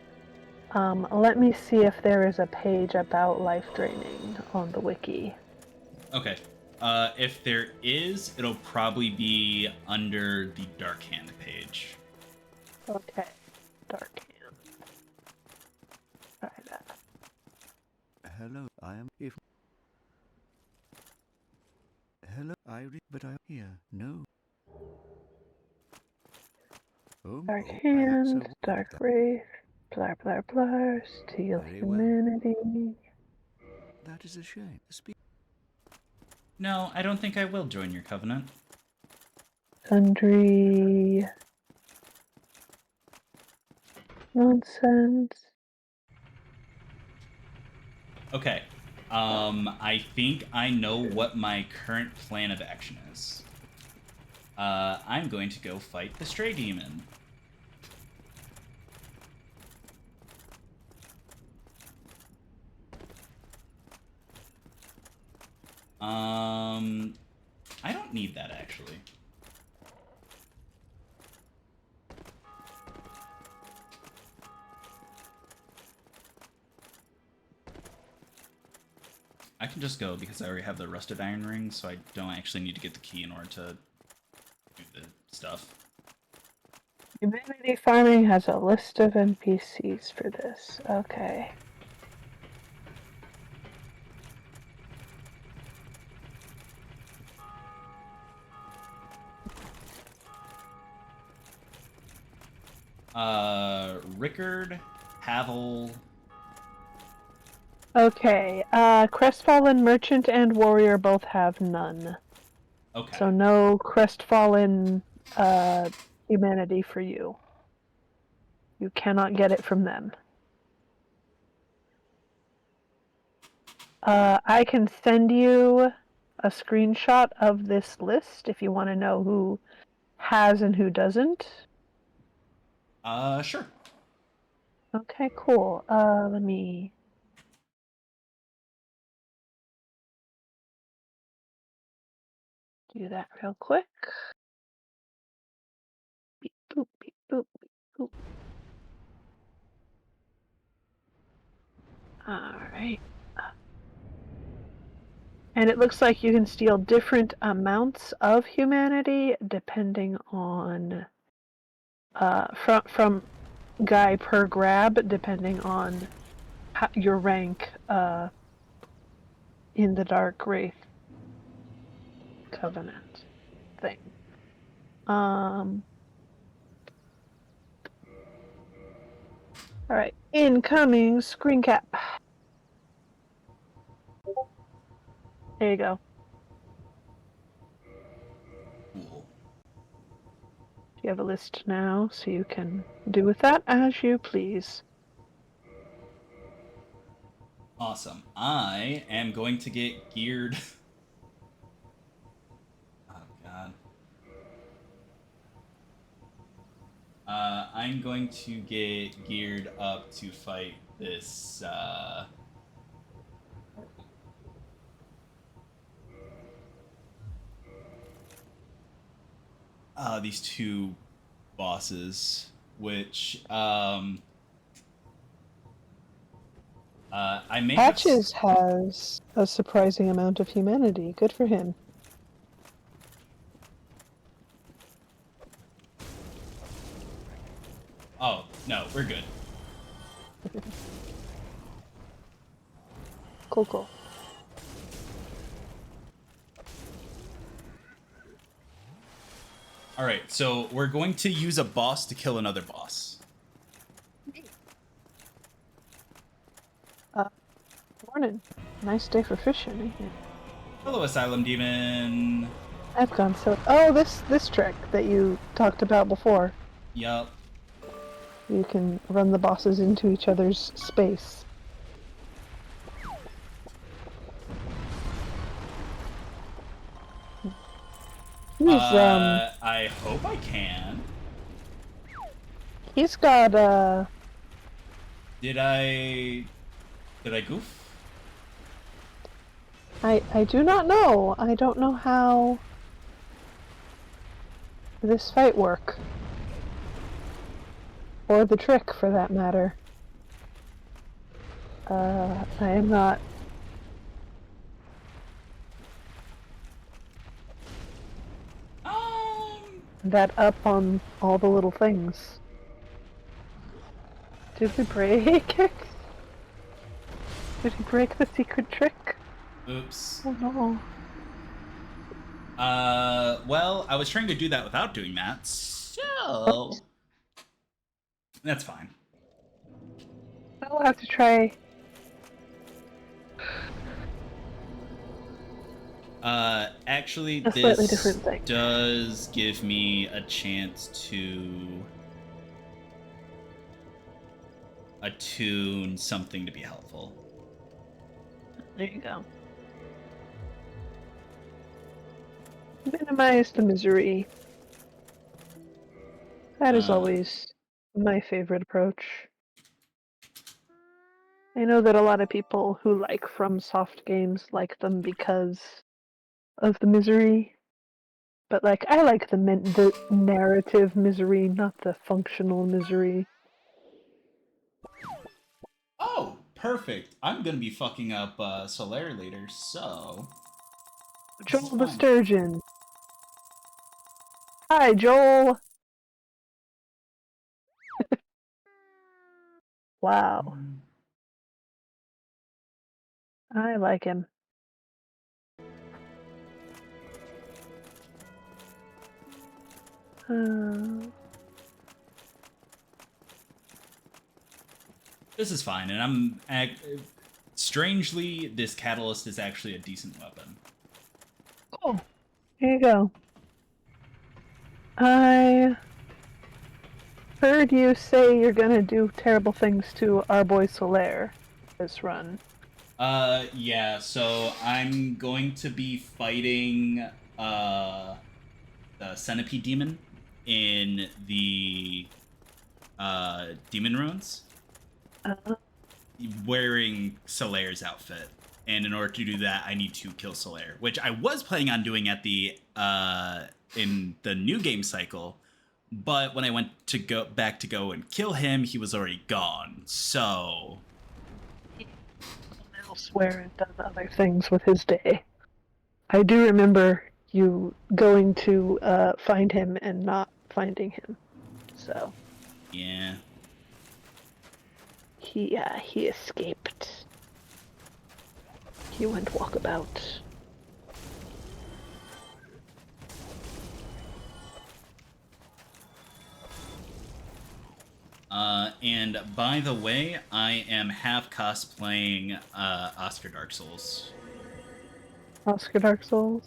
S6: Let me see if there is a page about life draining on the wiki.
S3: Okay. If there is, it'll probably be under the Dark Hand page.
S6: Okay, dark hand. Try that.
S5: Hello, I am if. Hello, but I am here. No.
S6: Dark
S5: Oh, I am so.
S6: hand, dark wraith, blah blah blah, steal
S5: Very well.
S6: humanity.
S5: That is a shame. Speak.
S3: No, I don't think I will join your covenant.
S6: Sundry nonsense.
S3: Okay. I think I know what my current plan of action is. I'm going to go fight the Stray Demon. I don't need that, actually. I can just go because I already have the Rusted Iron Ring, so I don't actually need to get the key in order to do the stuff.
S6: Humanity farming has a list of NPCs for this. Okay.
S3: Rickard, Havel.
S6: Okay, Crestfallen Merchant and Warrior both have none.
S3: Okay.
S6: So no Crestfallen humanity for you. You cannot get it from them. I can send you a screenshot of this list if you want to know who has and who doesn't.
S3: Sure.
S6: Okay, cool. Let me... do that real quick. Beep, boop, beep, boop, beep, boop. Alright. And it looks like you can steal different amounts of humanity depending on from guy per grab, depending on your rank in the Dark Wraith Covenant thing. Alright, incoming screen cap. There you go.
S3: Cool.
S6: You have a list now, so you can do with that as you please.
S3: Awesome. I am going to get geared. Oh, God. I'm going to get geared up to fight this, these two bosses, which, I may
S6: Patches has a surprising amount of humanity. Good for him.
S3: Oh, no, we're good.
S6: Cool, cool.
S3: Alright, so we're going to use a boss to kill another boss.
S6: Morning. Nice day for fishing, ain't it?
S3: Hello, Asylum Demon.
S6: I've gone so... Oh, this trick that you talked about before.
S3: Yup.
S6: You can run the bosses into each other's space.
S3: I hope I can.
S6: He's got
S3: Did I goof?
S6: I do not know. I don't know how this fight work. Or the trick, for that matter. I am not that up on all the little things. Did we break it? Did he break the secret trick?
S3: Oops.
S6: Oh no.
S3: Well, I was trying to do that without doing that, so that's fine.
S6: I'll have to try.
S3: Actually,
S6: A slightly
S3: this
S6: different thing.
S3: does give me a chance to attune something to be helpful.
S6: There you go. Minimize the misery. That is always my favorite approach. I know that a lot of people who like FromSoft games like them because of the misery, but like I like the narrative misery, not the functional misery.
S3: Oh, perfect. I'm gonna be fucking up Solaire later, so
S6: Joel the Sturgeon. Hi, Joel. Wow, I like him.
S3: This is fine, and strangely, this catalyst is actually a decent weapon.
S6: Cool. Here you go. I heard you say you're gonna do terrible things to our boy Solaire this run.
S3: Yeah, so I'm going to be fighting the Centipede Demon in the Demon Ruins, wearing Solaire's outfit. And in order to do that, I need to kill Solaire, which I was planning on doing at the in the new game cycle, but when I went to go back to go and kill him, he was already gone. So
S6: Elsewhere and done other things with his day. I do remember you going to find him and not finding him. So
S3: yeah.
S6: he escaped. He went walkabout.
S3: And by the way, I am half cosplaying Oscar Dark Souls.
S6: Oscar Dark Souls?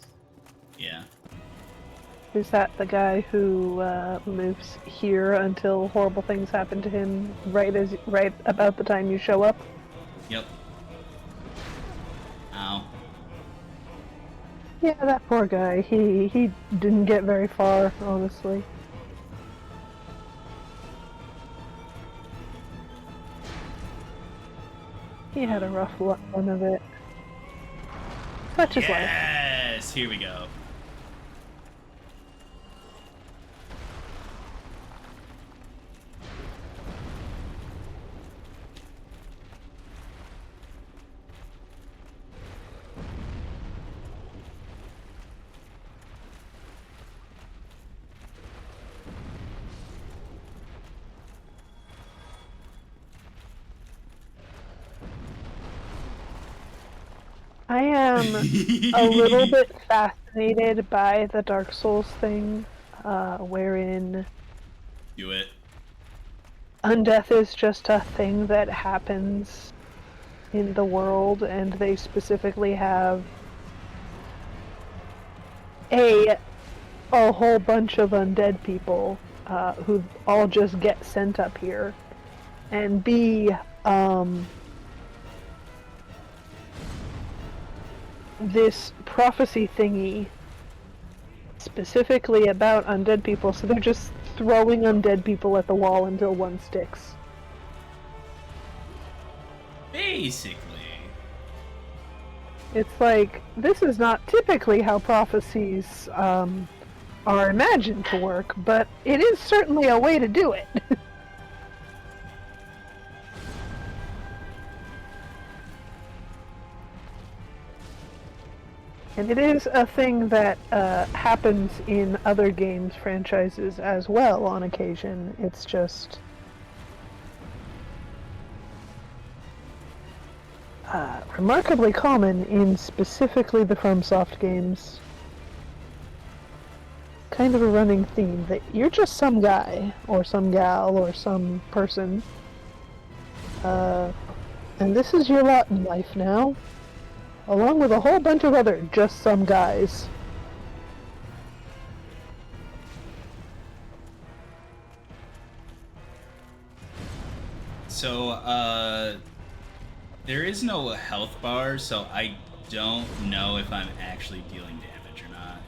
S3: Yeah.
S6: Is that the guy who lives here until horrible things happen to him right about the time you show up?
S3: Yep. Ow.
S6: Yeah, that poor guy. He didn't get very far, honestly. He had a rough one of it. Such is life.
S3: Yes! Here we go.
S6: I am a little bit fascinated by the Dark Souls thing, wherein
S3: Do it.
S6: undeath is just a thing that happens in the world, and they specifically have a whole bunch of undead people who all just get sent up here, and B, this prophecy thingy specifically about undead people, so they're just throwing undead people at the wall until one sticks.
S3: Basically.
S6: It's like, this is not typically how prophecies are imagined to work, but it is certainly a way to do it. And it is a thing that happens in other games franchises as well on occasion. It's just remarkably common in specifically the FromSoft games. Kind of a running theme that you're just some guy, or some gal, or some person. And this is your lot in life now. Along with a whole bunch of other just some guys.
S3: So, there is no health bar, so I don't know if I'm actually dealing damage or not.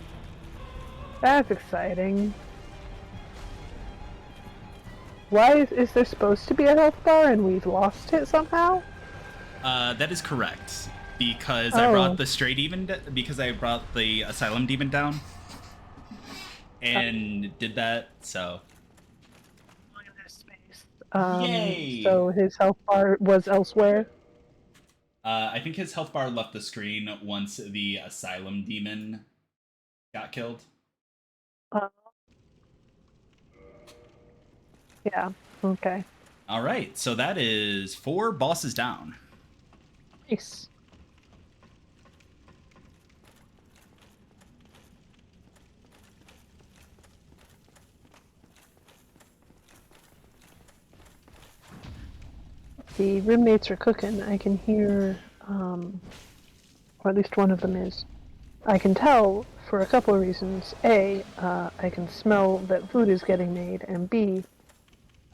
S6: That's exciting. Why is there supposed to be a health bar and we've lost it somehow?
S3: That is correct. Because I brought the stray demon, because I brought the asylum demon down, and did that. So, yay!
S6: So his health bar was elsewhere.
S3: I think his health bar left the screen once the asylum demon got killed.
S6: Yeah. Okay.
S3: All right, so that is 4 bosses down.
S6: Nice. The roommates are cooking. I can hear, or at least one of them is. I can tell for a couple of reasons. A, I can smell that food is getting made, and B,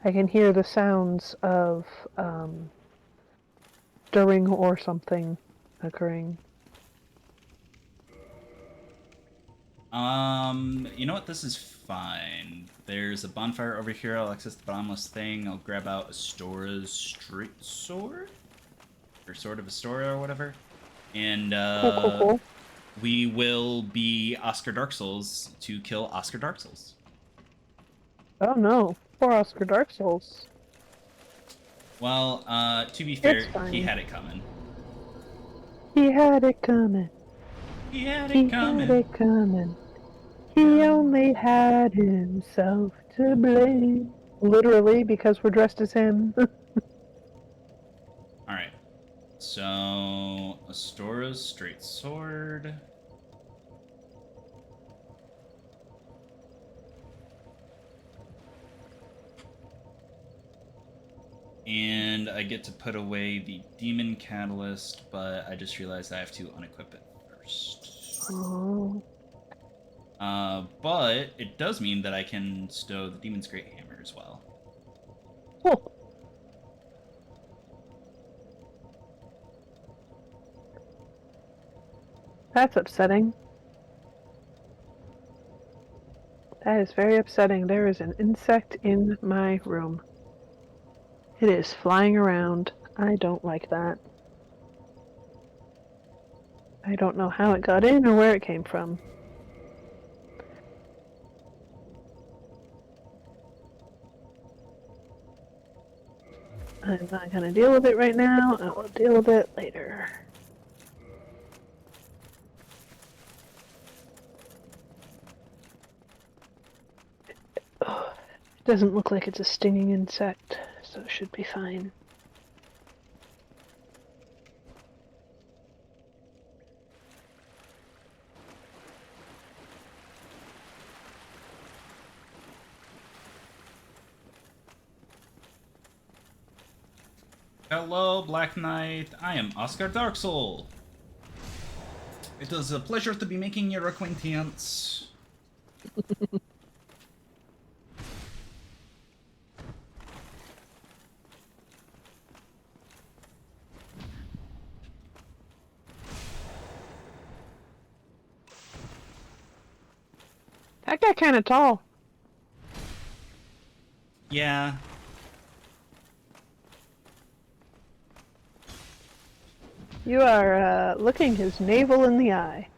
S6: I can hear the sounds of stirring or something occurring.
S3: You know what? This is fine. There's a bonfire over here. I'll access the bottomless thing. I'll grab out Astora's straight sword? Or Sword of Astora or whatever. And,
S6: Cool.
S3: we will be Oscar Dark Souls to kill Oscar Dark Souls.
S6: Oh no. Poor Oscar Dark Souls.
S3: Well, to be fair,
S6: It's fine.
S3: he had it coming.
S6: He had it coming.
S3: He had
S6: He
S3: it coming.
S6: had it coming. He only had himself to blame. Literally, because we're dressed as him.
S3: Alright. So, Astora's straight sword. And I get to put away the Demon Catalyst, but I just realized I have to unequip it first.
S6: Oh.
S3: But it does mean that I can stow the Demon's Great Hammer as well.
S6: Cool. That's upsetting. That is very upsetting. There is an insect in my room. It is flying around. I don't like that. I don't know how it got in or where it came from. I'm not gonna deal with it right now. I will deal with it later. Oh, it doesn't look like it's a stinging insect, so it should be fine.
S3: Hello, Black Knight. I am Oscar Darksoul. It is a pleasure to be making your acquaintance.
S6: That got kind of tall.
S3: Yeah.
S6: You are looking his navel in the eye.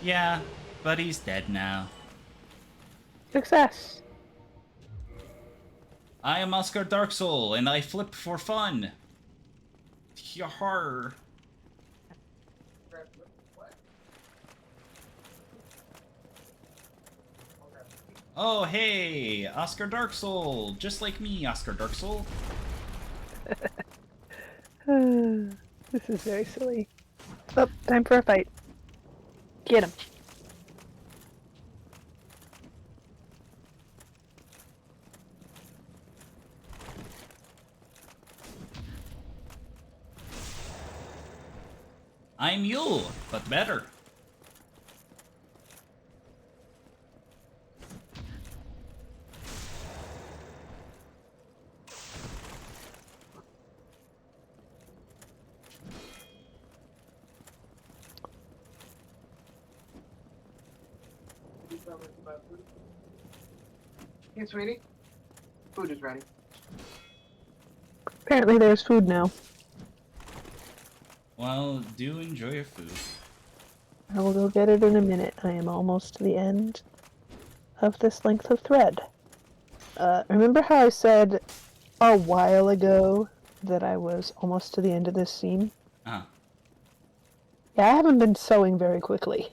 S3: Yeah, but he's dead now.
S6: Success.
S3: I am Oscar Darksoul, and I flip for fun. Yar. Oh, hey, Oscar Darksoul, just like me, Oscar Darksoul.
S6: This is very silly. Oh, time for a fight. Get him.
S3: I'm Yule, but better.
S9: Hey, sweetie. Food is ready.
S6: Apparently there's food now.
S3: Well, do enjoy your food.
S6: I will go get it in a minute. I am almost to the end of this length of thread. Remember how I said a while ago that I was almost to the end of this scene?
S3: Uh-huh.
S6: Yeah, I haven't been sewing very quickly.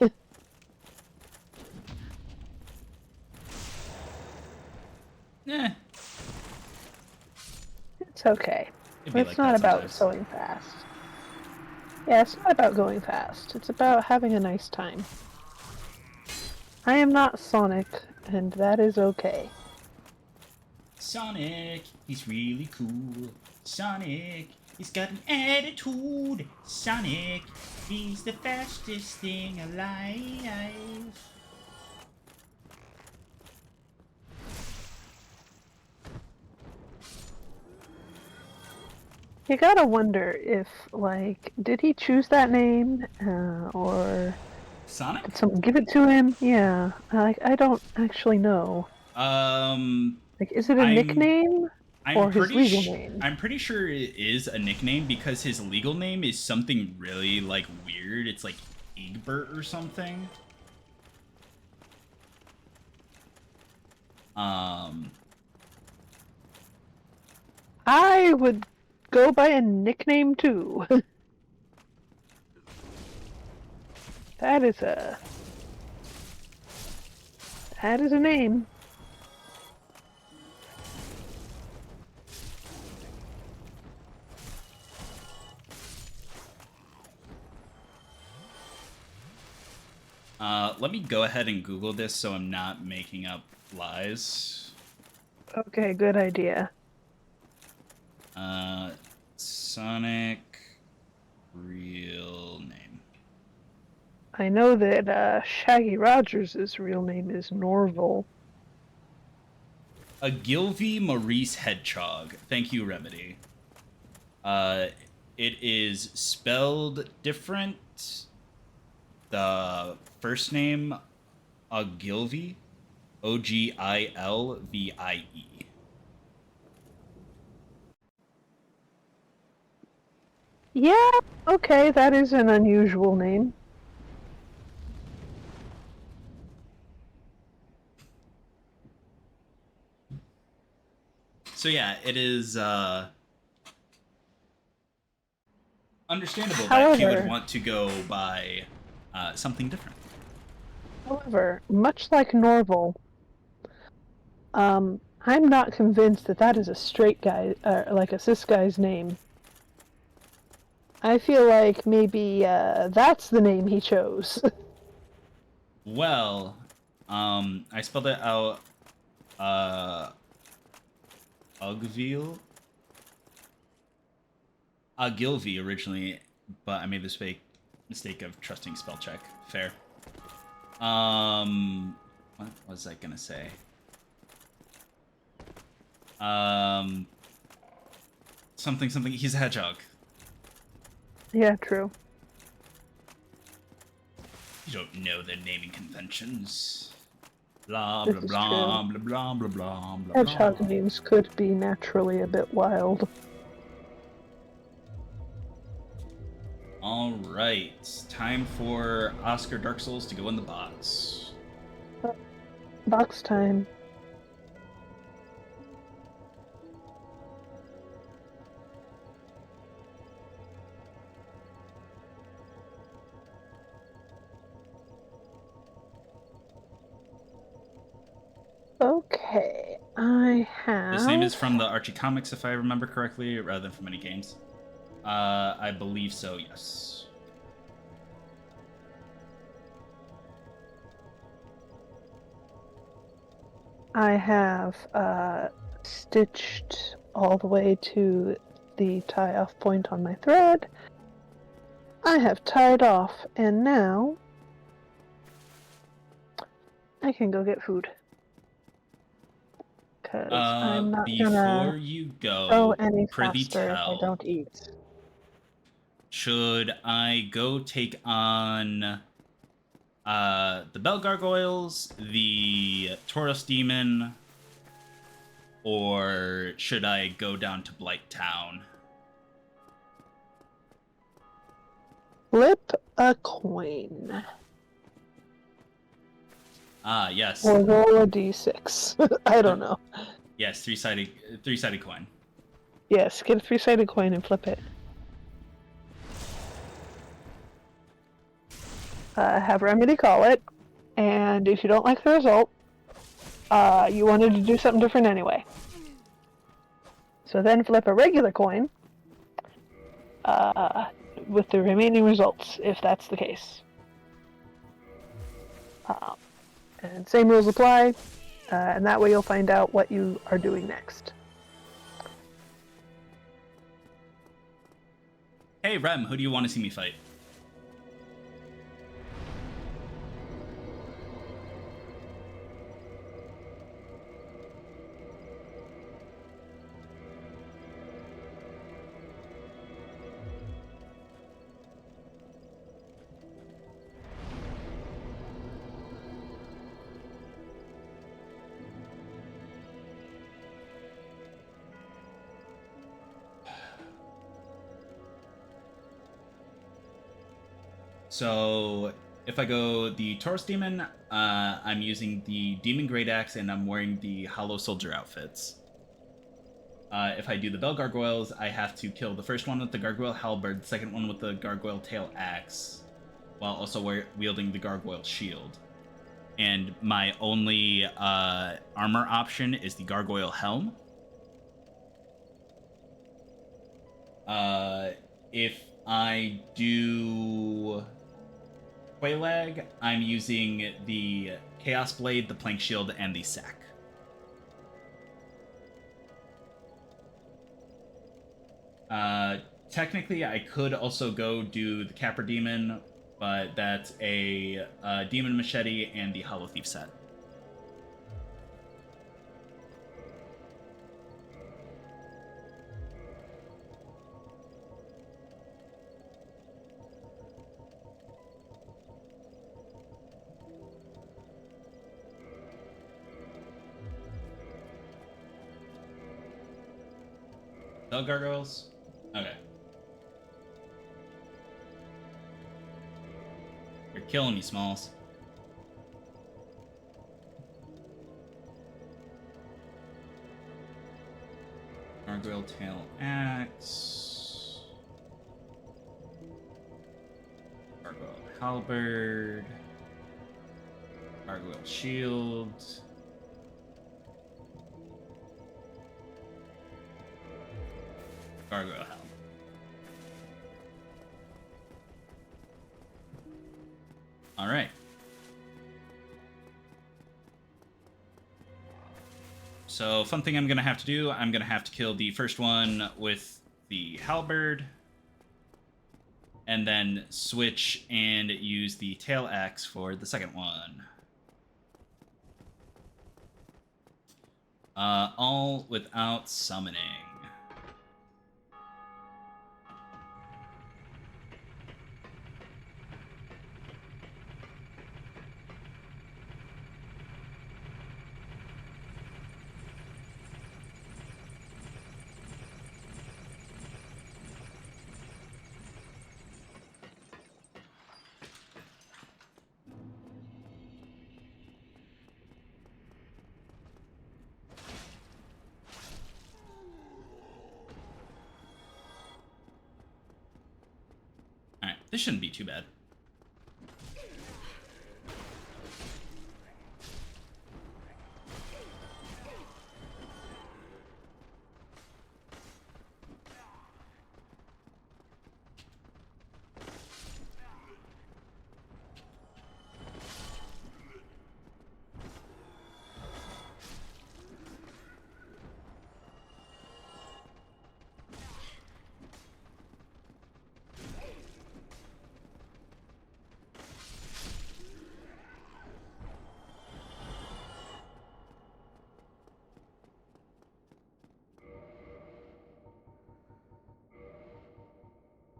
S3: Eh,
S6: It's okay.
S3: it'd be
S6: It's
S3: like
S6: not
S3: that
S6: about
S3: sometimes.
S6: sewing fast. Yeah, it's not about going fast. It's about having a nice time. I am not Sonic, and that is okay.
S3: Sonic, he's really cool. Sonic, he's got an attitude. Sonic, he's the fastest thing alive.
S6: You gotta wonder if, like, did he choose that name, or
S3: Sonic?
S6: did someone give it to him? Yeah, I don't actually know. Like, is it a nickname or his legal name?
S3: I'm pretty sure it is a nickname because his legal name is something really like weird. It's like Egbert or something.
S6: I would go by a nickname too. That is a name.
S3: Let me go ahead and Google this so I'm not making up lies.
S6: Okay, good idea.
S3: Sonic real name.
S6: I know that Shaggy Rogers' real name is Norval.
S3: Agilvy Maurice Hedgehog. Thank you, Remedy. It is spelled different. The first name, Ogilvy, Ogilvie.
S6: Yeah, okay, that is an unusual name.
S3: So yeah, it is understandable that he would want to go by something different.
S6: However, much like Norval, I'm not convinced that that is a straight guy, like a cis guy's name. I feel like maybe that's the name he chose.
S3: Well, I spelled it out Ogilvy originally, but I made the mistake of trusting spell check. Fair. What was I gonna say? Something. He's a hedgehog.
S6: Yeah, true.
S3: You don't know their naming conventions. Blah
S6: This
S3: blah
S6: is
S3: blah
S6: true.
S3: blah blah blah blah blah.
S6: Hedgehog names could be naturally a bit wild.
S3: All right, time for Oscar Dark Souls to go in the box.
S6: Box time. Okay, I have.
S3: This name is from the Archie comics, if I remember correctly, rather than from any games. I believe so, yes.
S6: I have stitched all the way to the tie-off point on my thread. I have tied off, and now I can go get food. Because I'm not
S3: Before
S6: gonna
S3: you
S6: go
S3: go,
S6: any
S3: prithee
S6: faster if I
S3: tell,
S6: don't eat.
S3: should I go take on the Bell Gargoyles, the Tauros Demon, or should I go down to Blight Town?
S6: Flip a coin.
S3: Yes.
S6: Or roll a d6. I don't know.
S3: Yes, three-sided coin.
S6: Yes, get a 3-sided coin and flip it. Have Remedy call it, and if you don't like the result, you wanted to do something different anyway. So then flip a regular coin with the remaining results, if that's the case. And same rules apply, and that way you'll find out what you are doing next.
S3: Hey, Rem, who do you want to see me fight? So, if I go the Tauros Demon, I'm using the Demon Great Axe and I'm wearing the Hollow Soldier outfits. If I do the Bell Gargoyles, I have to kill the first one with the Gargoyle Halberd, the second one with the Gargoyle Tail Axe, while also wielding the Gargoyle Shield. And my only armor option is the Gargoyle Helm. If I do Quailag, I'm using the Chaos Blade, the Plank Shield, and the Sack. Technically, I could also go do the Capra Demon, but that's a Demon Machete and the Hollow Thief set. No gargoyles? Okay. You're killing me, Smalls. Gargoyle Tail Axe. Gargoyle Halberd. Gargoyle Shield. Gargoyle Helm. Alright. So, fun thing I'm going to have to do, I'm going to have to kill the first one with the halberd, and then switch and use the tail axe for the second one. All without summoning. This shouldn't be too bad.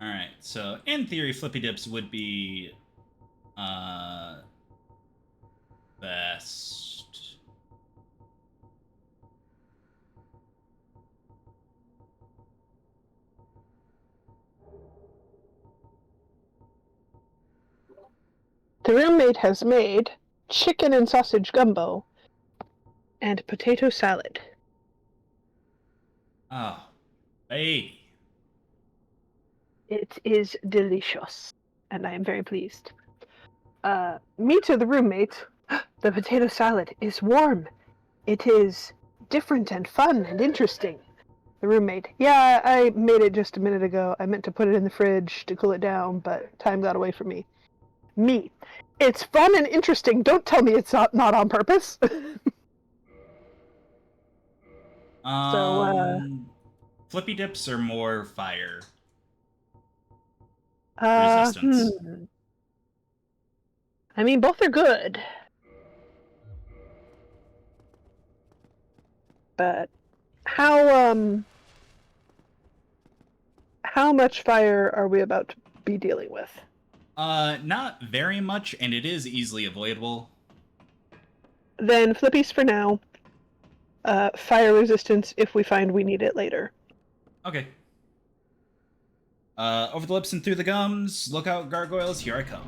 S3: Alright, so in theory, Flippy Dips would be best.
S6: The roommate has made chicken and sausage gumbo and potato salad.
S3: Oh, baby.
S6: It is delicious, and I am very pleased. Me to the roommate, the potato salad is warm. It is different and fun and interesting. The roommate, yeah, I made it just a minute ago. I meant to put it in the fridge to cool it down, but time got away from me. Me, it's fun and interesting. Don't tell me it's not on purpose.
S3: Flippy Dips are more fire resistance.
S6: I mean, both are good. But how much fire are we about to be dealing with?
S3: Not very much, and it is easily avoidable.
S6: Then Flippies for now. Fire resistance if we find we need it later.
S3: Okay. Over the lips and through the gums. Look out, gargoyles, here I come.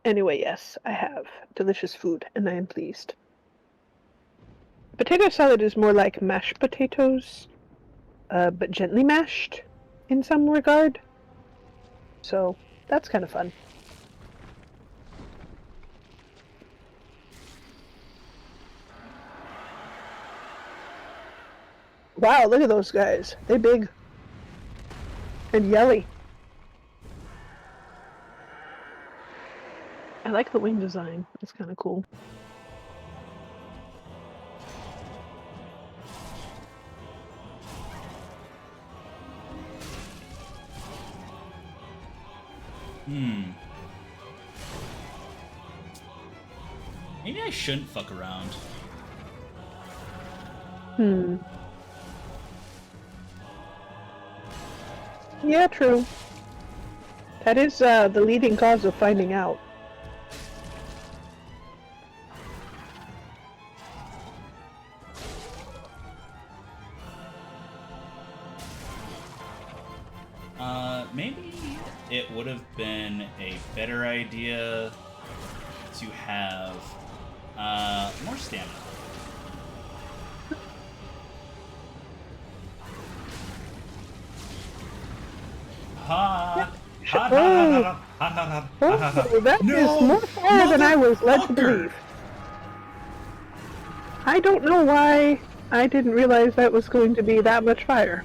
S6: Anyway, yes, I have delicious food, and I am pleased. Potato salad is more like mashed potatoes, but gently mashed in some regard. So, that's kind of fun. Wow, look at those guys. They big. And yelly. I like the wing design. It's kind of cool.
S3: Maybe I shouldn't fuck around.
S6: Yeah, true. That is the leading cause of finding out.
S3: Maybe it would have been a better idea to have more stamina.
S6: That is more fire than I was led to believe. I don't know why I didn't realize that was going to be that much fire.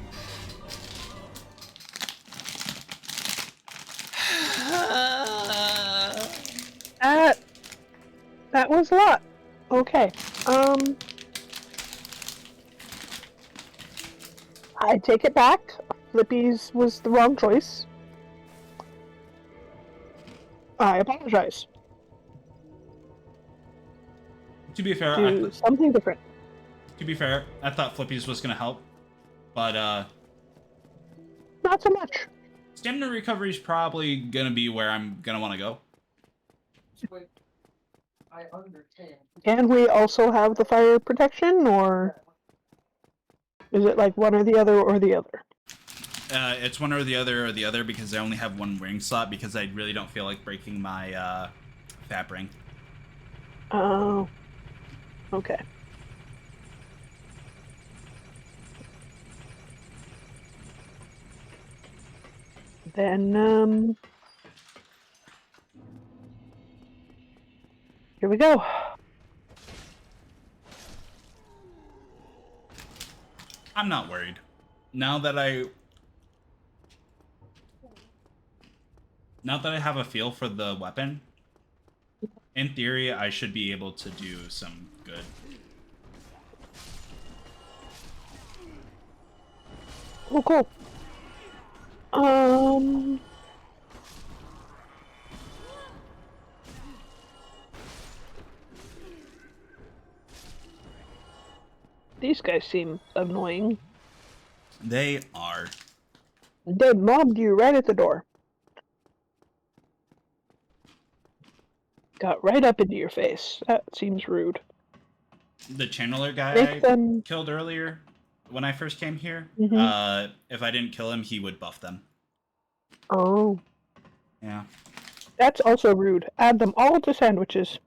S6: That was a lot. Okay. I take it back. Flippy's was the wrong choice. I apologize.
S3: To be fair,
S6: Do something different.
S3: To be fair, I thought Flippy's was gonna help, but
S6: not so much.
S3: Stamina recovery is probably gonna be where I'm gonna want to go.
S9: I understand.
S6: And we also have the fire protection, or is it like one or the other or the other?
S3: It's one or the other because I only have one ring slot because I really don't feel like breaking my fat ring.
S6: Oh. Okay. Then, here we go.
S3: I'm not worried. Now that I have a feel for the weapon, in theory, I should be able to do some good.
S6: Oh, cool. These guys seem annoying.
S3: They are.
S6: They mobbed you right at the door. Got right up into your face. That seems rude.
S3: The channeler guy
S6: Make them...
S3: I killed earlier when I first came here, if I didn't kill him, he would buff them.
S6: Oh.
S3: Yeah.
S6: That's also rude. Add them all to sandwiches.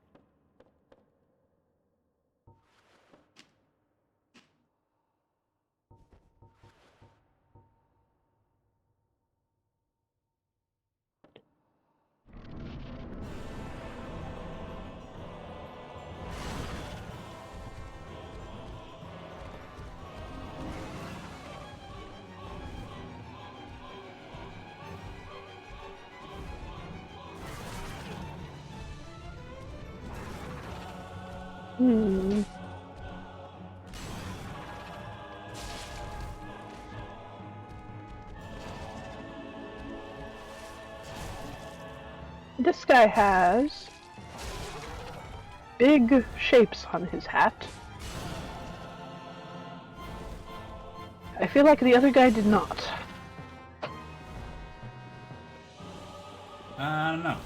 S6: This guy has big shapes on his hat. I feel like the other guy did not.
S3: I don't know.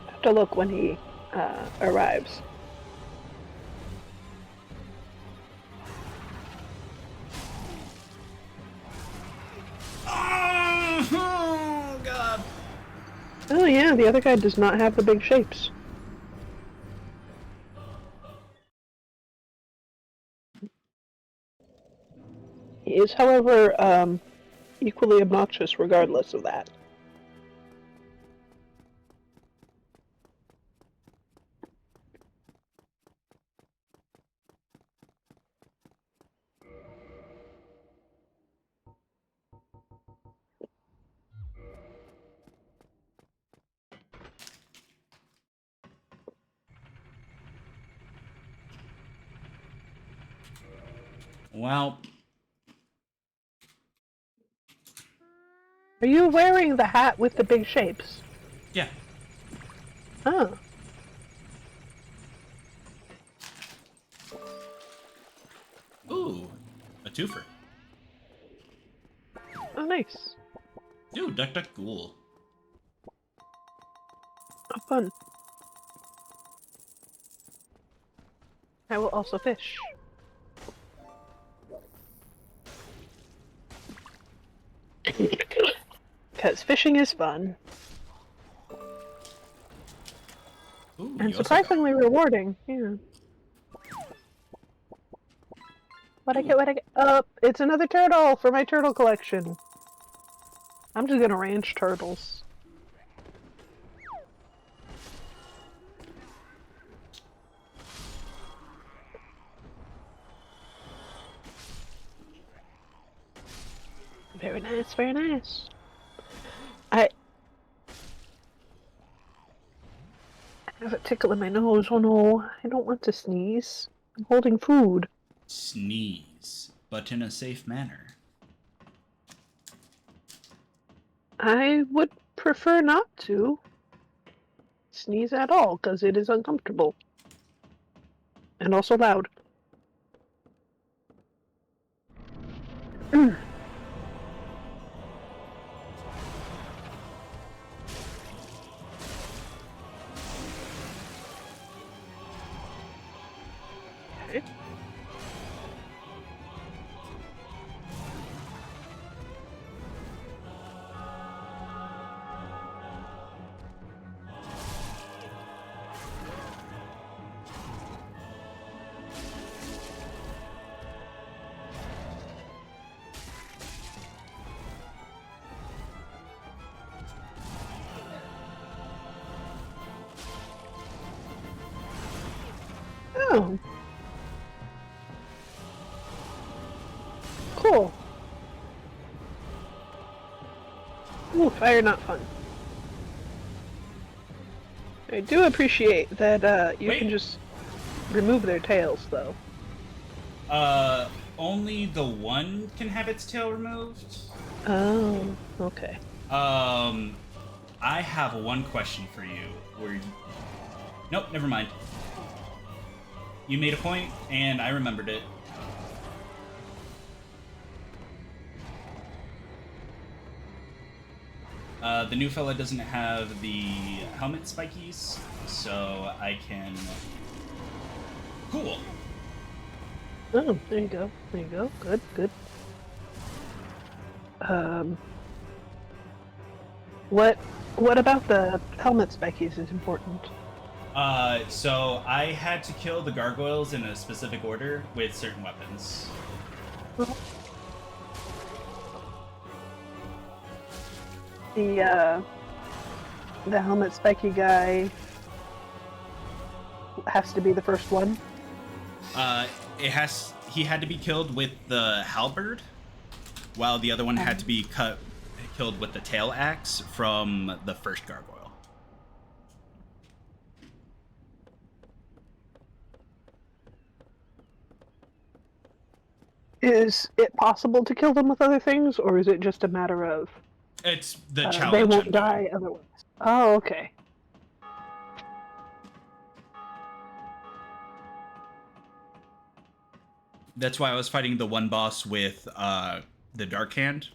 S6: Have to look when he arrives.
S3: Oh, God.
S6: Oh yeah, the other guy does not have the big shapes. He is, however, equally obnoxious regardless of that.
S3: Well,
S6: Are you wearing the hat with the big shapes?
S3: yeah.
S6: Oh.
S3: Ooh, a twofer.
S6: Oh, nice.
S3: Ooh, Duck Duck Ghoul.
S6: Oh, fun. I will also fish. Because fishing is fun.
S3: Ooh,
S6: And
S3: you also
S6: surprisingly rewarding, yeah. What'd I get? Oh, it's another turtle for my turtle collection. I'm just gonna ranch turtles. Very nice, very nice. I have a tickle in my nose. Oh no, I don't want to sneeze. I'm holding food.
S3: Sneeze, but in a safe manner.
S6: I would prefer not to sneeze at all, because it is uncomfortable. And also loud. Okay. Oh. Cool. Ooh, fire not fun. I do appreciate that you
S3: Wait.
S6: can just remove their tails, though.
S3: Only the one can have its tail removed.
S6: Oh, okay.
S3: I have one question for you. Nope, never mind. You made a point, and I remembered it. The new fella doesn't have the helmet spikies, so I can... Cool!
S6: Oh, there you go. There you go. Good, good. What about the helmet speckies is important?
S3: So I had to kill the gargoyles in a specific order with certain weapons.
S6: The helmet spiky guy has to be the first one.
S3: He had to be killed with the halberd, while the other one had to be killed with the tail axe from the first gargoyle.
S6: Is it possible to kill them with other things, or is it just a matter of
S3: It's the challenge.
S6: they won't
S3: I'm
S6: die
S3: doing.
S6: otherwise? Oh, okay.
S3: That's why I was fighting the one boss with the dark hand.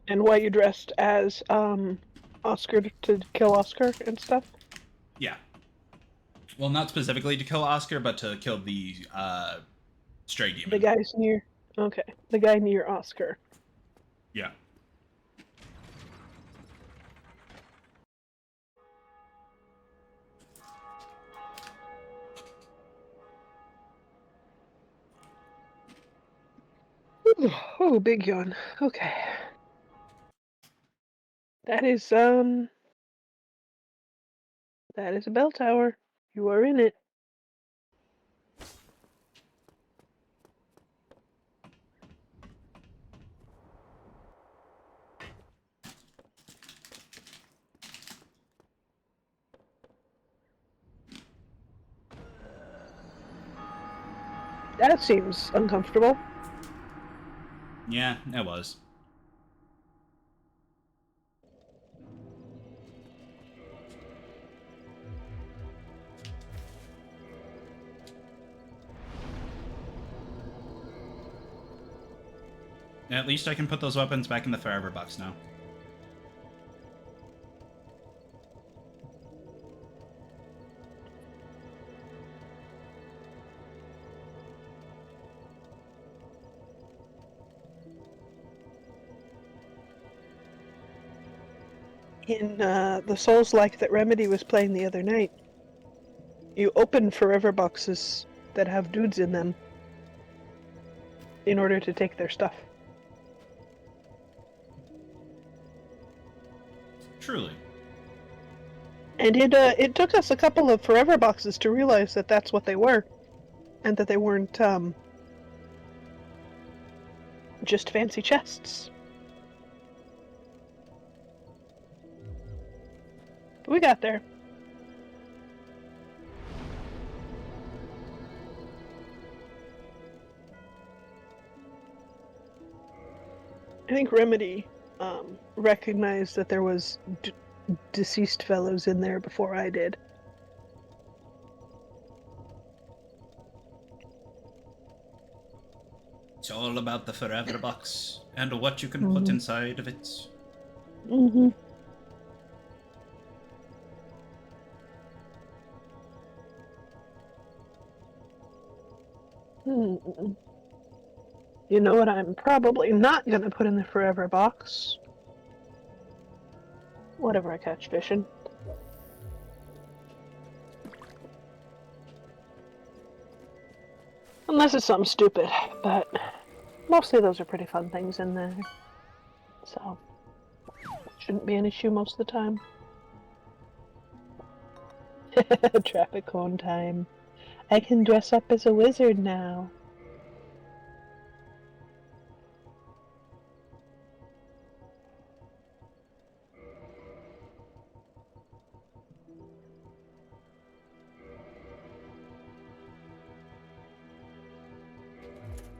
S6: And why you dressed as Oscar to kill Oscar and stuff?
S3: Yeah. Well, not specifically to kill Oscar, but to kill the stray demon.
S6: The guy's near. Okay, the guy near Oscar.
S3: Yeah.
S6: Oh, big yawn. Okay. That is a bell tower. You are in it. That seems uncomfortable.
S3: Yeah, it was. At least I can put those weapons back in the forever box now.
S6: In the Souls-like that Remedy was playing the other night, you open forever boxes that have dudes in them in order to take their stuff.
S3: Truly.
S6: And it took us a couple of forever boxes to realize that that's what they were, and that they weren't just fancy chests. But we got there. I think Remedy recognized that there was deceased fellows in there before I did.
S3: It's all about the forever box and what you can put inside of it.
S6: Mm-hmm. You know what I'm probably not gonna put in the forever box? Whatever I catch fishing. Unless it's something stupid, but mostly those are pretty fun things in there. So, shouldn't be an issue most of the time. Traffic cone time. I can dress up as a wizard now.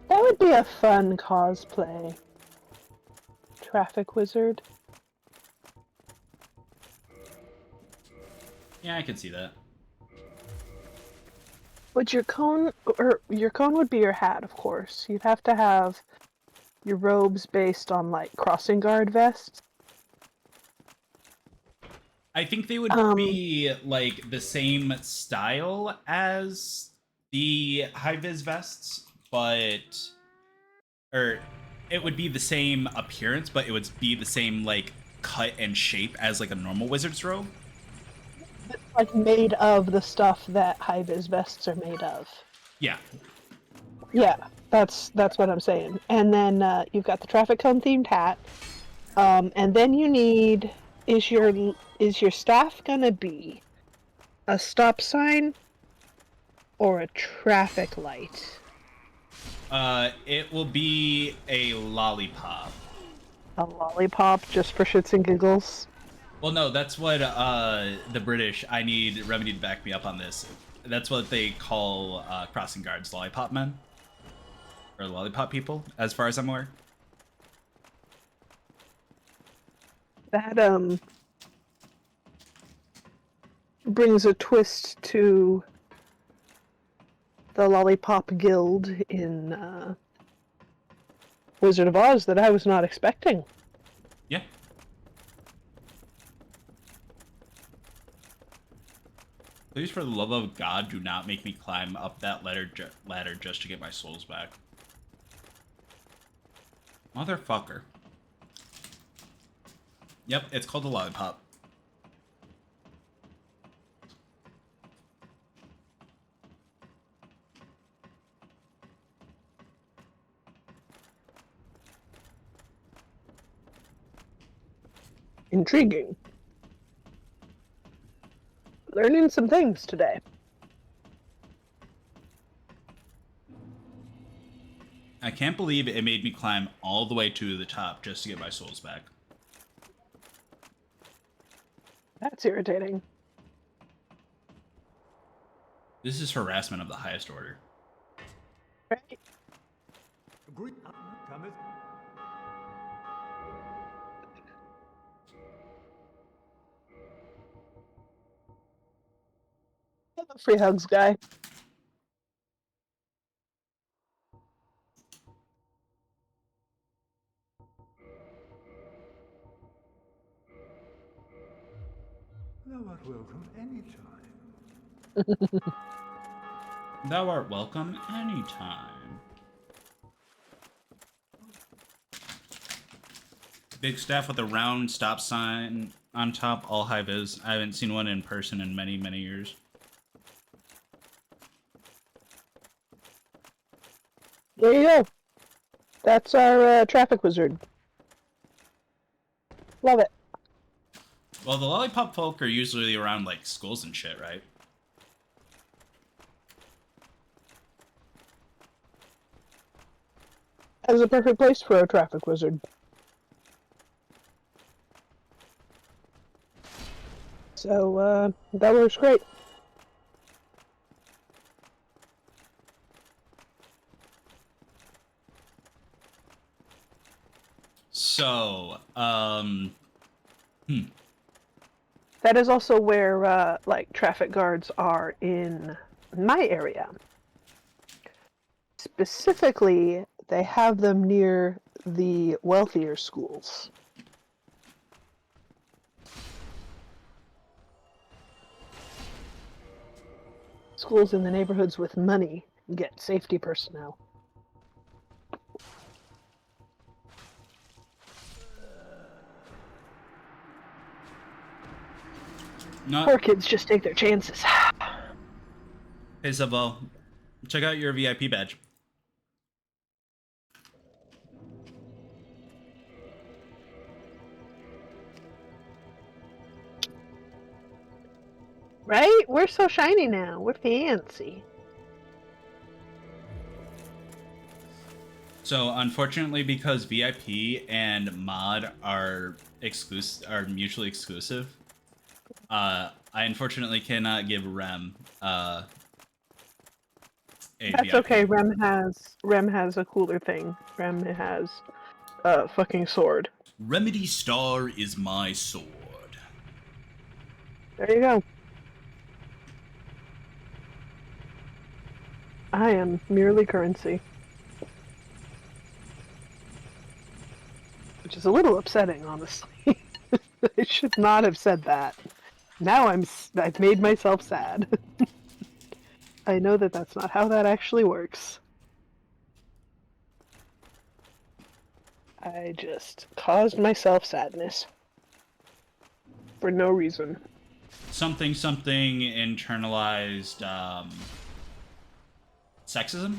S6: That would be a fun cosplay. Traffic wizard.
S3: Yeah, I could see that.
S6: Would your cone, or your cone would be your hat, of course. You'd have to have your robes based on, like, crossing guard vests.
S3: I think they would be like the same style as the high vis vests, but or it would be the same appearance, but it would be the same like cut and shape as like a normal wizard's robe.
S6: It's like made of the stuff that high vis vests are made of.
S3: Yeah.
S6: Yeah, that's what I'm saying. And then you've got the traffic cone themed hat. And then you need, is your staff gonna be a stop sign or a traffic light?
S3: It will be a lollipop.
S6: A lollipop, just for shits and giggles?
S3: Well, no, that's what the British. I need Remedy to back me up on this. That's what they call crossing guards, lollipop men, or lollipop people, as far as I'm aware.
S6: That brings a twist to the Lollipop Guild in Wizard of Oz that I was not expecting.
S3: Yeah. Please, for the love of God, do not make me climb up that ladder just to get my souls back. Motherfucker. Yep, it's called a lollipop.
S6: Intriguing. Learning some things today.
S3: I can't believe it made me climb all the way to the top just to get my souls back.
S6: That's irritating.
S3: This is harassment of the highest order.
S6: Right? Free hugs, guy.
S7: Thou art welcome anytime.
S3: Thou art welcome anytime. Big staff with a round stop sign on top, all high vis. I haven't seen one in person in many, many years.
S6: There you go. That's our traffic wizard. Love it.
S3: Well, the lollipop folk are usually around like schools and shit, right?
S6: As a perfect place for a traffic wizard. So, that works great.
S3: So,
S6: That is also where, like, traffic guards are in my area. Specifically, they have them near the wealthier schools. Schools in the neighborhoods with money get safety personnel. Poor kids just take their chances.
S3: Hey, Isabel, check out your VIP badge.
S6: Right? We're so shiny now. We're fancy.
S3: So unfortunately, because VIP and mod are mutually exclusive, I unfortunately cannot give Rem a
S6: That's
S3: VIP.
S6: okay. Rem has a cooler thing. Rem has a fucking sword.
S3: Remedy Star is my sword.
S6: There you go. I am merely currency. Which is a little upsetting, honestly. I should not have said that. Now I've made myself sad. I know that that's not how that actually works. I just caused myself sadness. For no reason.
S3: Something internalized sexism.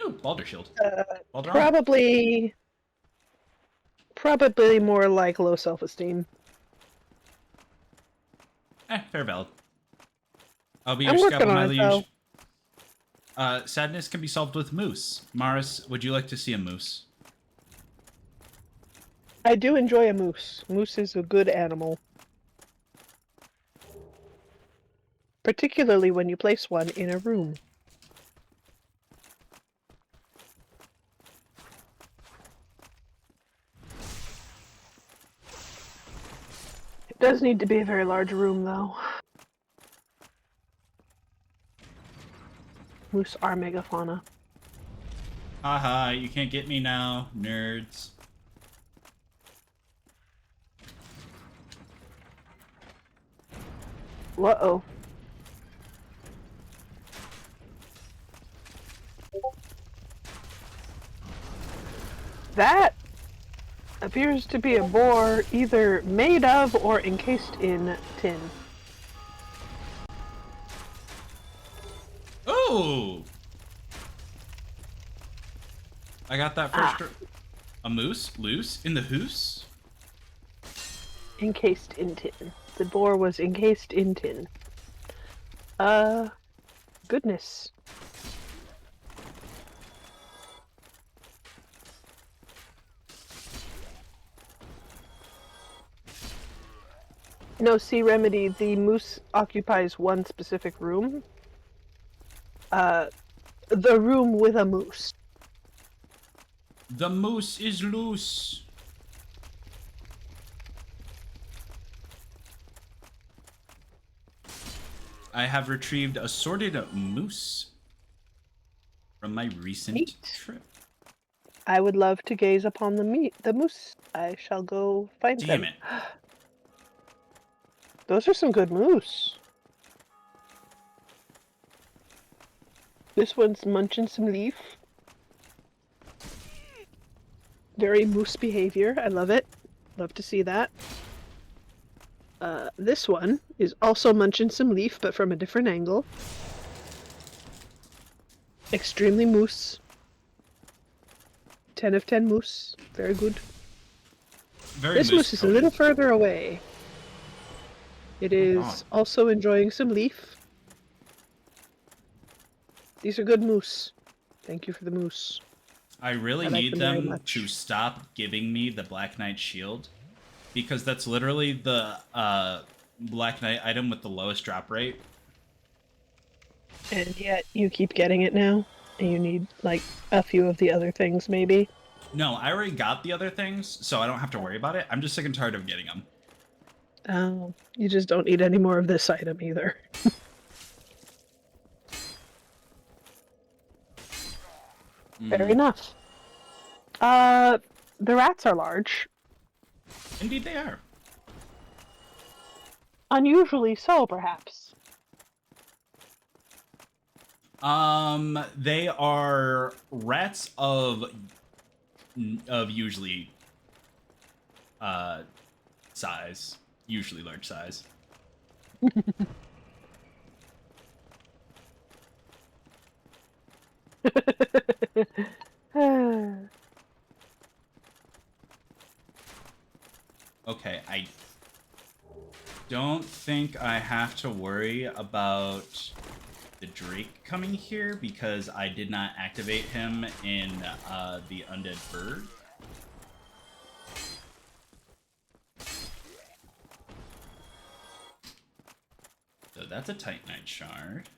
S3: Ooh, Baldur Shield. Baldur armor.
S6: Probably more like low self-esteem.
S3: Fair valid. I'll be
S6: I'm
S3: your
S6: working
S3: scalpel
S6: on it, though.
S3: Sadness can be solved with moose. Maris, would you like to see a moose?
S6: I do enjoy a moose. Moose is a good animal. Particularly when you place one in a room. It does need to be a very large room, though. Moose are megafauna.
S3: Haha, you can't get me now, nerds.
S6: Uh-oh. That appears to be a boar either made of or encased in tin.
S3: Oh! I got that first. A moose? Loose? In the hoose?
S6: Encased in tin. The boar was encased in tin. Goodness. No, see, Remedy, the moose occupies one specific room. The room with a moose.
S3: The moose is loose. I have retrieved assorted moose from my recent trip.
S6: I would love to gaze upon the moose. I shall go find them.
S3: Damn it.
S6: Those are some good moose. This one's munching some leaf. Very moose behavior. I love it. Love to see that. This one is also munching some leaf, but from a different angle. Extremely moose. 10 of 10 moose. Very good. This moose is a little further away. It is also enjoying some leaf. These are good moose. Thank you for the moose.
S3: I really need them to stop giving me the Black Knight shield, because that's literally the Black Knight item with the lowest drop rate.
S6: And yet you keep getting it now, and you need like a few of the other things maybe.
S3: No, I already got the other things, so I don't have to worry about it. I'm just sick and tired of getting them.
S6: Oh, you just don't need any more of this item either. Fair enough. The rats are large.
S3: Indeed they are.
S6: Unusually so, perhaps.
S3: They are rats of usually size, usually large size. Okay, I don't think I have to worry about the Drake coming here because I did not activate him in the Undead Bird. So that's a Titanite shard.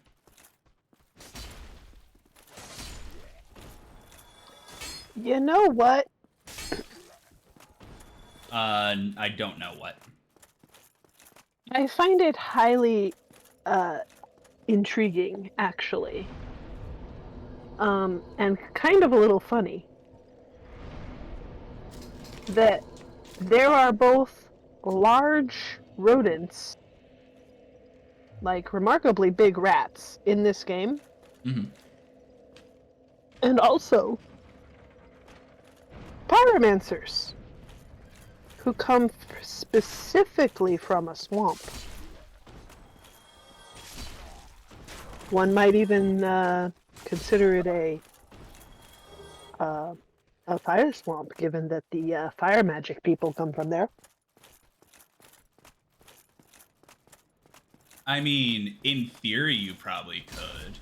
S6: You know what?
S3: I don't know what.
S6: I find it highly intriguing, actually. And kind of a little funny. That there are both large rodents, like remarkably big rats, in this game.
S3: Mm-hmm.
S6: And also pyromancers, who come specifically from a swamp. One might even consider it a fire swamp, given that the fire magic people come from there.
S3: I mean, in theory, you probably could.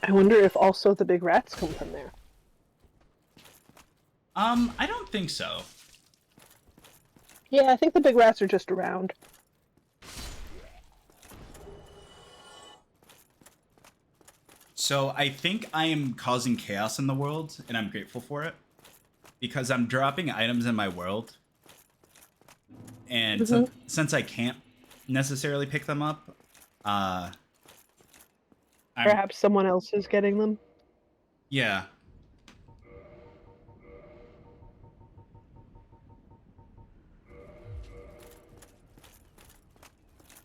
S6: I wonder if also the big rats come from there.
S3: I don't think so.
S6: Yeah, I think the big rats are just around.
S3: So I think I am causing chaos in the world, and I'm grateful for it. Because I'm dropping items in my world. And since I can't necessarily pick them up,
S6: Perhaps someone else is getting them?
S3: Yeah.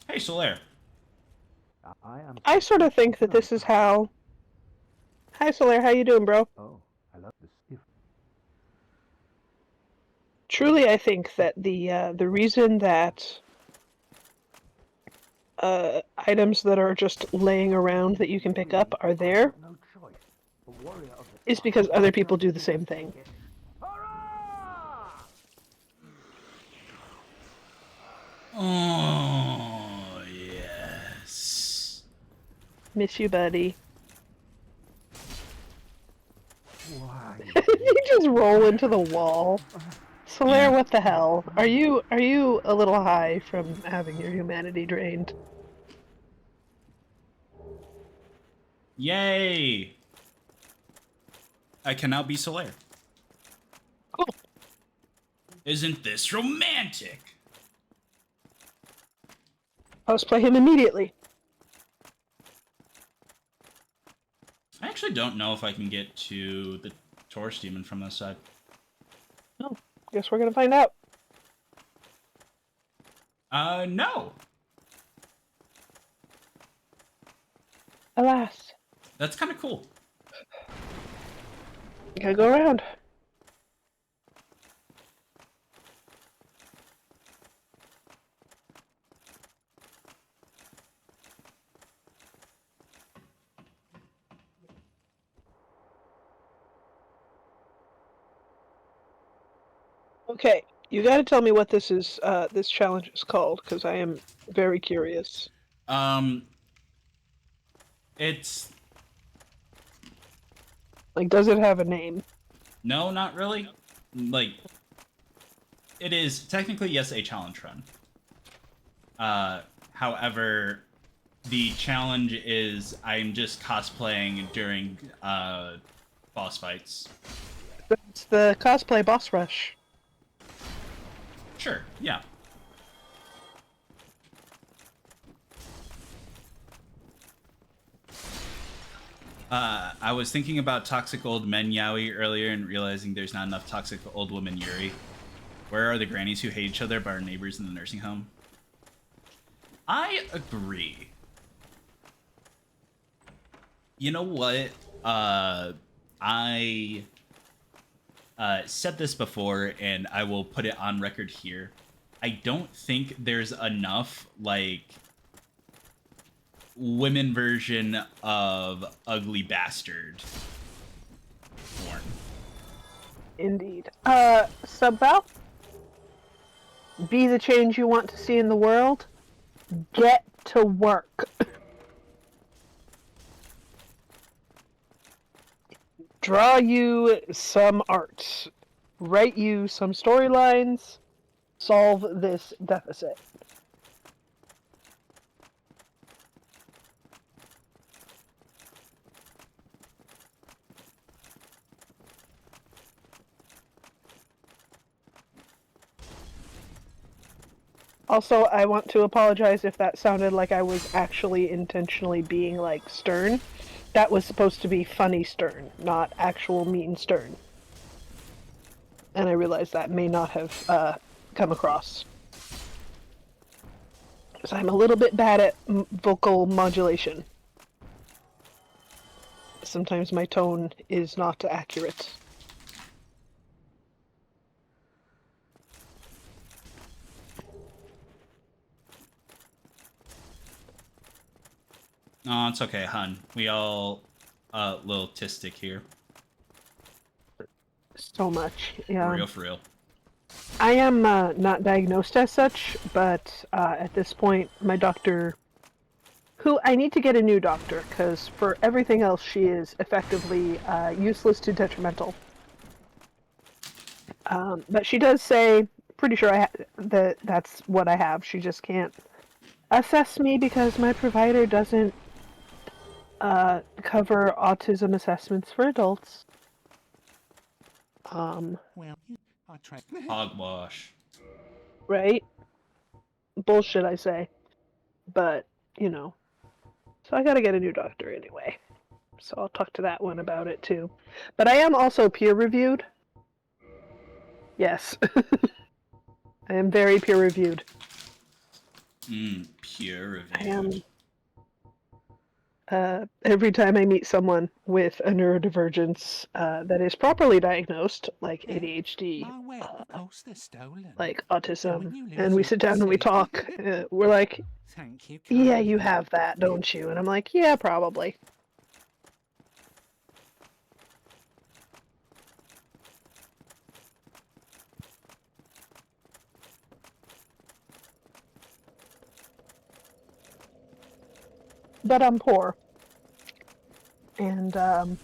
S3: Hey, Solaire.
S5: I
S6: I sort of think that this is how... Hi, Solaire, how you doing, bro?
S5: Oh, I love this. If
S6: Truly, I think that the reason that items that are just laying around that you can pick up are there
S5: no choice. A warrior of the
S6: is because other people do the same thing.
S3: Oh, yes.
S6: Miss you, buddy.
S5: Why?
S6: You just roll into the wall. Solaire, what the hell? Are you a little high from having your humanity drained?
S3: Yay! I can now be Solaire.
S6: Cool.
S3: Isn't this romantic?
S6: Cosplay him immediately.
S3: I actually don't know if I can get to the Taurus Demon from this side.
S6: Oh, guess we're gonna find out.
S3: No.
S6: Alas.
S3: That's kind of cool.
S6: Gotta go around. Okay, you gotta tell me what this is, this challenge is called, because I am very curious.
S3: It's...
S6: Like, does it have a name?
S3: No, not really. Like, it is technically, yes, a challenge run. However, the challenge is I'm just cosplaying during boss fights.
S6: It's the cosplay boss rush.
S3: Sure, yeah. I was thinking about toxic old men yaoi earlier and realizing there's not enough toxic old women yuri. Where are the grannies who hate each other but are neighbors in the nursing home? I agree. You know what? I said this before, and I will put it on record here. I don't think there's enough, like, women version of Ugly Bastard porn.
S6: Indeed. Subbell? Be the change you want to see in the world? Get to work. Draw you some art. Write you some storylines. Solve this deficit. Also, I want to apologize if that sounded like I was actually intentionally being, like, stern. That was supposed to be funny stern, not actual mean stern. And I realize that may not have come across. Because I'm a little bit bad at vocal modulation. Sometimes my tone is not accurate.
S3: Oh, it's okay, hun. We all little tistic here.
S6: So much, yeah.
S3: For real.
S6: I am not diagnosed as such, but at this point, my doctor, who I need to get a new doctor, because for everything else, she is effectively useless to detrimental. But she does say, pretty sure that that's what I have. She just can't assess me because my provider doesn't cover autism assessments for adults.
S8: Well, I tried.
S3: Hogwash.
S6: Right? Bullshit, I say. But, you know. So I gotta get a new doctor anyway. So I'll talk to that one about it too. But I am also peer-reviewed. Yes. I am very peer-reviewed.
S3: Peer
S6: I am...
S3: reviewed.
S6: Every time I meet someone with a neurodivergence that is properly diagnosed, like ADHD,
S8: My well, of course they're stolen.
S6: like
S8: And
S6: autism,
S8: when you lose
S6: and we
S8: it,
S6: sit down and we
S8: see?
S6: talk, we're like,
S8: Thank you
S6: yeah,
S8: kindly.
S6: you have that, don't you? And I'm like, yeah, probably. But I'm poor. And, the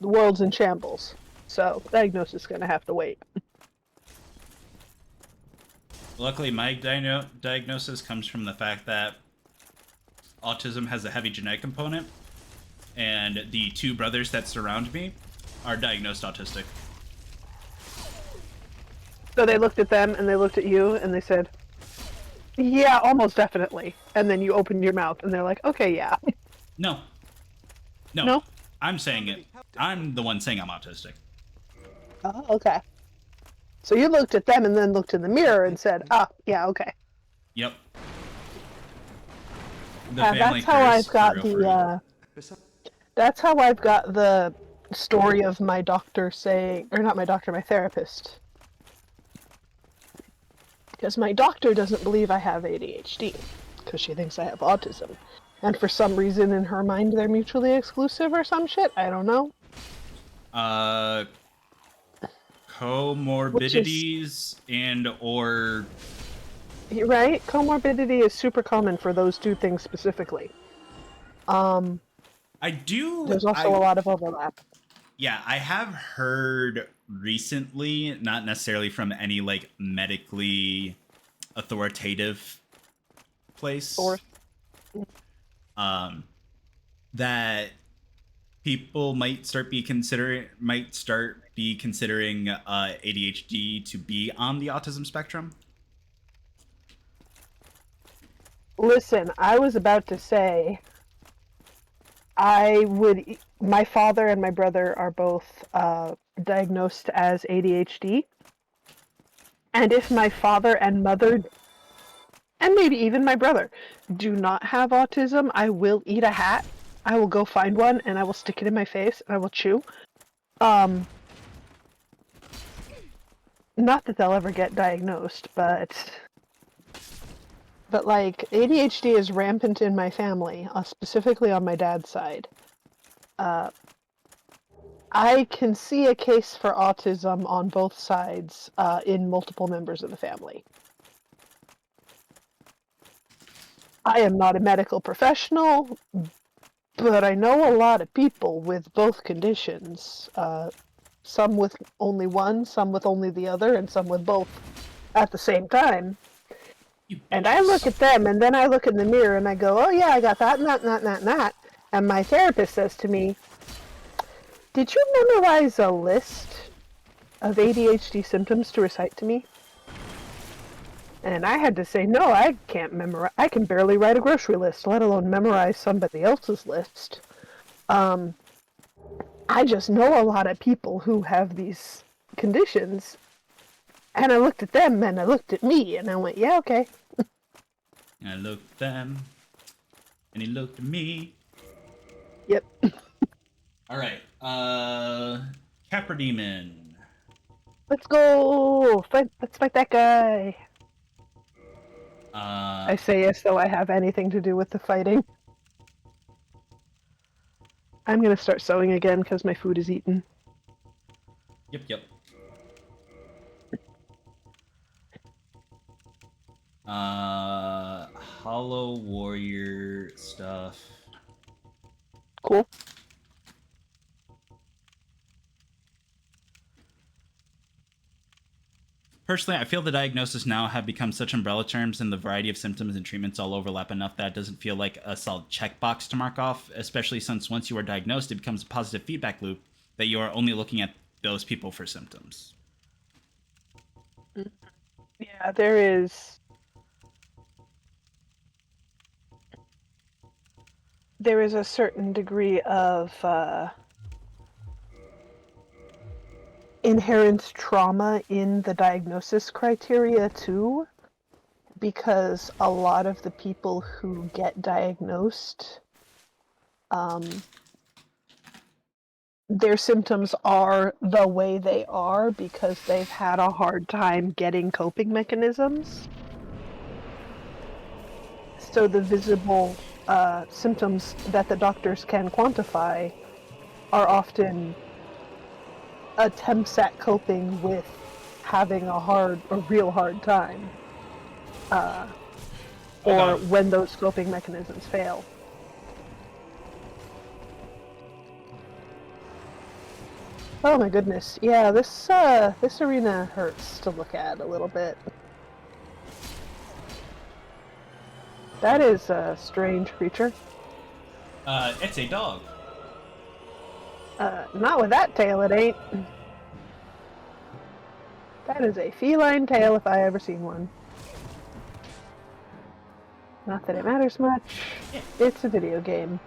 S6: world's in shambles. So, diagnosis is gonna have to wait.
S3: Luckily, my diagnosis comes from the fact that autism has a heavy genetic component, and the two brothers that surround me are diagnosed autistic.
S6: So they looked at them, and they looked at you, and they said, yeah, almost definitely. And then you opened your mouth, and they're like, okay, yeah.
S3: No.
S6: No?
S3: I'm saying it. I'm the one saying I'm autistic.
S6: Oh, okay. So you looked at them and then looked in the mirror and said, ah, yeah, okay.
S3: Yep. The
S6: That's how I've got that's how I've got the story of my doctor saying, or not my doctor, my therapist. Because my doctor doesn't believe I have ADHD, because she thinks I have autism. And for some reason in her mind they're mutually exclusive or some shit, I don't know.
S3: Comorbidities and or...
S6: Right? Comorbidity is super common for those two things specifically. There's also a lot of overlap.
S3: Yeah, I have heard recently, not necessarily from any like medically authoritative place, that people might start be considering ADHD to be on the autism spectrum.
S6: Listen, I was about to say, my father and my brother are both diagnosed as ADHD. And if my father and mother, and maybe even my brother, do not have autism, I will eat a hat. I will go find one and I will stick it in my face and I will chew. Not that they'll ever get diagnosed, but like ADHD is rampant in my family, specifically on my dad's side. I can see a case for autism on both sides in multiple members of the family. I am not a medical professional, but I know a lot of people with both conditions. Some with only one, some with only the other, and some with both at the same time. And I look at them, and then I look in the mirror, and I go, oh yeah, I got that, and that, and that, and that, and that. And my therapist says to me, did you memorize a list of ADHD symptoms to recite to me? And I had to say, no, I can't memorize. I can barely write a grocery list, let alone memorize somebody else's list. I just know a lot of people who have these conditions. And I looked at them, and I looked at me, and I went, yeah, okay.
S3: I looked at them, and he looked at me.
S6: Yep.
S3: All right. Capra Demon.
S6: Let's go! Let's fight that guy! I say as though I have anything to do with the fighting. I'm gonna start sewing again because my food is eaten.
S3: Yep. Hollow Warrior stuff.
S6: Cool.
S3: Personally, I feel the diagnosis now have become such umbrella terms, and the variety of symptoms and treatments all overlap enough that it doesn't feel like a solid checkbox to mark off, especially since once you are diagnosed, it becomes a positive feedback loop that you are only looking at those people for symptoms.
S6: Yeah, there is a certain degree of inherent trauma in the diagnosis criteria too, because a lot of the people who get diagnosed, their symptoms are the way they are because they've had a hard time getting coping mechanisms. So the visible symptoms that the doctors can quantify are often attempts at coping with having a real hard time, or when those coping mechanisms fail. Oh my goodness, yeah, this arena hurts to look at a little bit. That is a strange creature.
S3: It's a dog.
S6: Not with that tail, it ain't. That is a feline tail if I ever seen one. Not that it matters much. It's a video game.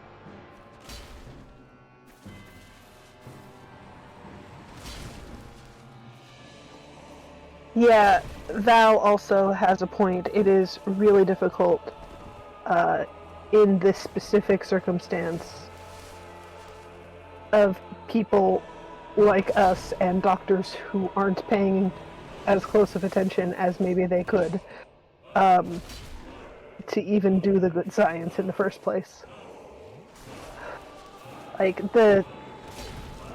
S6: Yeah, Val also has a point. It is really difficult in this specific circumstance of people like us and doctors who aren't paying as close of attention as maybe they could to even do the good science in the first place. Like the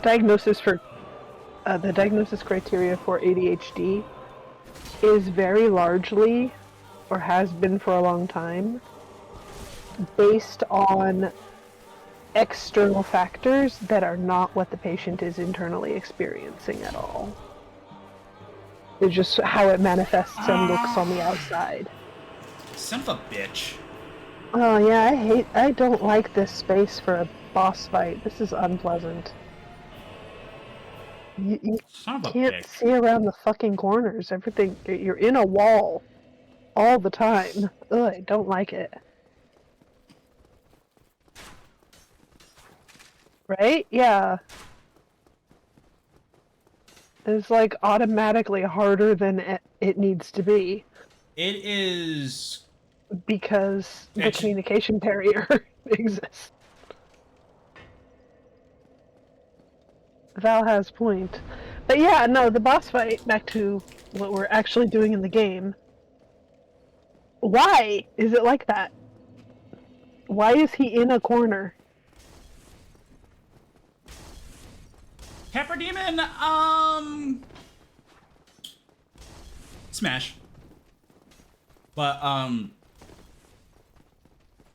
S6: diagnosis criteria for ADHD is very largely, or has been for a long time, based on external factors that are not what the patient is internally experiencing at all. It's just how it manifests and looks on the outside.
S3: Son of a bitch.
S6: Oh yeah, I don't like this space for a boss fight. This is unpleasant. You can't see around the fucking corners. Everything, you're in a wall all the time. Ugh, I don't like it. Right? Yeah. It's like automatically harder than it needs to be.
S3: It is...
S6: Because the communication barrier exists. Val has a point. But yeah, no, the boss fight, back to what we're actually doing in the game. Why is it like that? Why is he in a corner?
S3: Capra Demon, smash. But,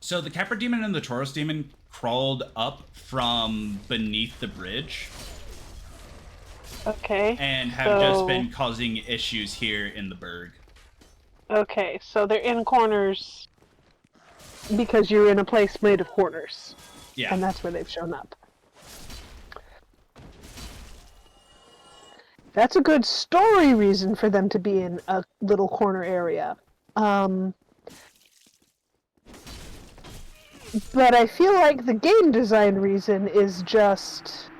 S3: so the Capra Demon and the Tauros Demon crawled up from beneath the bridge.
S6: Okay.
S3: And have just been causing issues here in the Berg.
S6: Okay, so they're in corners because you're in a place made of corners.
S3: Yeah.
S6: And that's where they've shown up. That's a good story reason for them to be in a little corner area. But I feel like the game design reason is just...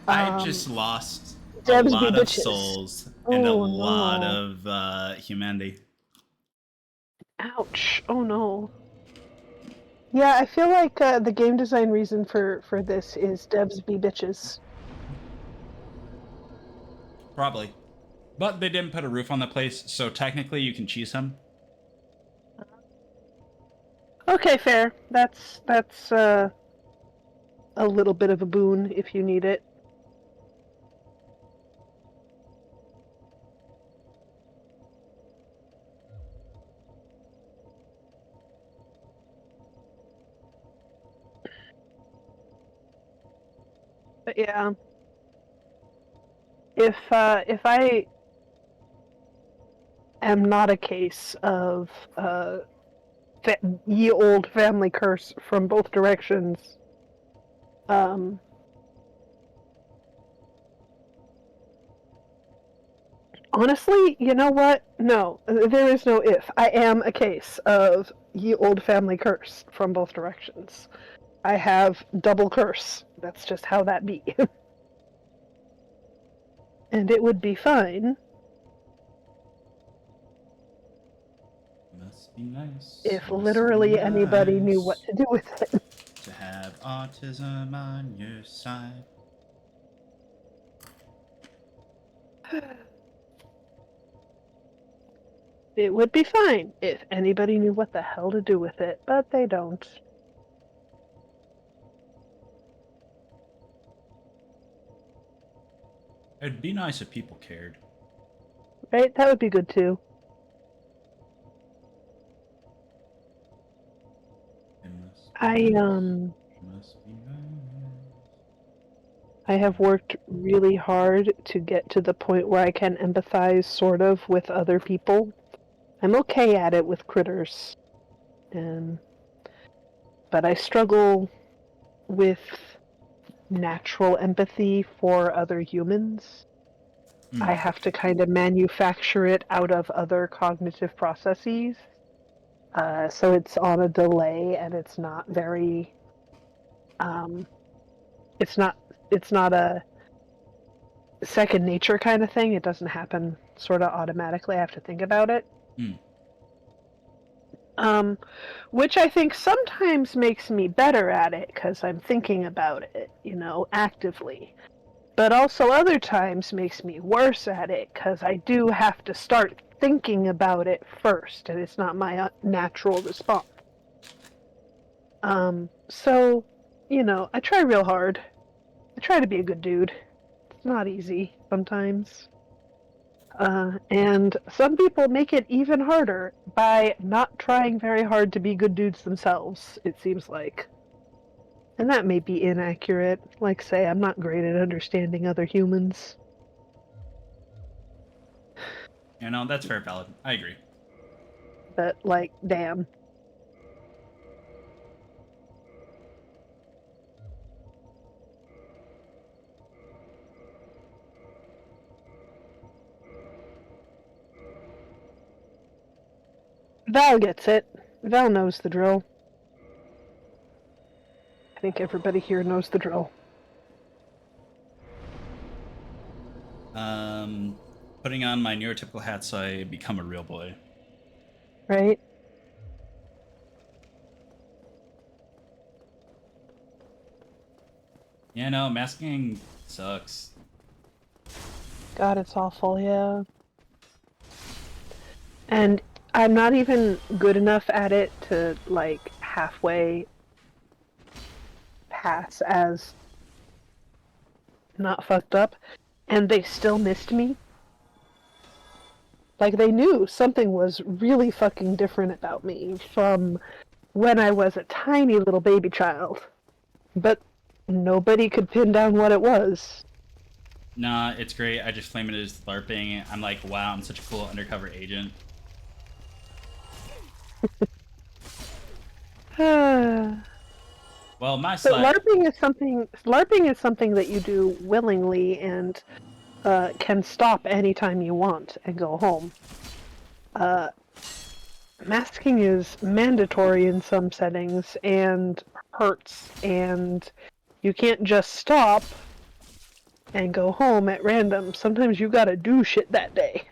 S3: I just lost a
S6: Debs
S3: lot
S6: be
S3: of
S6: bitches.
S3: souls and a
S6: Oh,
S3: lot
S6: no.
S3: of humanity.
S6: Ouch. Oh no. Yeah, I feel like the game design reason for this is devs be bitches.
S3: Probably. But they didn't put a roof on the place, so technically you can cheese him.
S6: Okay, fair. That's a little bit of a boon if you need it. But yeah, if I am not a case of ye old family curse from both directions, honestly, you know what? No, there is no if. I am a case of ye old family curse from both directions. I have double curse. That's just how that be. And it would be fine.
S3: Must be nice.
S6: If
S3: must
S6: literally
S3: be
S6: anybody knew
S3: nice
S6: what to do with it.
S3: to have autism on your side.
S6: It would be fine if anybody knew what the hell to do with it, but they don't.
S3: It'd be nice if people cared.
S6: Right? That would be good too.
S3: It must be
S6: I
S3: must be nice.
S6: I have worked really hard to get to the point where I can empathize sort of with other people. I'm okay at it with critters. But I struggle with natural empathy for other humans. I have to kind of manufacture it out of other cognitive processes. So it's on a delay and it's not very it's not a second nature kind of thing. It doesn't happen sort of automatically. I have to think about it. Which I think sometimes makes me better at it because I'm thinking about it, actively. But also other times makes me worse at it because I do have to start thinking about it first, and it's not my natural response. So, I try real hard. I try to be a good dude. It's not easy sometimes. And some people make it even harder by not trying very hard to be good dudes themselves, it seems like. And that may be inaccurate. Like, say, I'm not great at understanding other humans.
S3: That's fair, valid. I agree.
S6: But, damn. Val gets it. Val knows the drill. I think everybody here knows the drill.
S3: Putting on my neurotypical hat so I become a real boy.
S6: Right?
S3: Masking sucks.
S6: God, it's awful, yeah. And I'm not even good enough at it to, halfway pass as not fucked up, and they still missed me. Like, they knew something was really fucking different about me from when I was a tiny little baby child. But nobody could pin down what it was.
S3: Nah, it's great. I just flame it as LARPing. I'm like, wow, I'm such a cool undercover agent. Well, my
S6: So
S3: slide.
S6: LARPing is something that you do willingly and can stop anytime you want and go home. Masking is mandatory in some settings and hurts, and you can't just stop and go home at random. Sometimes you gotta do shit that day.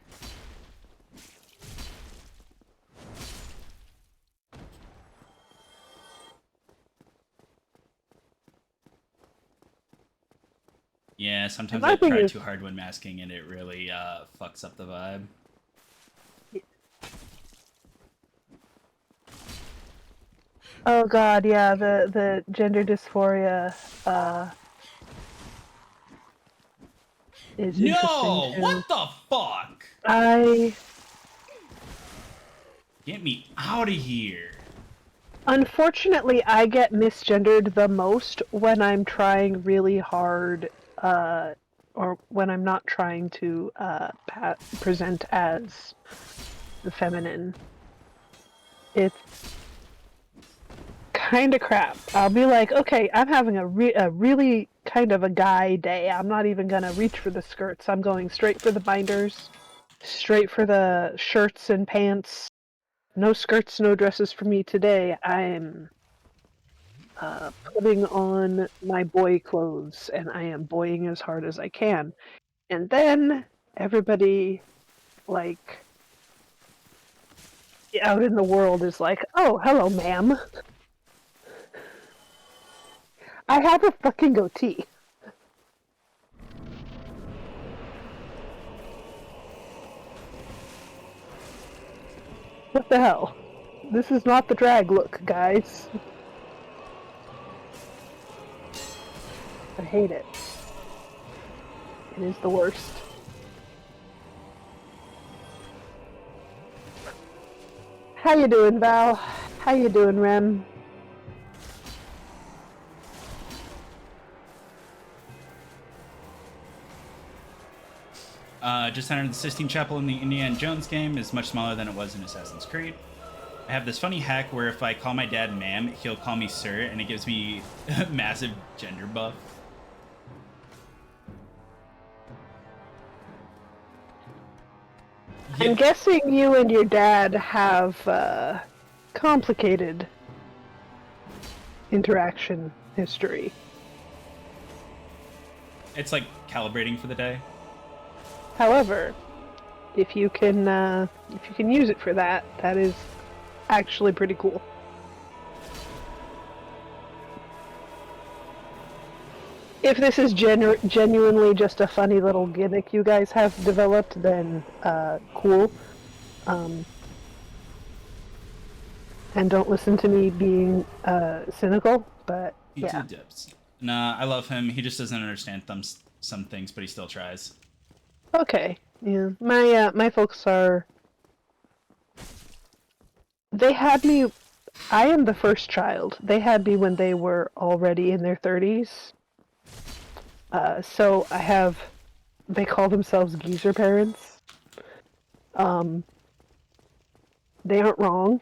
S3: Yeah, sometimes
S6: My
S3: I
S6: thing
S3: try
S6: is-
S3: too hard when masking, and it really fucks up the vibe.
S6: Oh god, yeah, the gender dysphoria is
S3: No!
S6: interesting too.
S3: What the fuck? Get me out of here.
S6: Unfortunately, I get misgendered the most when I'm trying really hard, or when I'm not trying to present as the feminine. It's kind of crap. I'll be like, okay, I'm having a really kind of a guy day. I'm not even gonna reach for the skirts. I'm going straight for the binders, straight for the shirts and pants. No skirts, no dresses for me today. I'm putting on my boy clothes, and I am boying as hard as I can. And then everybody, like, out in the world is like, oh, hello, ma'am. I have a fucking goatee. What the hell? This is not the drag look, guys. I hate it. It is the worst. How you doing, Val? How you doing, Rem?
S3: Just entered the Sistine Chapel in the Indiana Jones game. Is much smaller than it was in Assassin's Creed. I have this funny hack where if I call my dad ma'am, he'll call me sir, and it gives me a massive gender buff.
S6: I'm guessing you and your dad have complicated interaction history.
S3: It's like calibrating for the day.
S6: However, if you can use it for that, that is actually pretty cool. If this is genuinely just a funny little gimmick you guys have developed, then cool. And don't listen to me being cynical, but yeah.
S3: Dips. Nah, I love him. He just doesn't understand some things, but he still tries.
S6: Okay, yeah. My folks are. They had me. I am the first child. They had me when they were already in their 30s. So I have. They call themselves geezer parents. They aren't wrong.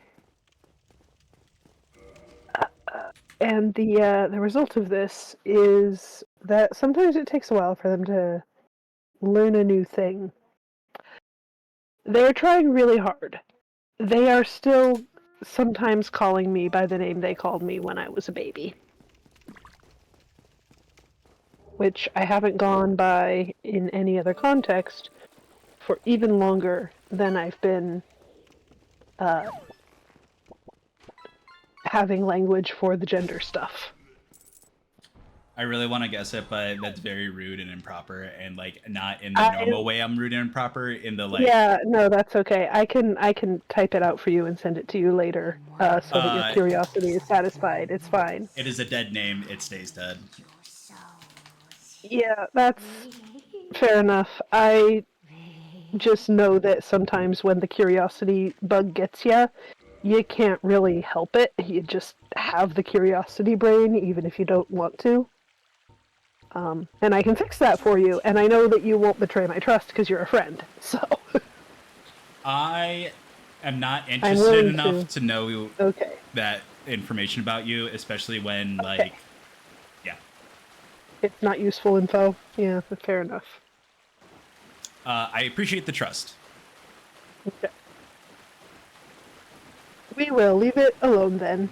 S6: And the result of this is that sometimes it takes a while for them to learn a new thing. They're trying really hard. They are still sometimes calling me by the name they called me when I was a baby. Which I haven't gone by in any other context for even longer than I've been having language for the gender stuff.
S3: I really want to guess it, but that's very rude and improper, and like not in the normal way I'm rude and improper. In the like.
S6: Yeah, no, that's okay. I can type it out for you and send it to you later, so that your curiosity is satisfied. It's fine.
S3: It is a dead name. It stays dead.
S6: Yeah, that's fair enough. I just know that sometimes when the curiosity bug gets you, you can't really help it. You just have the curiosity brain, even if you don't want to. And I can fix that for you, and I know that you won't betray my trust because you're a friend. So
S3: I am not
S6: I'm
S3: interested
S6: willing
S3: enough to know
S6: Okay.
S3: that information about you, especially when
S6: Okay.
S3: like, yeah.
S6: It's not useful info. Yeah, fair enough.
S3: I appreciate the trust.
S6: Okay. We will leave it alone then.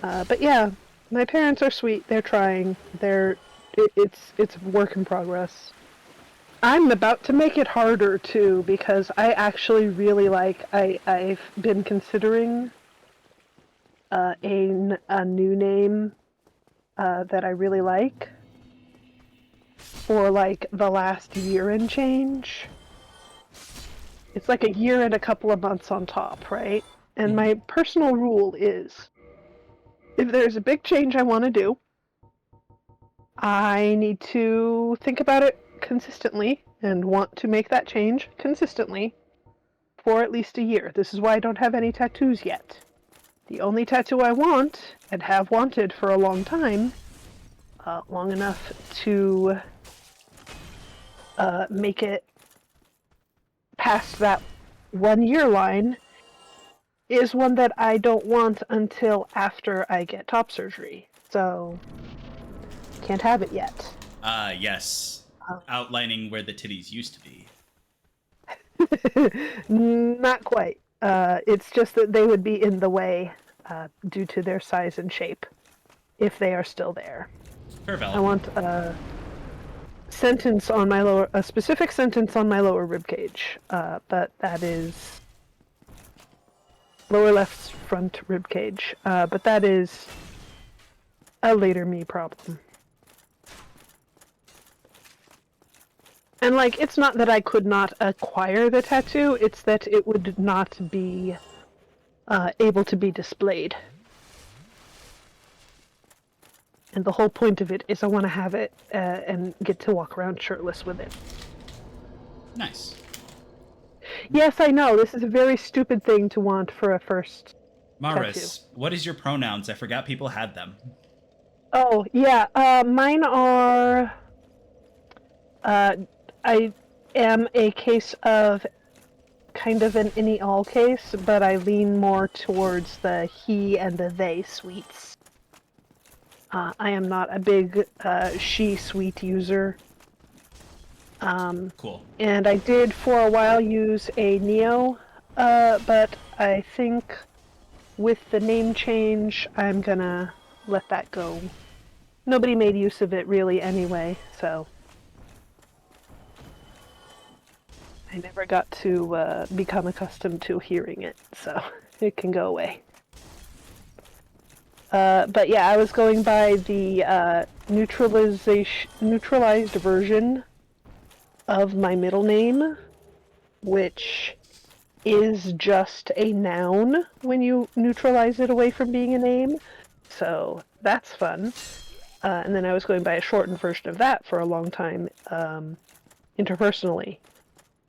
S6: But yeah, my parents are sweet. They're trying. It's work in progress. I'm about to make it harder too because I actually really like. I've been considering a new name that I really like for like the last year and change. It's like a year and a couple of months on top, right? And my personal rule is if there's a big change I want to do, I need to think about it consistently and want to make that change consistently for at least a year. This is why I don't have any tattoos yet. The only tattoo I want, and have wanted for a long time, long enough to make it past that 1 year line, is one that I don't want until after I get top surgery. So, can't have it yet.
S3: Yes. Outlining where the titties used to be.
S6: Not quite. It's just that they would be in the way due to their size and shape, if they are still there.
S3: Fair valid.
S6: I want a specific sentence on my lower rib cage, but that is lower left front rib cage. But that is a later me problem. And like, it's not that I could not acquire the tattoo; it's that it would not be able to be displayed. And the whole point of it is I want to have it and get to walk around shirtless with it.
S3: Nice.
S6: Yes, I know. This is a very stupid thing to want for a first
S3: Maris,
S6: tattoo.
S3: what is your pronouns? I forgot people had them.
S6: Oh, yeah. Mine are... I am a case of kind of an any-all case, but I lean more towards the he and the they suites. I am not a big she suite user.
S3: Cool.
S6: And I did for a while use a Neo, but I think with the name change, I'm gonna let that go. Nobody made use of it really anyway, so I never got to become accustomed to hearing it, so it can go away. But yeah, I was going by the neutralized version of my middle name, which is just a noun when you neutralize it away from being a name. So that's fun. And then I was going by a shortened version of that for a long time, interpersonally.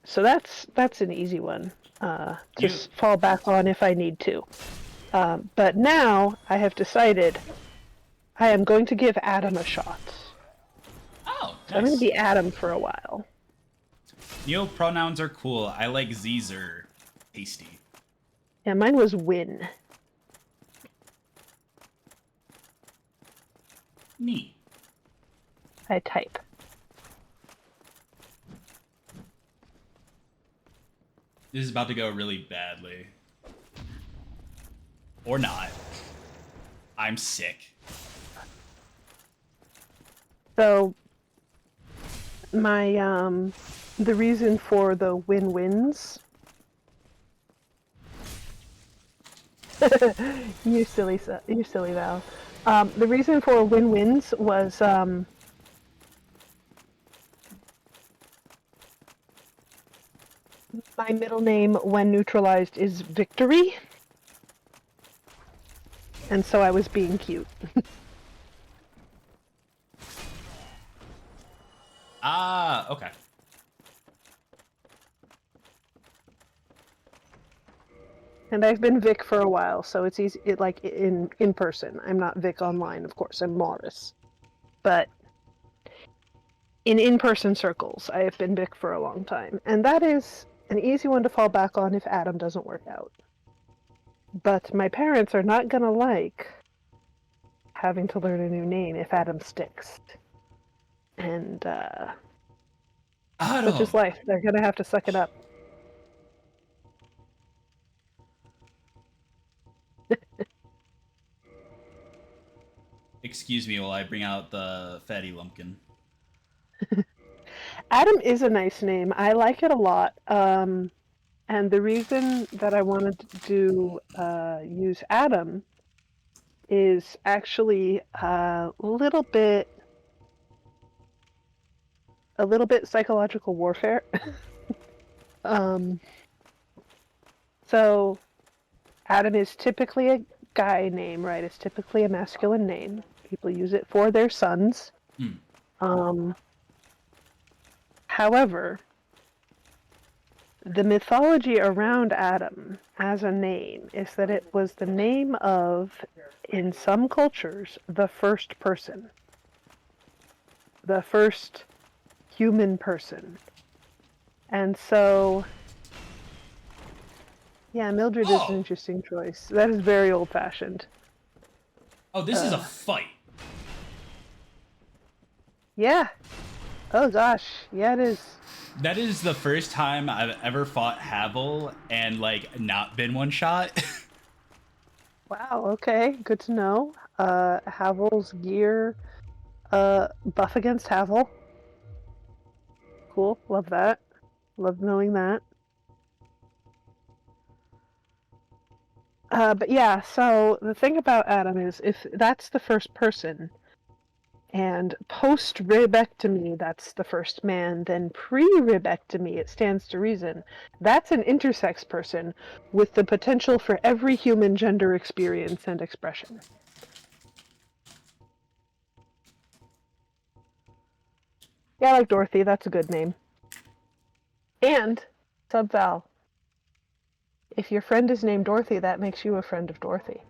S6: So that's an easy one to fall back on if I need to. But now I have decided I am going to give Adam a shot.
S3: Oh,
S6: so I'm going to be Adam for a while.
S3: Neo pronouns are cool. I like Zeezer. Tasty.
S6: Yeah, mine was Win.
S3: Neat.
S6: I type.
S3: This is about to go really badly. Or not. I'm sick.
S6: So, my, the reason for the win-wins... you silly Val. The reason for win-wins was, my middle name, when neutralized, is Victory. And so I was being cute.
S3: Ah, okay.
S6: And I've been Vic for a while, so it's easy. Like in person. I'm not Vic online, of course. I'm Morris, but in-person circles, I have been Vic for a long time, and that is an easy one to fall back on if Adam doesn't work out. But my parents are not gonna like having to learn a new name if Adam sticks, and such is life. They're gonna have to suck it up.
S3: Excuse me while I bring out the fatty lumpkin.
S6: Adam is a nice name. I like it a lot. And the reason that I wanted to use Adam is actually a little bit psychological warfare. So Adam is typically a guy name, right? It's typically a masculine name. People use it for their sons. However, the mythology around Adam as a name is that it was the name of, in some cultures, the first person. The first human person. And so, yeah, Mildred is an interesting choice. That is very old-fashioned.
S3: Oh, this is a fight.
S6: Yeah. Oh gosh, yeah, it is.
S3: That is the first time I've ever fought Havel and, like, not been one shot.
S6: Wow, okay, good to know. Havel's gear, buff against Havel. Cool, love that. Love knowing that. But yeah, so the thing about Adam is, if that's the first person, and post-ribectomy, that's the first man, then pre-ribectomy, it stands to reason, that's an intersex person with the potential for every human gender experience and expression. Yeah, I like Dorothy, that's a good name. And, sub-Val, if your friend is named Dorothy, that makes you a friend of Dorothy.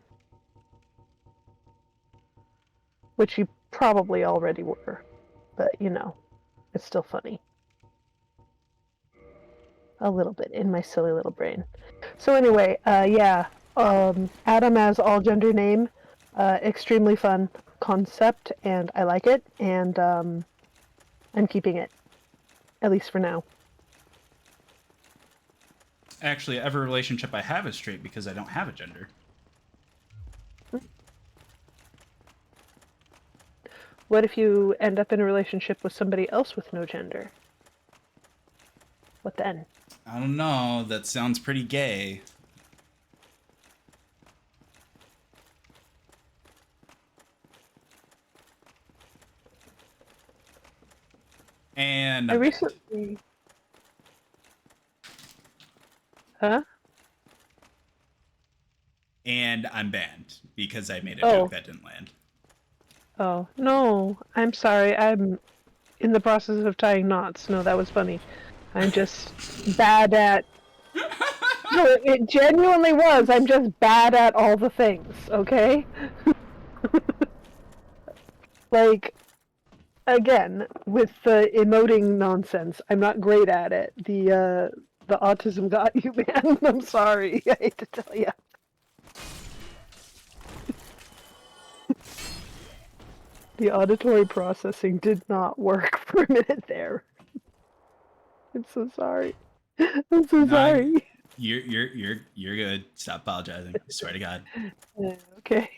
S6: Which you probably already were, but you know, it's still funny. A little bit in my silly little brain. So anyway, yeah, Adam as all gender name, extremely fun concept, and I like it, and I'm keeping it, at least for now.
S3: Actually, every relationship I have is straight because I don't have a gender.
S6: What if you end up in a relationship with somebody else with no gender? What then?
S3: I don't know. That sounds pretty gay. And
S6: I recently... Huh?
S3: And I'm banned because I made a
S6: Oh.
S3: joke that didn't land.
S6: Oh, no, I'm sorry, I'm in the process of tying knots. No, that was funny. I'm just bad at... No, it genuinely was. I'm just bad at all the things, okay? Like, again, with the emoting nonsense, I'm not great at it. The autism got you, man. I'm sorry. I hate to tell you. The auditory processing did not work for a minute there. I'm so sorry. I'm so sorry.
S3: You're good. Stop apologizing. I swear to God.
S6: Okay.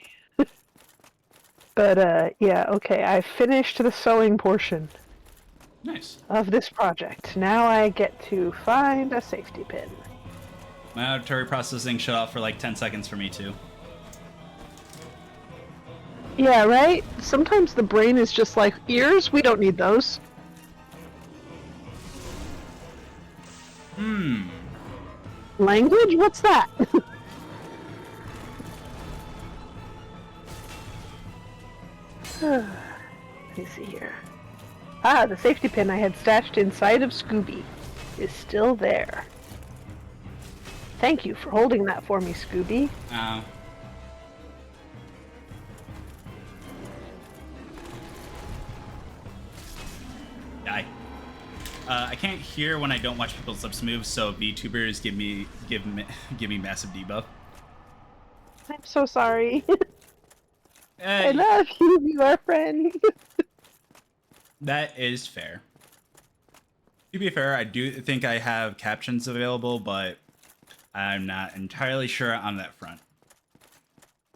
S6: But yeah, okay. I finished the sewing portion.
S3: Nice.
S6: Of this project. Now I get to find a safety pin.
S3: My auditory processing shut off for like 10 seconds for me too.
S6: Yeah, right? Sometimes the brain is just like, ears? We don't need those. Language? What's that? Let me see here. Ah, the safety pin I had stashed inside of Scooby is still there. Thank you for holding that for me, Scooby.
S3: Die. I can't hear when I don't watch people's lips move, so VTubers give me massive debuff.
S6: I'm so sorry. I
S3: Hey,
S6: love you, you are friend.
S3: that is fair. To be fair, I do think I have captions available, but I'm not entirely sure on that front.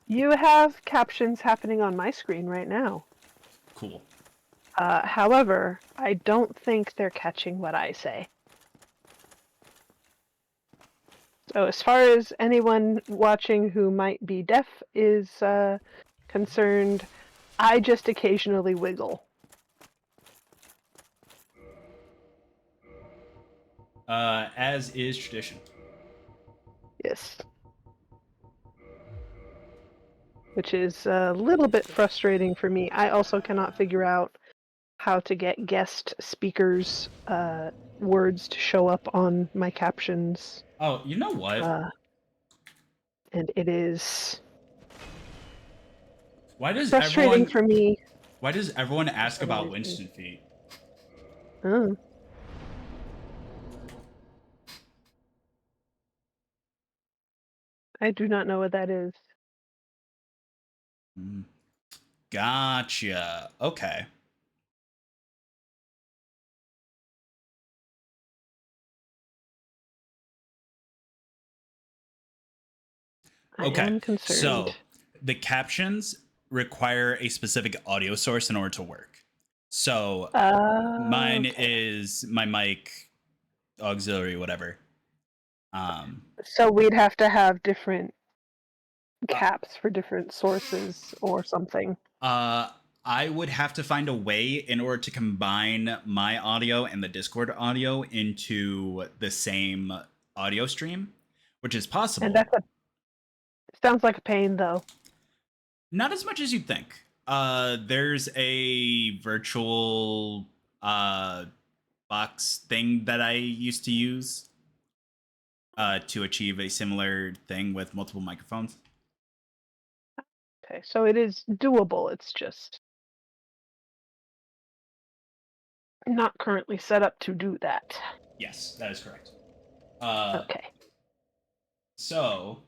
S6: You have captions happening on my screen right now.
S3: Cool.
S6: However, I don't think they're catching what I say. So as far as anyone watching who might be deaf is concerned, I just occasionally wiggle.
S3: As is tradition.
S6: Yes. Which is a little bit frustrating for me. I also cannot figure out how to get guest speakers' words to show up on my captions.
S3: Oh, you know what?
S6: And it is
S3: Why does
S6: frustrating for me.
S3: Why does everyone ask
S6: so
S3: about
S6: many
S3: Winston feet?
S6: Oh. I do not know what that is.
S3: Gotcha. Okay.
S6: I am concerned.
S3: So the captions require a specific audio source in order to work. So mine is my mic, auxiliary, whatever.
S6: So we'd have to have different caps for different sources or something.
S3: I would have to find a way in order to combine my audio and the Discord audio into the same audio stream, which is possible.
S6: And sounds like a pain, though.
S3: Not as much as you'd think. There's a virtual box thing that I used to use to achieve a similar thing with multiple microphones.
S6: Okay, so it is doable. It's just not currently set up to do that.
S3: Yes, that is correct.
S6: Okay.
S3: So,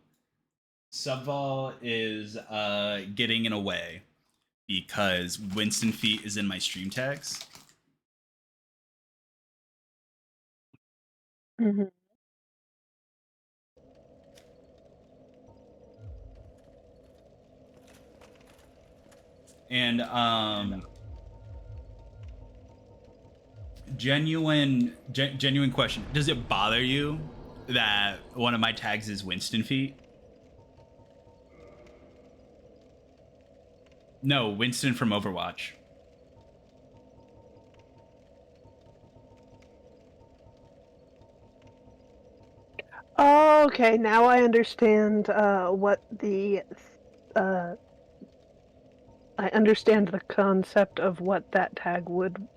S3: Subval is getting in a way because Winston Feet is in my stream tags.
S6: Mm-hmm.
S3: And genuine question: does it bother you that one of my tags is Winston Feet? No, Winston from Overwatch.
S6: Oh, okay, now I understand what the I understand the concept of what that tag would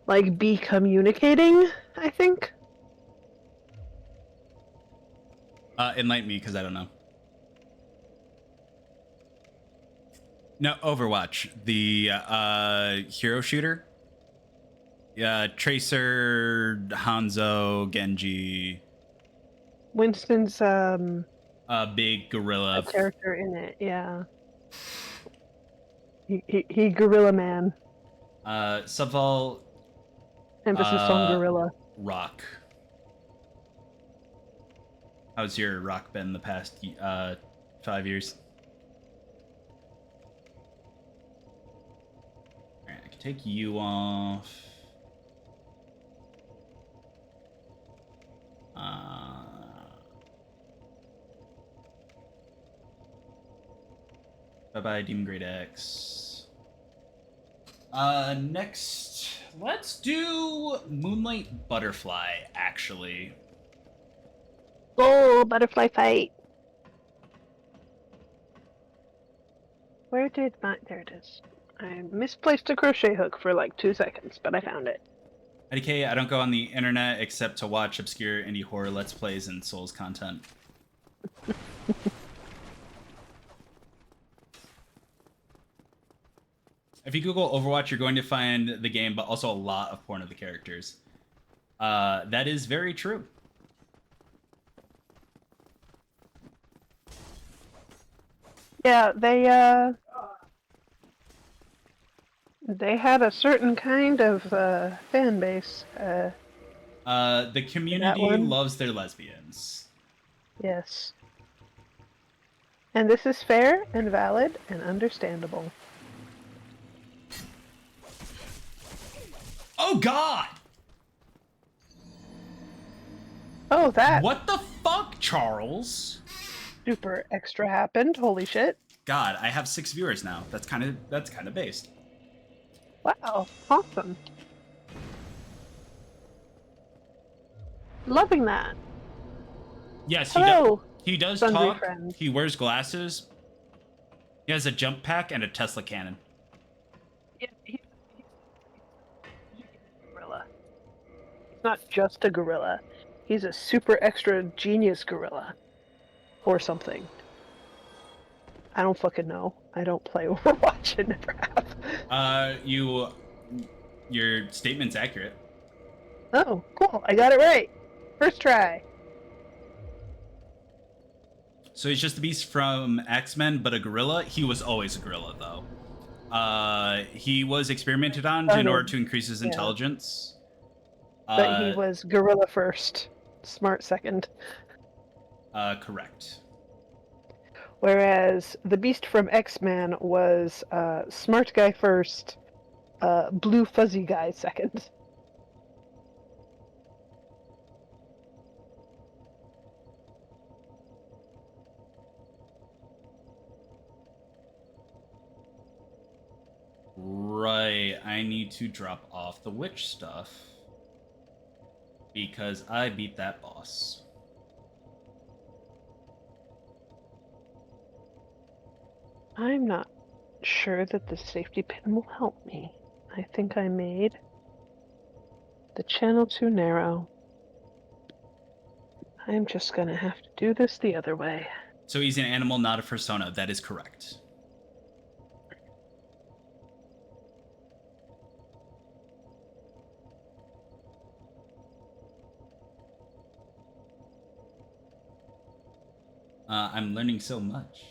S6: like be communicating, I think.
S3: Enlighten me, because I don't know. No, Overwatch, the hero shooter. Yeah, Tracer, Hanzo, Genji.
S6: Winston's
S3: Big gorilla.
S6: a character in it, yeah. He gorilla man.
S3: Subval.
S6: Emphasis on gorilla.
S3: Rock. How's your rock been the past 5 years? Alright, I can take you off. Bye-bye, Demon Great X. Next, let's do Moonlight Butterfly, actually.
S6: Oh, butterfly fight. Where did my... There it is. I misplaced a crochet hook for like 2 seconds, but I found it.
S3: IDK, I don't go on the internet except to watch obscure indie horror let's plays and Souls content. If you Google Overwatch, you're going to find the game, but also a lot of porn of the characters. That is very true.
S6: Yeah, they had a certain kind of fan base.
S3: The community
S6: one?
S3: loves their lesbians.
S6: Yes. And this is fair and valid and understandable.
S3: Oh God!
S6: Oh, that
S3: What the fuck, Charles?
S6: super extra happened. Holy shit.
S3: God, I have 6 viewers now. That's kind of based.
S6: Wow, awesome. Loving that.
S3: Yes,
S6: Hello,
S3: he does
S6: sundry
S3: talk.
S6: friends.
S3: He wears glasses. He has a jump pack and a Tesla cannon.
S6: Yeah, he's a gorilla. He's not just a gorilla. He's a super extra genius gorilla. Or something. I don't fucking know. I don't play Overwatch. I never have.
S3: Your statement's accurate.
S6: Oh, cool. I got it right. First try.
S3: So he's just the beast from X-Men, but a gorilla. He was always a gorilla, though. He was experimented on in order to increase his intelligence.
S6: But he was gorilla first, smart second.
S3: Correct.
S6: Whereas the beast from X-Men was smart guy first, blue fuzzy guy second.
S3: Right, I need to drop off the witch stuff because I beat that boss.
S6: I'm not sure that the safety pin will help me. I think I made the channel too narrow. I'm just gonna have to do this the other way.
S3: So he's an animal, not a persona. That is correct. I'm learning so much.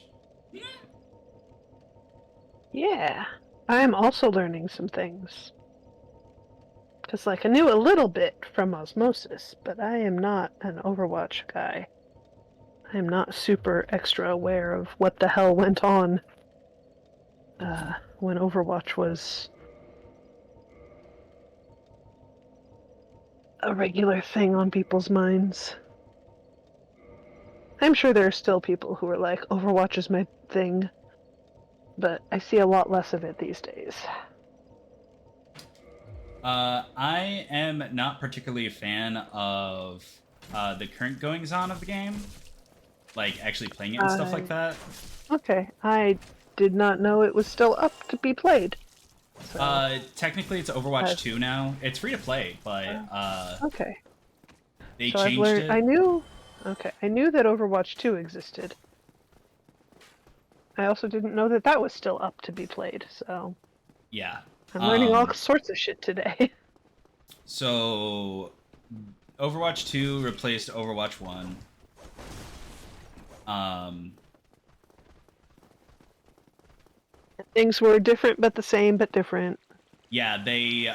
S6: Yeah, I'm also learning some things. Because, like, I knew a little bit from osmosis, but I am not an Overwatch guy. I am not super extra aware of what the hell went on when Overwatch was a regular thing on people's minds. I'm sure there are still people who are like, Overwatch is my thing, but I see a lot less of it these days.
S3: I am not particularly a fan of the current goings-on of the game. Like, actually playing it and stuff like that.
S6: Okay, I did not know it was still up to be played. So,
S3: Technically, it's Overwatch 2 now. It's free to play, but
S6: okay.
S3: they
S6: So
S3: changed it.
S6: I knew that Overwatch 2 existed. I also didn't know that that was still up to be played, so...
S3: Yeah.
S6: I'm learning all sorts of shit today.
S3: So, Overwatch 2 replaced Overwatch 1.
S6: Things were different but the same but different.
S3: Yeah, they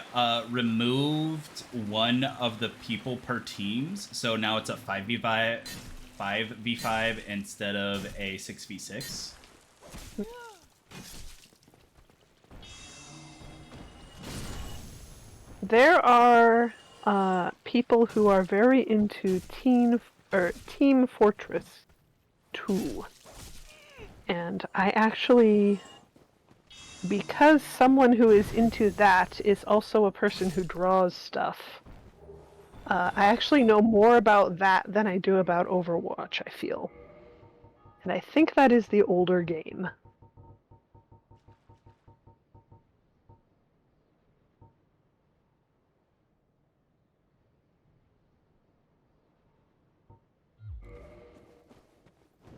S3: removed one of the people per teams, so now it's a 5v5 instead of a 6v6.
S6: There are people who are very into Team Fortress 2. And I actually, because someone who is into that is also a person who draws stuff, I actually know more about that than I do about Overwatch, I feel. And I think that is the older game.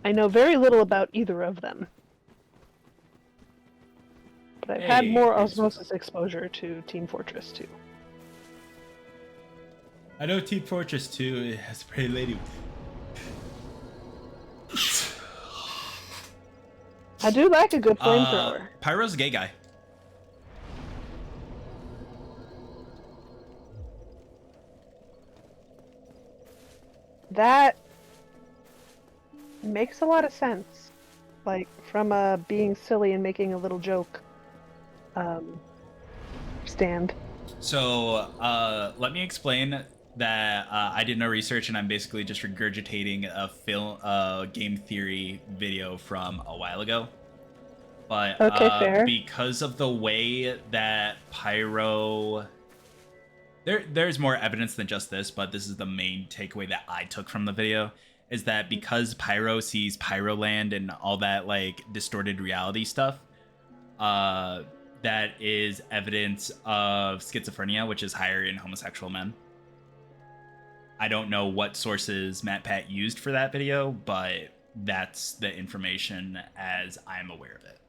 S6: I know very little about either of them. But I've had
S3: Hey,
S6: more
S3: here's-
S6: Osmosis exposure to Team Fortress 2.
S3: I know Team Fortress 2 has a pretty lady.
S6: I do like a good flamethrower.
S3: Pyro's a gay guy.
S6: That makes a lot of sense. Like, from being silly and making a little joke stand.
S3: So, let me explain that I did no research and I'm basically just regurgitating a game theory video from a while ago. But
S6: Okay, fair.
S3: because of the way that Pyro... There's more evidence than just this, but this is the main takeaway that I took from the video, is that because Pyro sees Pyroland and all that, like, distorted reality stuff, that is evidence of schizophrenia, which is higher in homosexual men. I don't know what sources MatPat used for that video, but that's the information as I'm aware of it.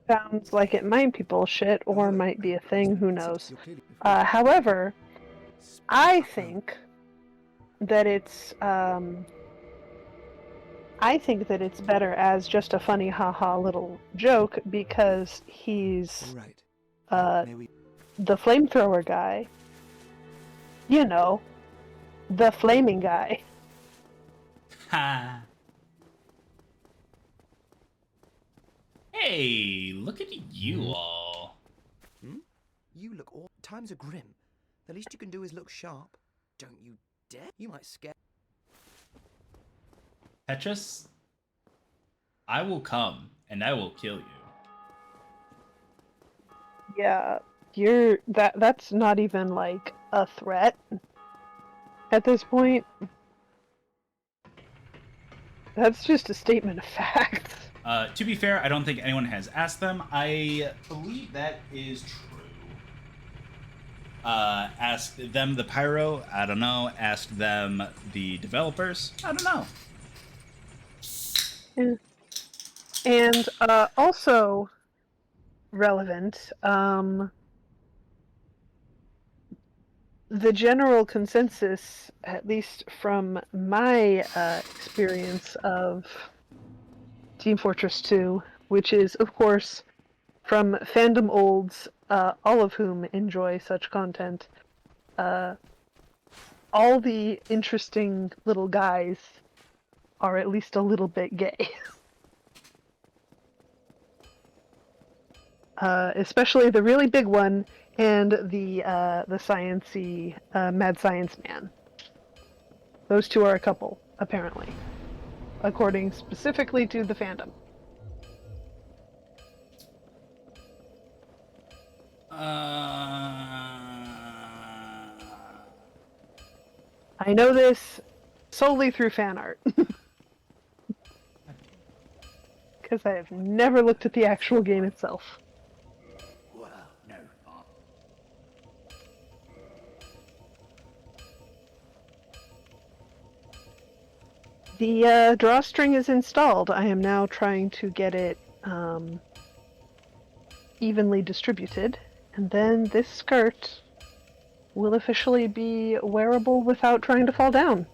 S6: Sounds like it might be bullshit or might be a thing, who knows. However, I think that it's better as just a funny haha little joke because he's the flamethrower guy. You know, the flaming guy.
S3: Ha! Hey, look at you all.
S10: You look all... Times are grim. The least you can do is look sharp. Don't you dare. You might scare...
S3: Petrus, I will come and I will kill you.
S6: Yeah, that's not even like a threat at this point. That's just a statement of fact.
S3: To be fair, I don't think anyone has asked them. I believe that is true. Ask them the Pyro, I don't know. Ask them the developers, I don't know.
S6: Yeah. And also relevant, the general consensus, at least from my experience of Team Fortress 2, which is, of course, from fandom olds, all of whom enjoy such content, all the interesting little guys are at least a little bit gay. Especially the really big one and the sciencey mad science man. Those two are a couple, apparently, according specifically to the fandom. I know this solely through fan art. Because I have never looked at the actual game itself.
S8: Well, no fun.
S6: The drawstring is installed. I am now trying to get it evenly distributed, and then this skirt will officially be wearable without trying to fall down.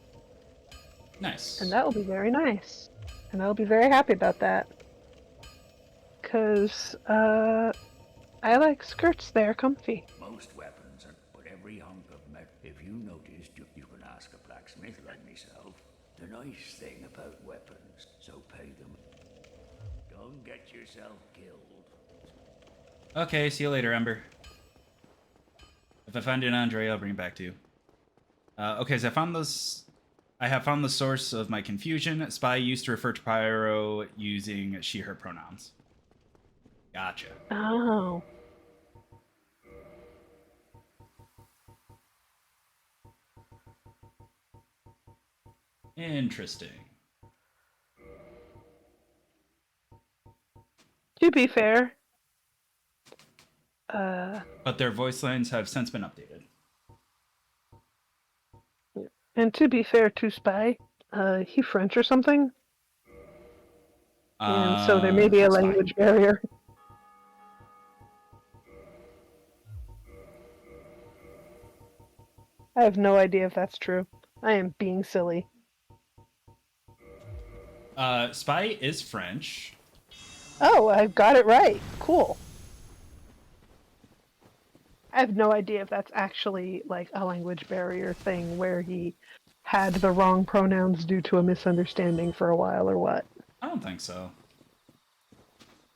S3: Nice.
S6: And that will be very nice. And I'll be very happy about that. Because, I like skirts, they're comfy.
S8: Most weapons, but every hunk of metal. If you noticed, you can ask a blacksmith like myself. The nice thing about weapons, so pay them. Don't get yourself killed.
S3: Okay, see you later, Ember. If I find an Andre, I'll bring it back to you. Okay, so I have found the source of my confusion. Spy used to refer to Pyro using she/her pronouns. Gotcha.
S6: Oh.
S3: Interesting.
S6: To be fair,
S3: But their voice lines have since been updated.
S6: and to be fair to Spy, he French or something? And so there may be a
S3: That's fine.
S6: language barrier. I have no idea if that's true. I am being silly.
S3: Spy is French.
S6: Oh, I got it right. Cool. I have no idea if that's actually like a language barrier thing where he had the wrong pronouns due to a misunderstanding for a while or what.
S3: I don't think so.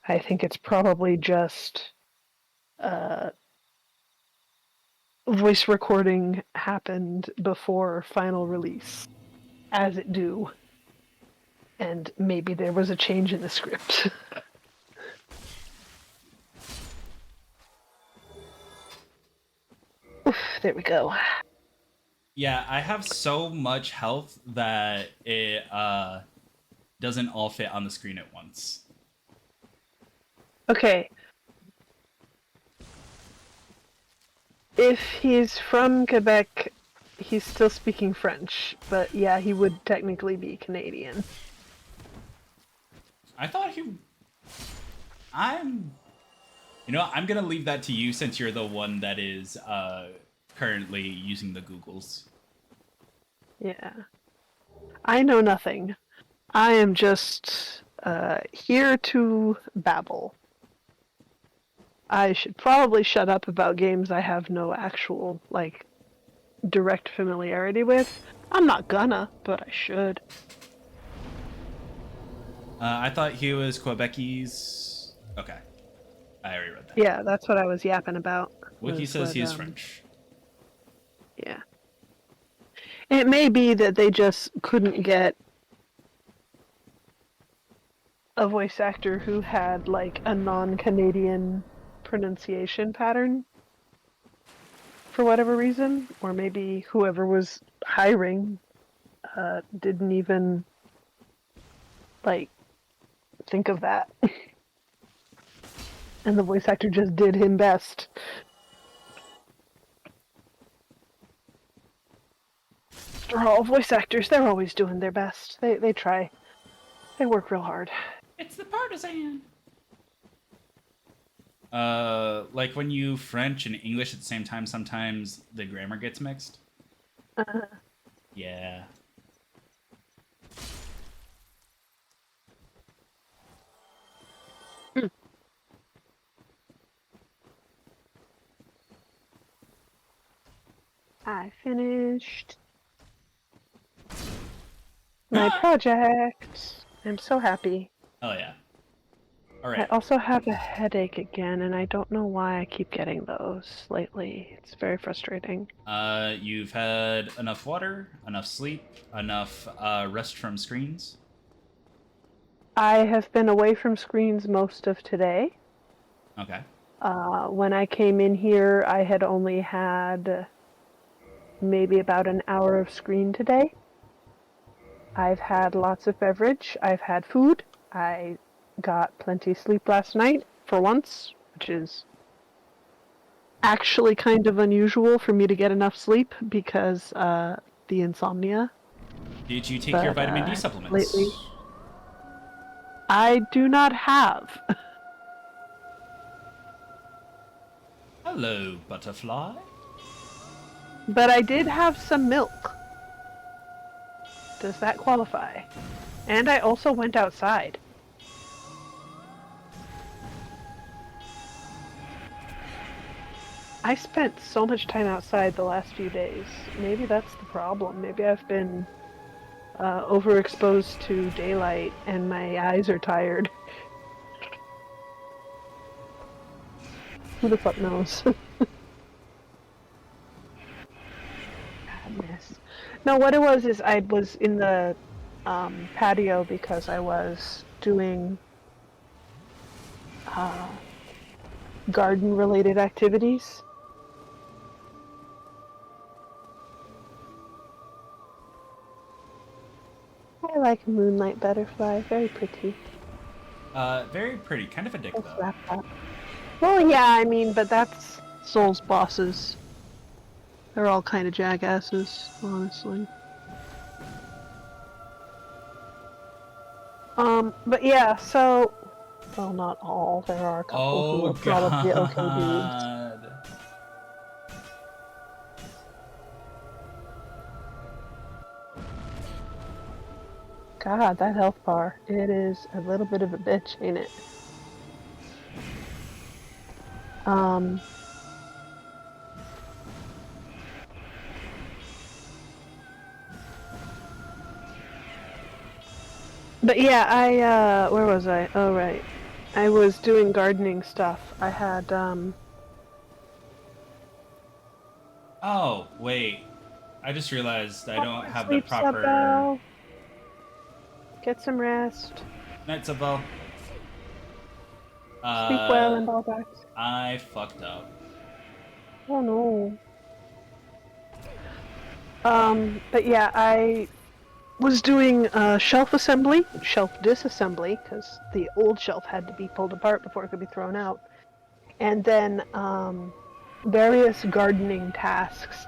S6: I think it's probably just voice recording happened before final release, as it do. And maybe there was a change in the script. Oof, there we go.
S3: Yeah, I have so much health that it doesn't all fit on the screen at once.
S6: Okay. If he's from Quebec, he's still speaking French, but yeah, he would technically be Canadian.
S3: I thought he... I'm gonna leave that to you since you're the one that is currently using the Googles.
S6: Yeah. I know nothing. I am just here to babble. I should probably shut up about games I have no actual, like, direct familiarity with. I'm not gonna, but I should.
S3: I thought he was Quebecese. Okay. I already read that.
S6: Yeah, that's what I was yapping about.
S3: Wiki says he is French.
S6: Yeah. It may be that they just couldn't get a voice actor who had, like, a non-Canadian pronunciation pattern for whatever reason, or maybe whoever was hiring didn't even, like, think of that. And the voice actor just did him best. After all, voice actors, they're always doing their best. They try. They work real hard.
S3: It's the partisan. Like when you French and English at the same time, sometimes the grammar gets mixed. Yeah.
S6: I finished my project. I'm so happy.
S3: Oh yeah. All
S6: I
S3: right.
S6: also have a headache again, and I don't know why I keep getting those lately. It's very frustrating.
S3: You've had enough water, enough sleep, enough rest from screens.
S6: I have been away from screens most of today.
S3: Okay.
S6: When I came in here, I had only had maybe about an hour of screen today. I've had lots of beverage. I've had food. I got plenty sleep last night, for once, which is actually kind of unusual for me to get enough sleep because the insomnia.
S3: Did you take your vitamin D supplements?
S6: Lately, I do not have.
S3: Hello, butterfly.
S6: But I did have some milk. Does that qualify? And I also went outside. I spent so much time outside the last few days. Maybe that's the problem. Maybe I've been overexposed to daylight and my eyes are tired. Who the fuck knows? Goodness. No, what it was is I was in the patio because I was doing garden-related activities. I like Moonlight Butterfly, very pretty.
S3: Very pretty. Kind of a dick,
S6: Let's
S3: though.
S6: wrap up. Well, yeah, I mean, but that's Soul's bosses. They're all kind of jackasses, honestly. But yeah, so well, not all. There are a couple who
S3: Oh
S6: are probably okay dudes.
S3: god.
S6: God, that health bar. It is a little bit of a bitch, ain't it? Um, but yeah, where was I? Oh, right. I was doing gardening stuff. I had,
S3: Oh, wait. I just realized I don't have the
S6: sleep,
S3: proper
S6: Subbell. Get some rest.
S3: night Isabel.
S6: Sleep well and all that.
S3: I fucked up.
S6: Oh no. But yeah, I was doing shelf assembly, shelf disassembly, because the old shelf had to be pulled apart before it could be thrown out, and then various gardening tasks.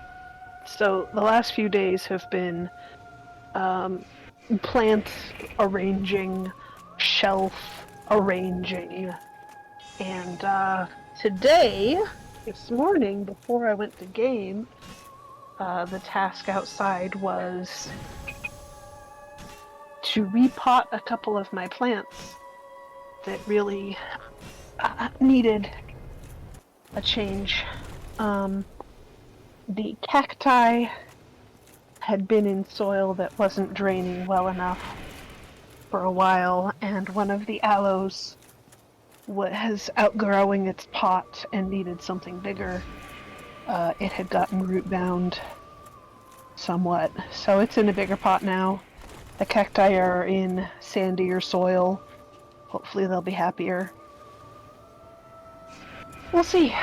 S6: So the last few days have been plant arranging, shelf arranging, and today, this morning, before I went to game, the task outside was to repot a couple of my plants that really needed a change. The cacti had been in soil that wasn't draining well enough for a while, and one of the aloes was outgrowing its pot and needed something bigger. It had gotten root bound somewhat, so it's in a bigger pot now. The cacti are in sandier soil. Hopefully they'll be happier. We'll see.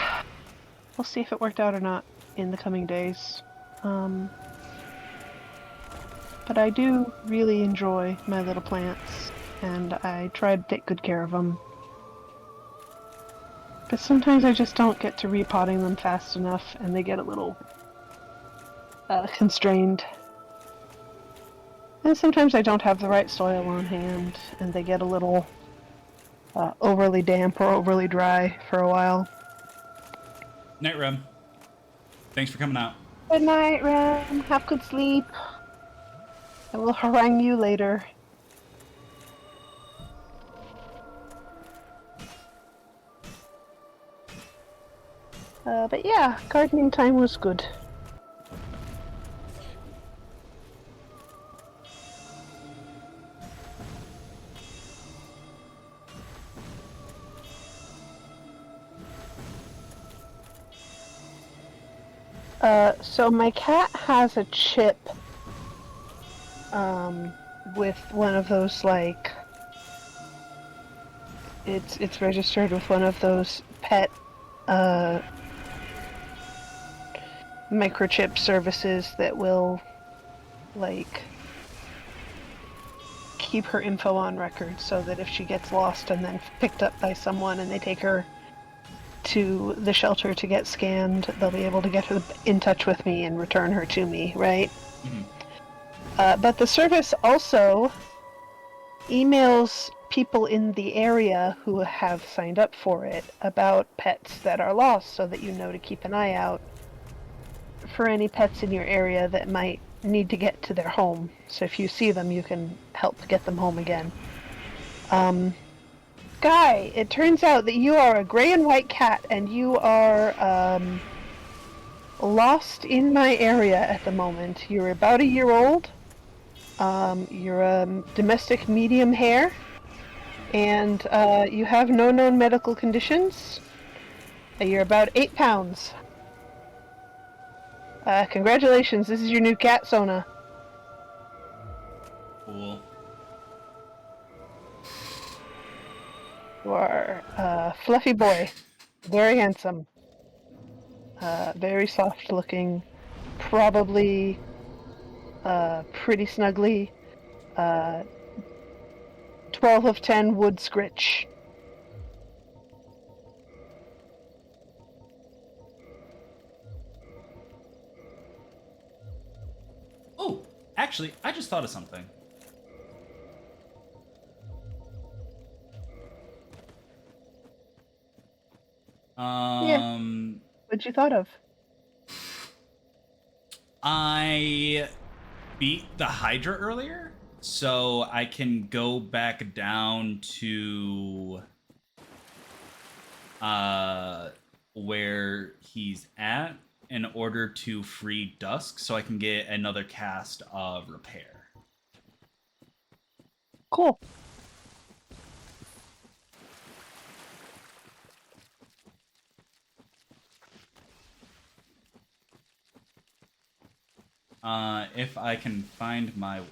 S6: We'll see if it worked out or not in the coming days. But I do really enjoy my little plants, and I try to take good care of them. But sometimes I just don't get to repotting them fast enough, and they get a little constrained. And sometimes I don't have the right soil on hand, and they get a little overly damp or overly dry for a while.
S3: Night Rem. Thanks for coming out.
S6: Good night, Rem. Have good sleep. I will harangue you later. But yeah, gardening time was good. So my cat has a chip, with one of those, like, it's registered with one of those pet, microchip services that will, like, keep her info on record so that if she gets lost and then picked up by someone and they take her to the shelter to get scanned, they'll be able to get her in touch with me and return her to me, right?
S3: Mm-hmm.
S6: But the service also emails people in the area who have signed up for it about pets that are lost so that you know to keep an eye out for any pets in your area that might need to get to their home. So if you see them, you can help get them home again. Guy, it turns out that you are a gray and white cat, and you are lost in my area at the moment. You're about a year old. You're a domestic medium hair, and you have no known medical conditions. You're about 8 pounds. Congratulations, this is your new cat, Sona.
S3: Cool.
S6: You are a fluffy boy. Very handsome. Very soft looking. Probably pretty snuggly. 12 of 10 wood scritch.
S3: Oh, actually, I just thought of something.
S6: What'd you thought of?
S3: I beat the Hydra earlier, so I can go back down to where he's at in order to free Dusk, so I can get another cast of Repair.
S6: Cool.
S3: If I can find my way.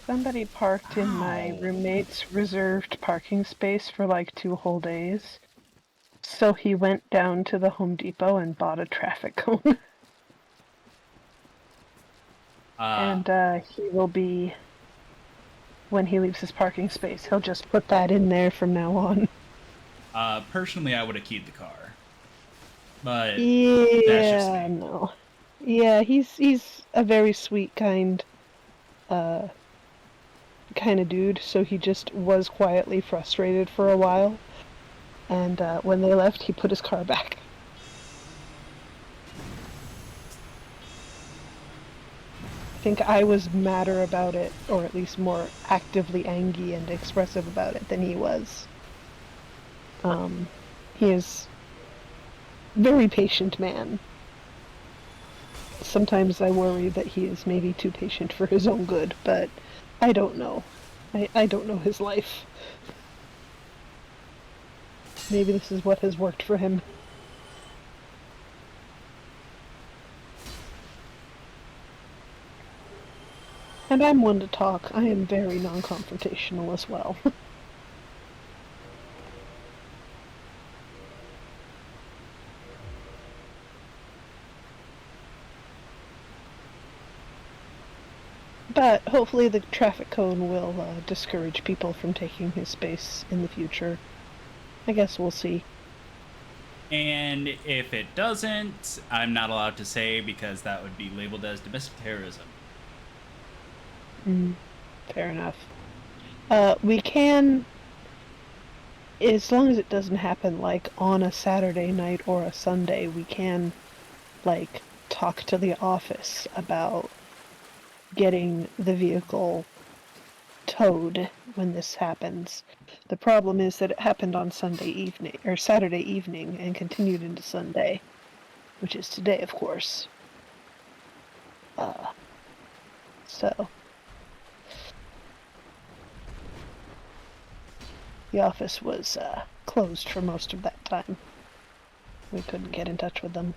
S6: Somebody parked in my
S3: Ow.
S6: roommate's reserved parking space for like 2 whole days. So he went down to the Home Depot and bought a traffic cone. And he will be, when he leaves his parking space, he'll just put that in there from now on.
S3: Personally, I would have keyed the car. But
S6: Yeah,
S3: that's just me.
S6: no. Yeah, he's a very sweet, kind of dude, so he just was quietly frustrated for a while. And when they left, he put his car back. I think I was madder about it, or at least more actively angry and expressive about it than he was. He is a very patient man. Sometimes I worry that he is maybe too patient for his own good, but I don't know. I don't know his life. Maybe this is what has worked for him. And I'm one to talk. I am very non-confrontational as well. But hopefully the traffic cone will discourage people from taking his space in the future. I guess we'll see.
S3: And if it doesn't, I'm not allowed to say because that would be labeled as domestic terrorism.
S6: Fair enough. We can, as long as it doesn't happen like on a Saturday night or a Sunday, we can like talk to the office about getting the vehicle towed when this happens. The problem is that it happened on Sunday evening, or Saturday evening, and continued into Sunday, which is today, of course. So the office was closed for most of that time. We couldn't get in touch with them.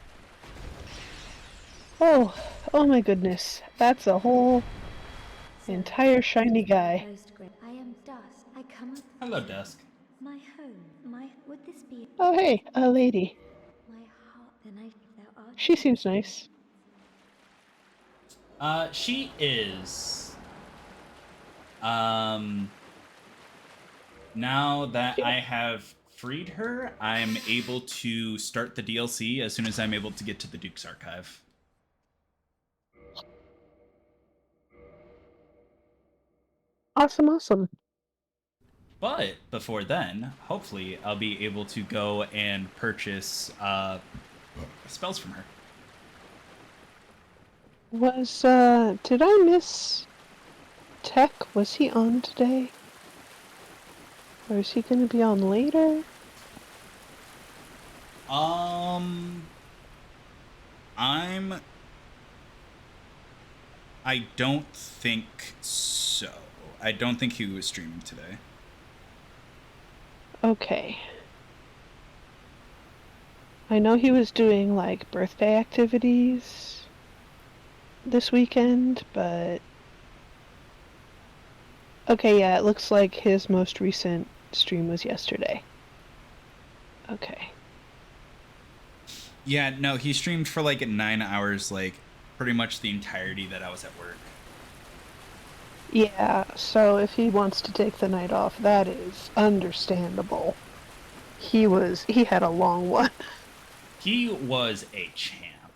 S6: Oh my goodness. That's a whole entire shiny guy.
S11: I am Dusk. I come up.
S3: Hello, Dusk.
S11: My home. Would this be?
S6: Oh hey, a lady.
S11: My heart. Then there are.
S6: She seems nice.
S3: She is. Now that I have freed her, I'm able to start the DLC as soon as I'm able to get to the Duke's Archive.
S6: Awesome.
S3: But before then, hopefully, I'll be able to go and purchase spells from her.
S6: Did I miss Tech? Was he on today? Or is he gonna be on later?
S3: I don't think so. I don't think he was streaming today.
S6: Okay. I know he was doing, like, birthday activities this weekend, but... Okay, yeah, it looks like his most recent stream was yesterday. Okay.
S3: Yeah, no, he streamed for, like, 9 hours, like, pretty much the entirety that I was at work.
S6: Yeah, so if he wants to take the night off, that is understandable. He had a long one.
S3: He was a champ.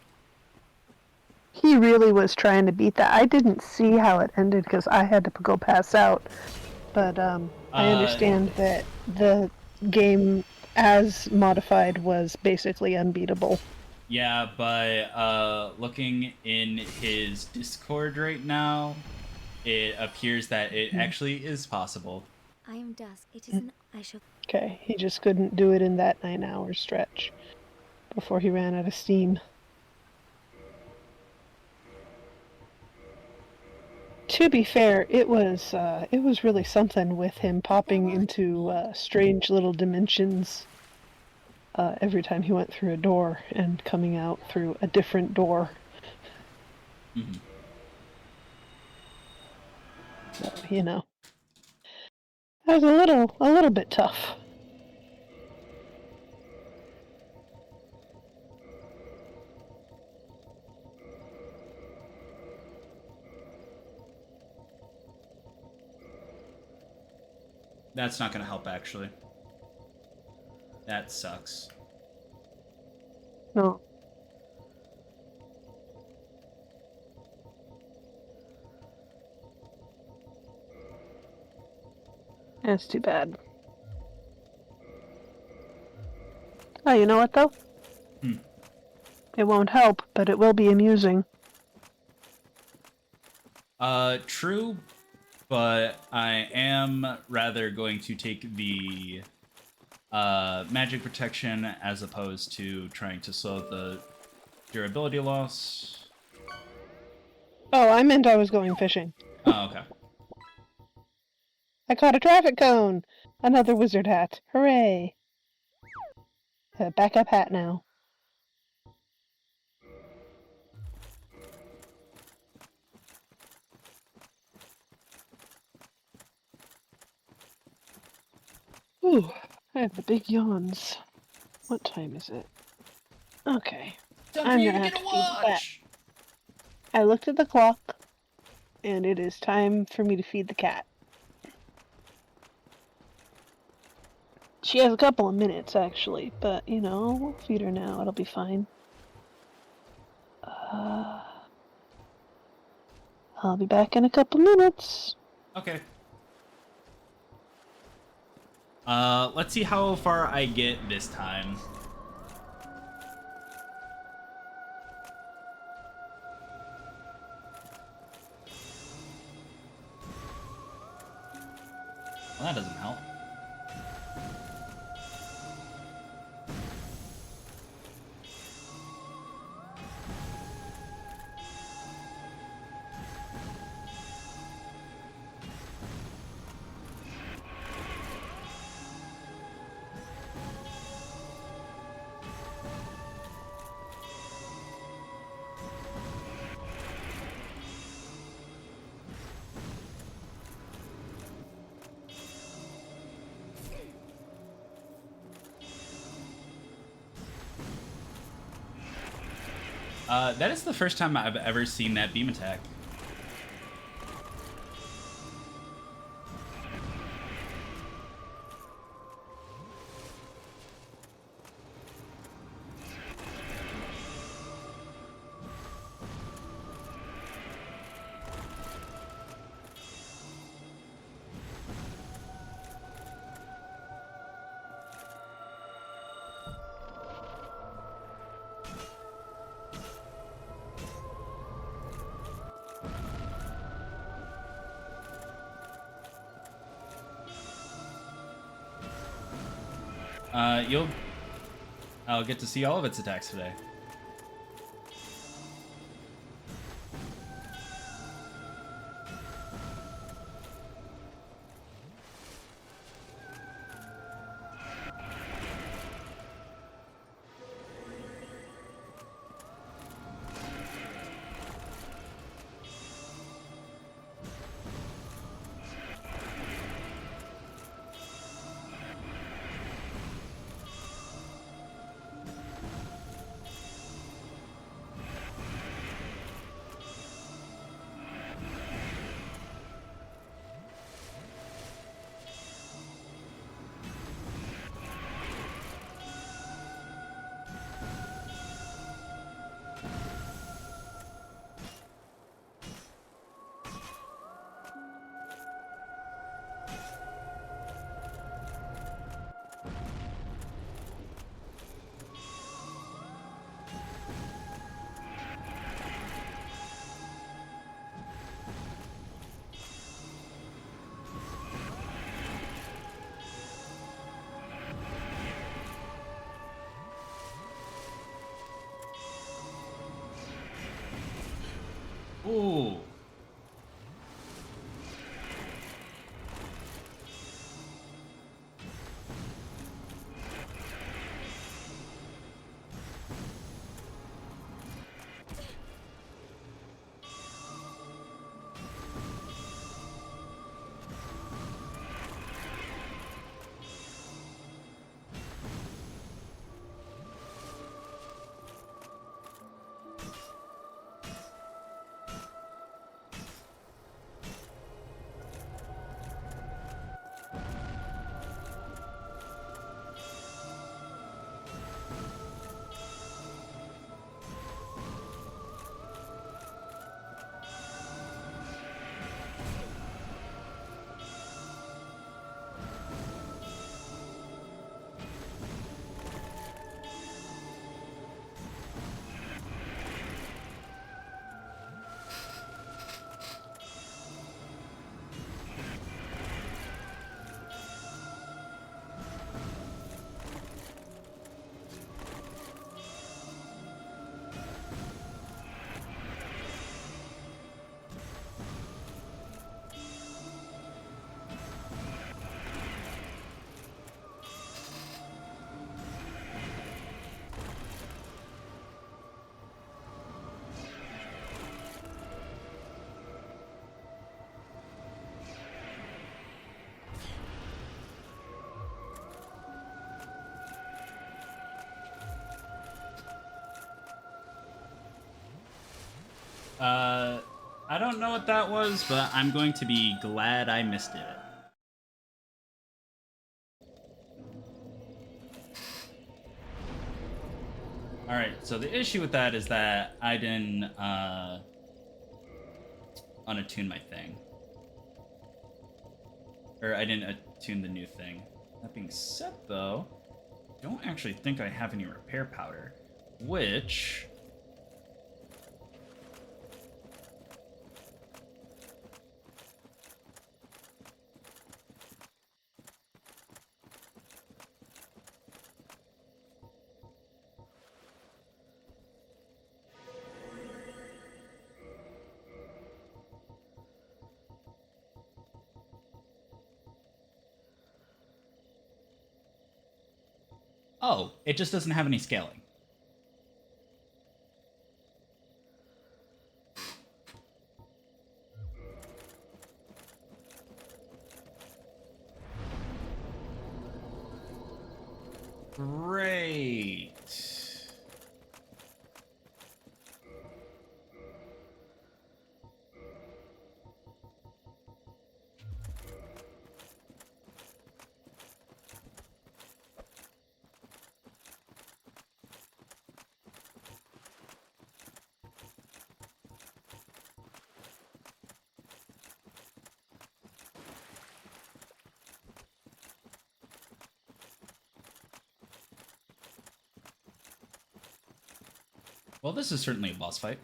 S6: He really was trying to beat that. I didn't see how it ended because I had to go pass out. But I understand that the game as modified was basically unbeatable.
S3: Yeah, but looking in his Discord right now, it appears that it actually is possible.
S11: I am dusk. It is an. I shall.
S6: Okay, he just couldn't do it in that 9-hour stretch before he ran out of steam. To be fair, it was really something with him popping into strange little dimensions every time he went through a door and coming out through a different door.
S3: Mm-hmm.
S6: So, you know, that was a little bit tough.
S3: That's not going to help, actually. That sucks.
S6: No. That's too bad. Oh, you know what, though? It won't help, but it will be amusing.
S3: True, but I am rather going to take the magic protection as opposed to trying to slow the durability loss.
S6: Oh, I meant I was going fishing.
S3: Oh, okay.
S6: I caught a traffic cone! Another wizard hat. Hooray! Backup hat now. Ooh, I have the big yawns. What time is it? Okay. I'm gonna have to feed the cat. I looked at the clock, and it is time for me to feed the cat. She has a couple of minutes, actually, but, you know, we'll feed her now. It'll be fine. I'll be back in a couple minutes.
S3: Okay. Let's see how far I get this time. Well, that doesn't help. That is the first time I've ever seen that beam attack. I'll get to see all of its attacks today. I don't know what that was, but I'm going to be glad I missed it. Alright, so the issue with that is that I didn't unattune my thing. Or I didn't attune the new thing. That being said, though, I don't actually think I have any repair powder, which... Oh, it just doesn't have any scaling. Great. Well, this is certainly a boss fight.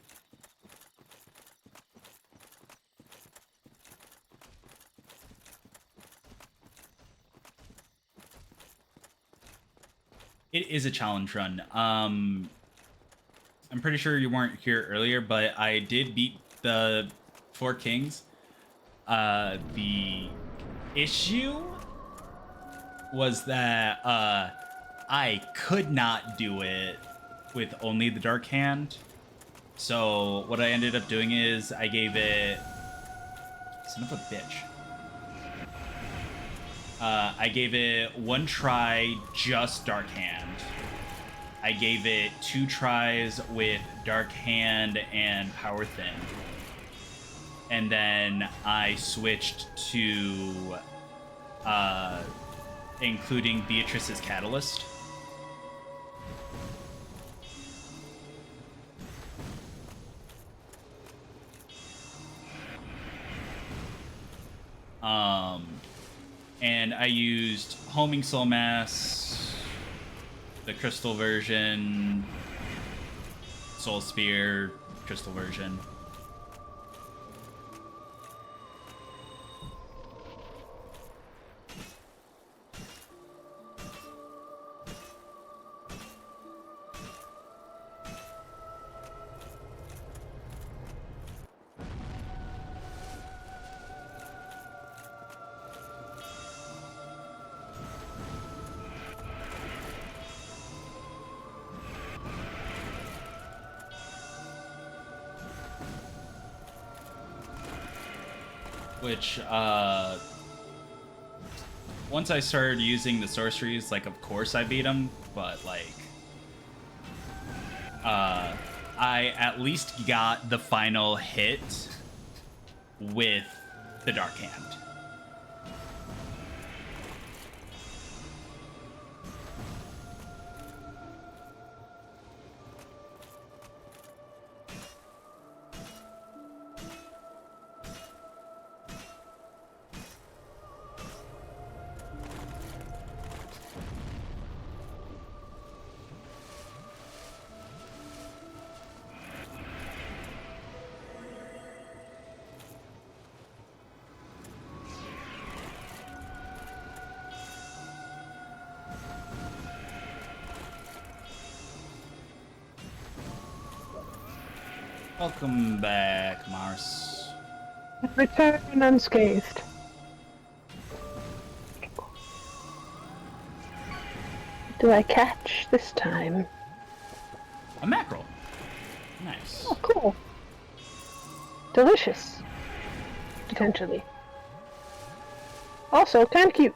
S3: It is a challenge run. I'm pretty sure you weren't here earlier, but I did beat the 4 Kings. The issue was that I could not do it with only the Dark Hand. So what I ended up doing is I gave it... Son of a bitch. I gave it 1 try, just Dark Hand. I gave it 2 tries with Dark Hand and Power Thin. And then I switched to including Beatrice's Catalyst. And I used Homing Soul Mass, the Crystal version, Soul Spear, Crystal version. Which, once I started using the sorceries, like, of course I beat him, but, like, I at least got the final hit with the Dark Hand. Welcome back, Mars.
S6: Return unscathed. Do I catch this time?
S3: A mackerel. Nice.
S6: Oh, cool. Delicious. Potentially. Also, kind of cute.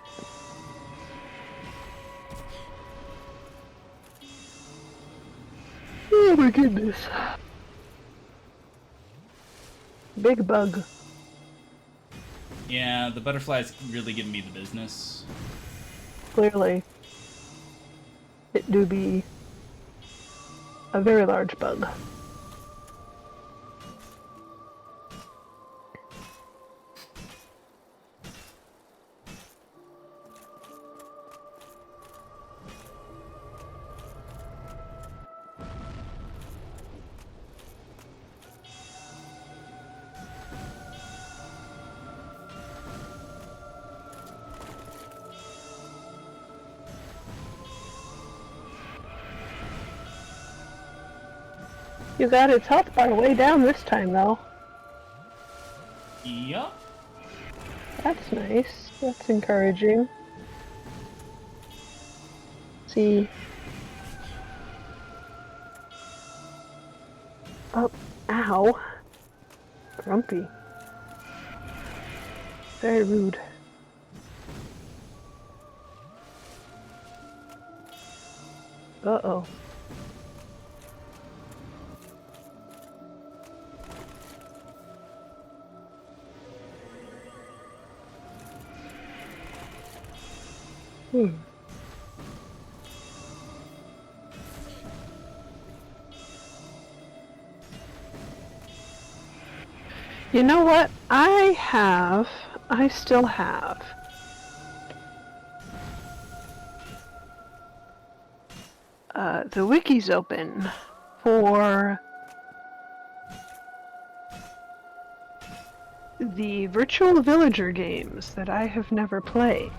S6: Oh my goodness. Big bug.
S3: Yeah, the butterfly's really giving me the business.
S6: Clearly. It do be a very large bug. You got its health bar way down this time, though.
S3: Yup.
S6: That's nice. That's encouraging. See. Oh, ow. Grumpy. Very rude. Uh-oh. You know what? I still have the wiki's open for the virtual villager games that I have never played.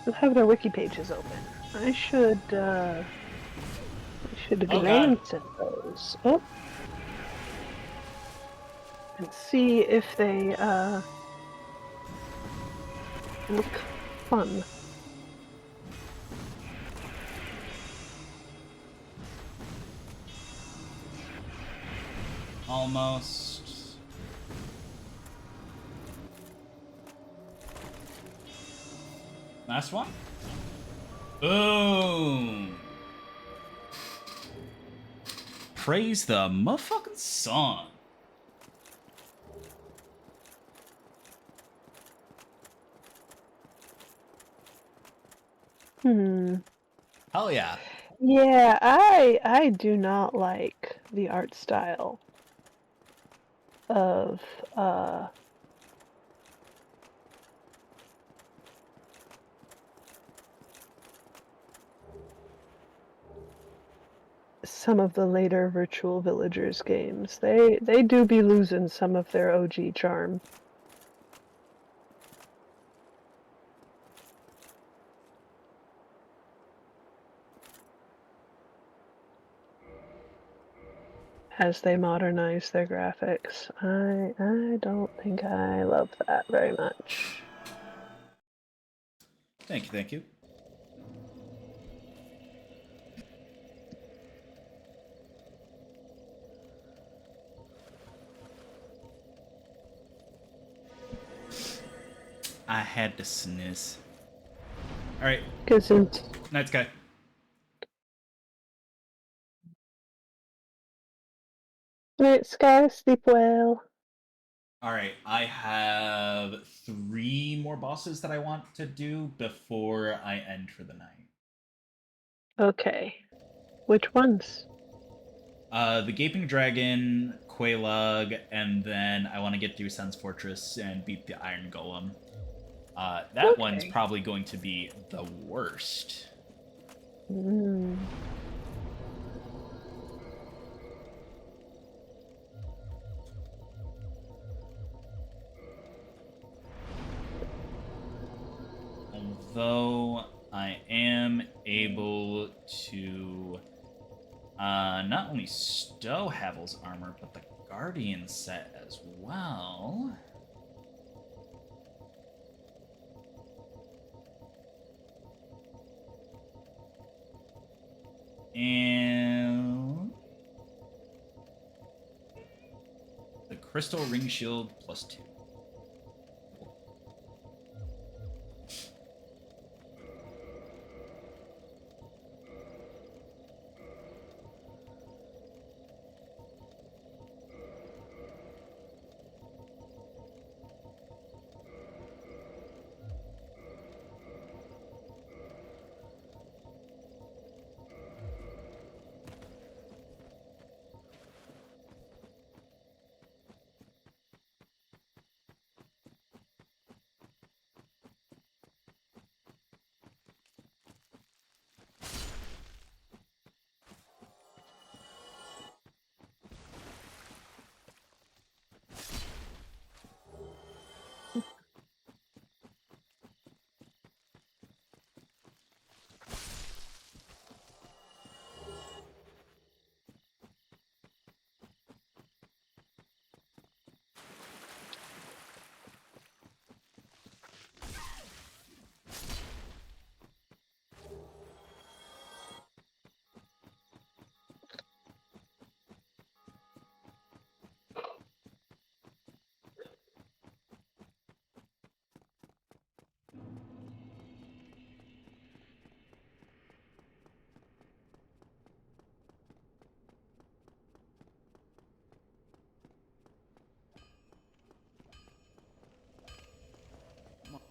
S6: They'll have their wiki pages open. I should glance at those. Oh. And see if they look fun.
S3: Almost. Last one? Boom! Praise the motherfucking sun. Hell yeah.
S6: Yeah, I do not like the art style of some of the later Virtual Villagers games. They do be losing some of their OG charm. As they modernize their graphics. I don't think I love that very much.
S3: Thank you, thank you. I had to sniz. Alright. Night, Sky.
S6: Night, Sky. Sleep well.
S3: Alright, I have 3 more bosses that I want to do before I end for the night.
S6: Okay. Which ones?
S3: The Gaping Dragon, Quelaag, and then I want to get through Sun's Fortress and beat the Iron Golem. That one's probably going to be the worst. Although I am able to not only stow Havel's armor, but the Guardian set as well. And the Crystal Ring Shield +2.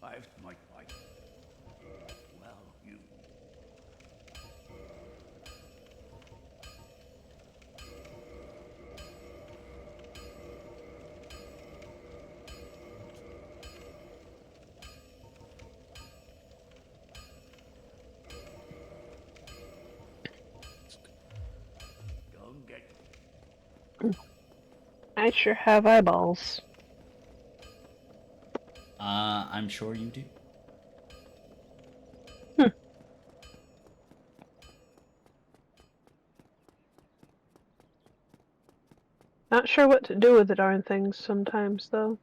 S8: I've my. Well, you. Don't get.
S6: I sure have eyeballs.
S3: I'm sure you do.
S6: Not sure what to do with the darn things sometimes, though.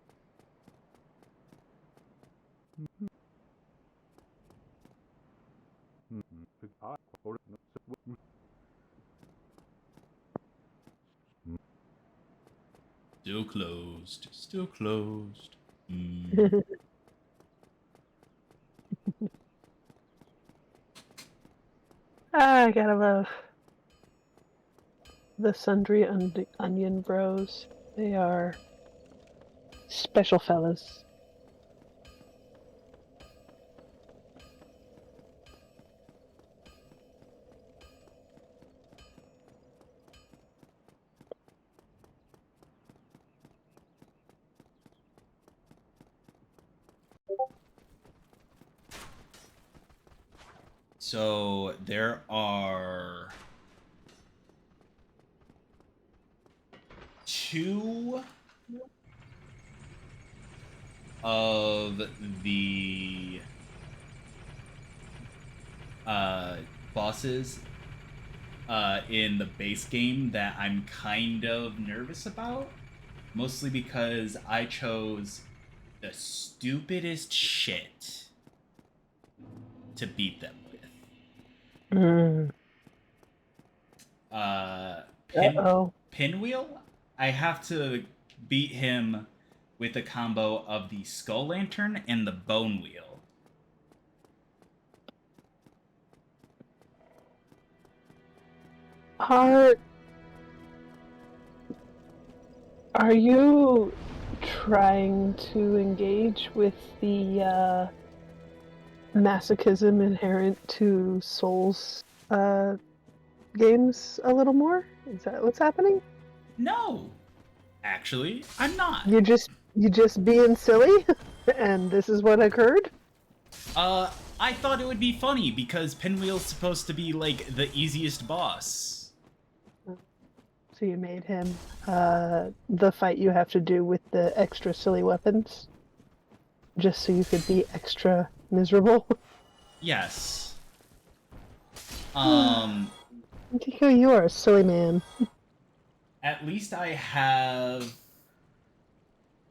S3: Still closed. Still closed. Mm.
S6: I gotta love the Sundry Onion Bros. They are special fellas.
S3: So there are 2 of the bosses in the base game that I'm kind of nervous about, mostly because I chose the stupidest shit to beat them with.
S6: Mm.
S3: Pinwheel, I have to beat him with a combo of the Skull Lantern and the Bone Wheel.
S6: Are you trying to engage with the masochism inherent to Souls games a little more? Is that what's happening?
S3: No, actually, I'm not.
S6: You just being silly, and this is what occurred.
S3: I thought it would be funny because Pinwheel's supposed to be like the easiest boss.
S6: So you made him the fight you have to do with the extra silly weapons, just so you could be extra miserable.
S3: Yes.
S6: Tico, you are a silly man.
S3: At least I have.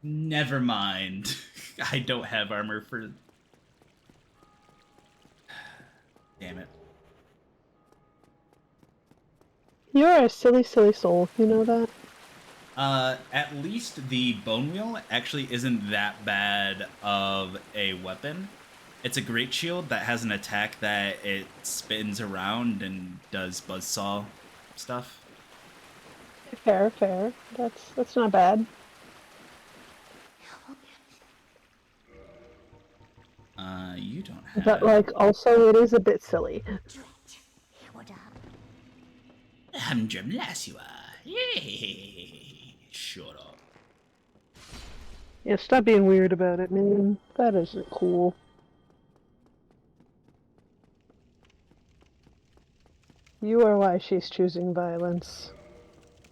S3: Never mind. I don't have armor for. Damn it.
S6: You're a silly, silly soul. You know that?
S3: At least the Bone Wheel actually isn't that bad of a weapon. It's a great shield that has an attack that it spins around and does buzzsaw stuff.
S6: Fair, fair. That's not bad.
S3: You don't have.
S6: But like, also, it is a bit silly.
S3: Humdrum lass you are. Yay! Shut up.
S6: Yeah, stop being weird about it, man. That isn't cool. You are why she's choosing violence.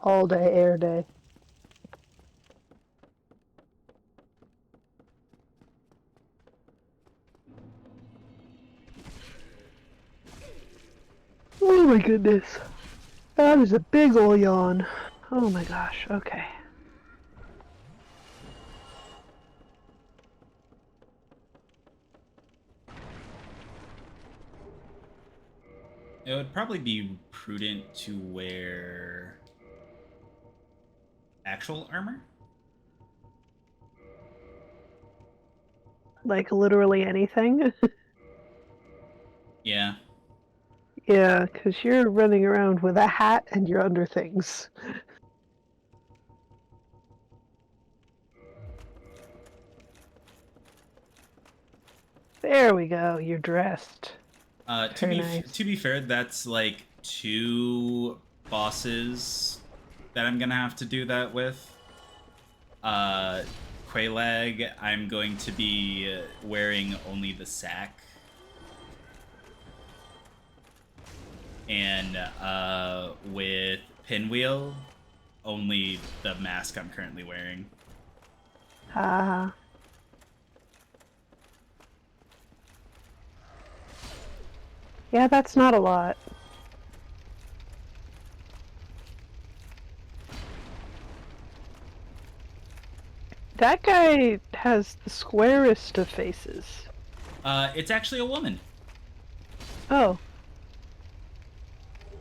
S6: All day, air day. Oh my goodness. That is a big ol' yawn. Oh my gosh, okay.
S3: It would probably be prudent to wear actual armor.
S6: Like literally anything?
S3: Yeah.
S6: Yeah, because you're running around with a hat and you're under things. There we go. You're dressed. Very nice.
S3: To be fair, that's like 2 bosses that I'm gonna have to do that with. Quelaag, I'm going to be wearing only the sack. And with Pinwheel, only the mask I'm currently wearing.
S6: Ah. Yeah, that's not a lot. That guy has the squarest of faces.
S3: It's actually a woman.
S6: Oh.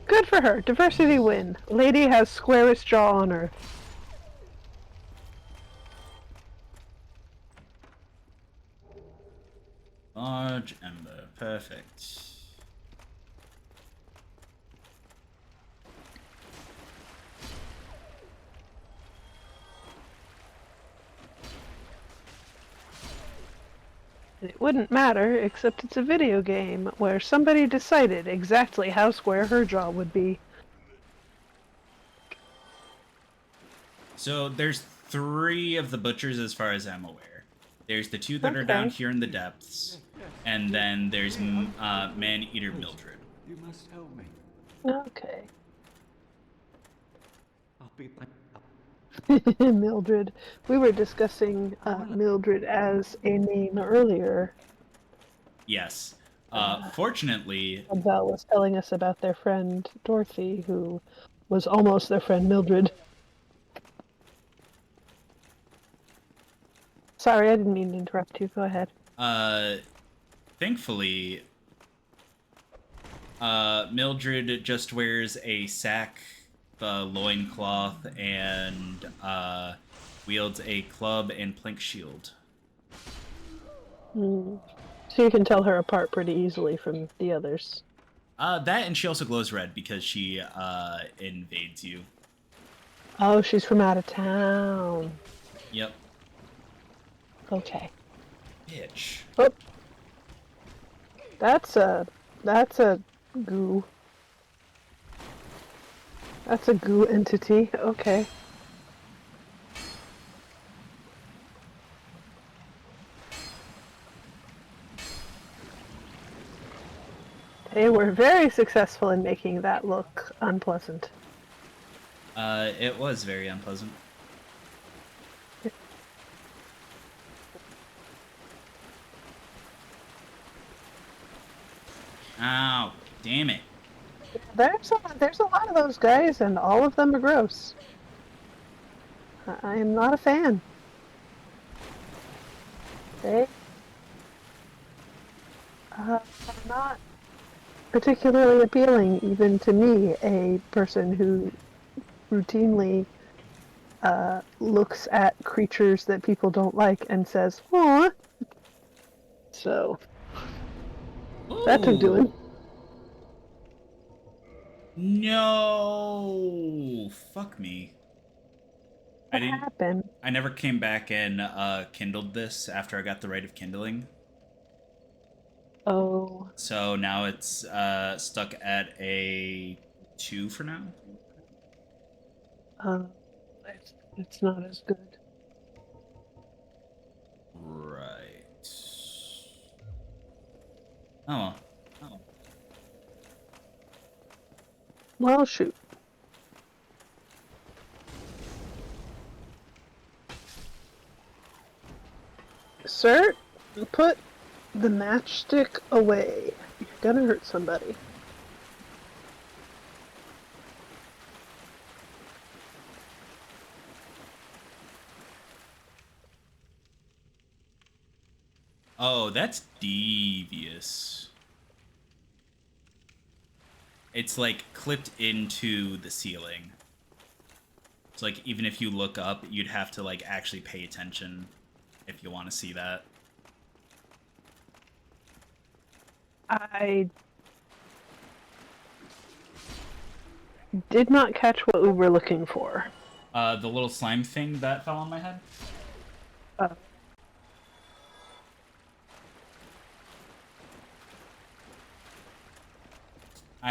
S6: Good for her. Diversity win. Lady has squarest jaw on earth.
S3: Large ember. Perfect.
S6: It wouldn't matter, except it's a video game where somebody decided exactly how square her jaw would be.
S3: So there's 3 of the butchers as far as I'm aware. There's the 2 that are down here in the depths, and then there's Man-Eater Mildred.
S5: You must help me.
S6: Okay.
S5: I'll be back.
S6: Mildred. We were discussing Mildred as a name earlier.
S3: Yes. Fortunately...
S6: Belle was telling us about their friend Dorothy, who was almost their friend Mildred. Sorry, I didn't mean to interrupt you. Go ahead.
S3: Thankfully, Mildred just wears a sack, the loincloth, and wields a club and plank shield.
S6: So you can tell her apart pretty easily from the others.
S3: That, and she also glows red because she invades you.
S6: Oh, she's from out of town.
S3: Yep.
S6: Okay.
S3: Bitch.
S6: Oh. That's a goo. That's a goo entity. Okay. They were very successful in making that look unpleasant.
S3: It was very unpleasant. Ow, damn it.
S6: There's a lot of those guys, and all of them are gross. I am not a fan. They are not particularly appealing, even to me, a person who routinely looks at creatures that people don't like and says, "Aw." So that took doing.
S3: No, fuck me.
S6: What happened?
S3: I never came back and kindled this after I got the right of kindling.
S6: Oh.
S3: So now it's stuck at a 2 for now.
S6: It's not as good.
S3: Right. Oh. Oh.
S6: Well, shoot. Sir, put the matchstick away. You're gonna hurt somebody.
S3: Oh, that's devious. It's like clipped into the ceiling. It's like even if you look up, you'd have to like actually pay attention if you want to see that.
S6: I did not catch what we were looking for.
S3: The little slime thing that fell on my head?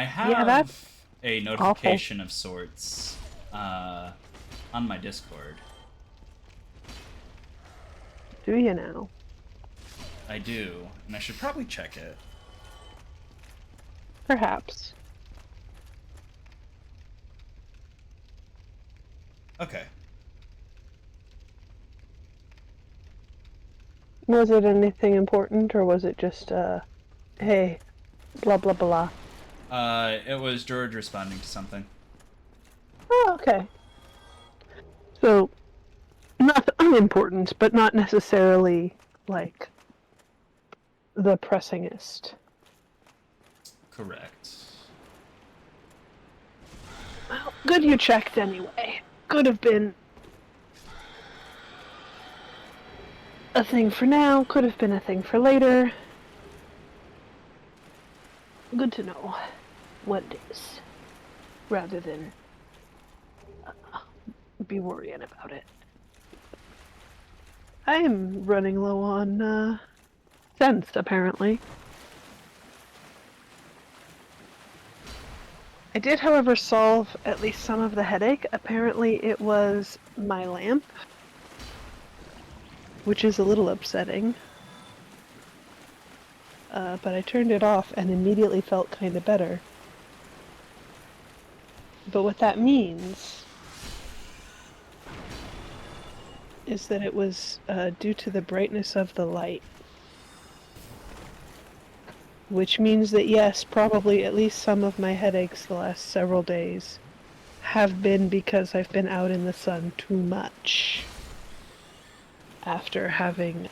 S3: have
S6: Yeah, that's
S3: a notification of sorts on my Discord.
S6: Do you now?
S3: I do, and I should probably check it.
S6: Perhaps.
S3: Okay.
S6: Was it anything important, or was it just, hey, blah blah blah?
S3: It was George responding to something.
S6: Oh, okay. So, not unimportant, but not necessarily, like, the pressingest.
S3: Correct.
S6: Well, good you checked anyway. Could have been a thing for now, could have been a thing for later. Good to know what it is, rather than be worrying about it. I am running low on, sense, apparently. I did, however, solve at least some of the headache. Apparently it was my lamp, which is a little upsetting. But I turned it off and immediately felt kind of better. But what that means is that it was due to the brightness of the light. Which means that yes, probably at least some of my headaches the last several days have been because I've been out in the sun too much. After having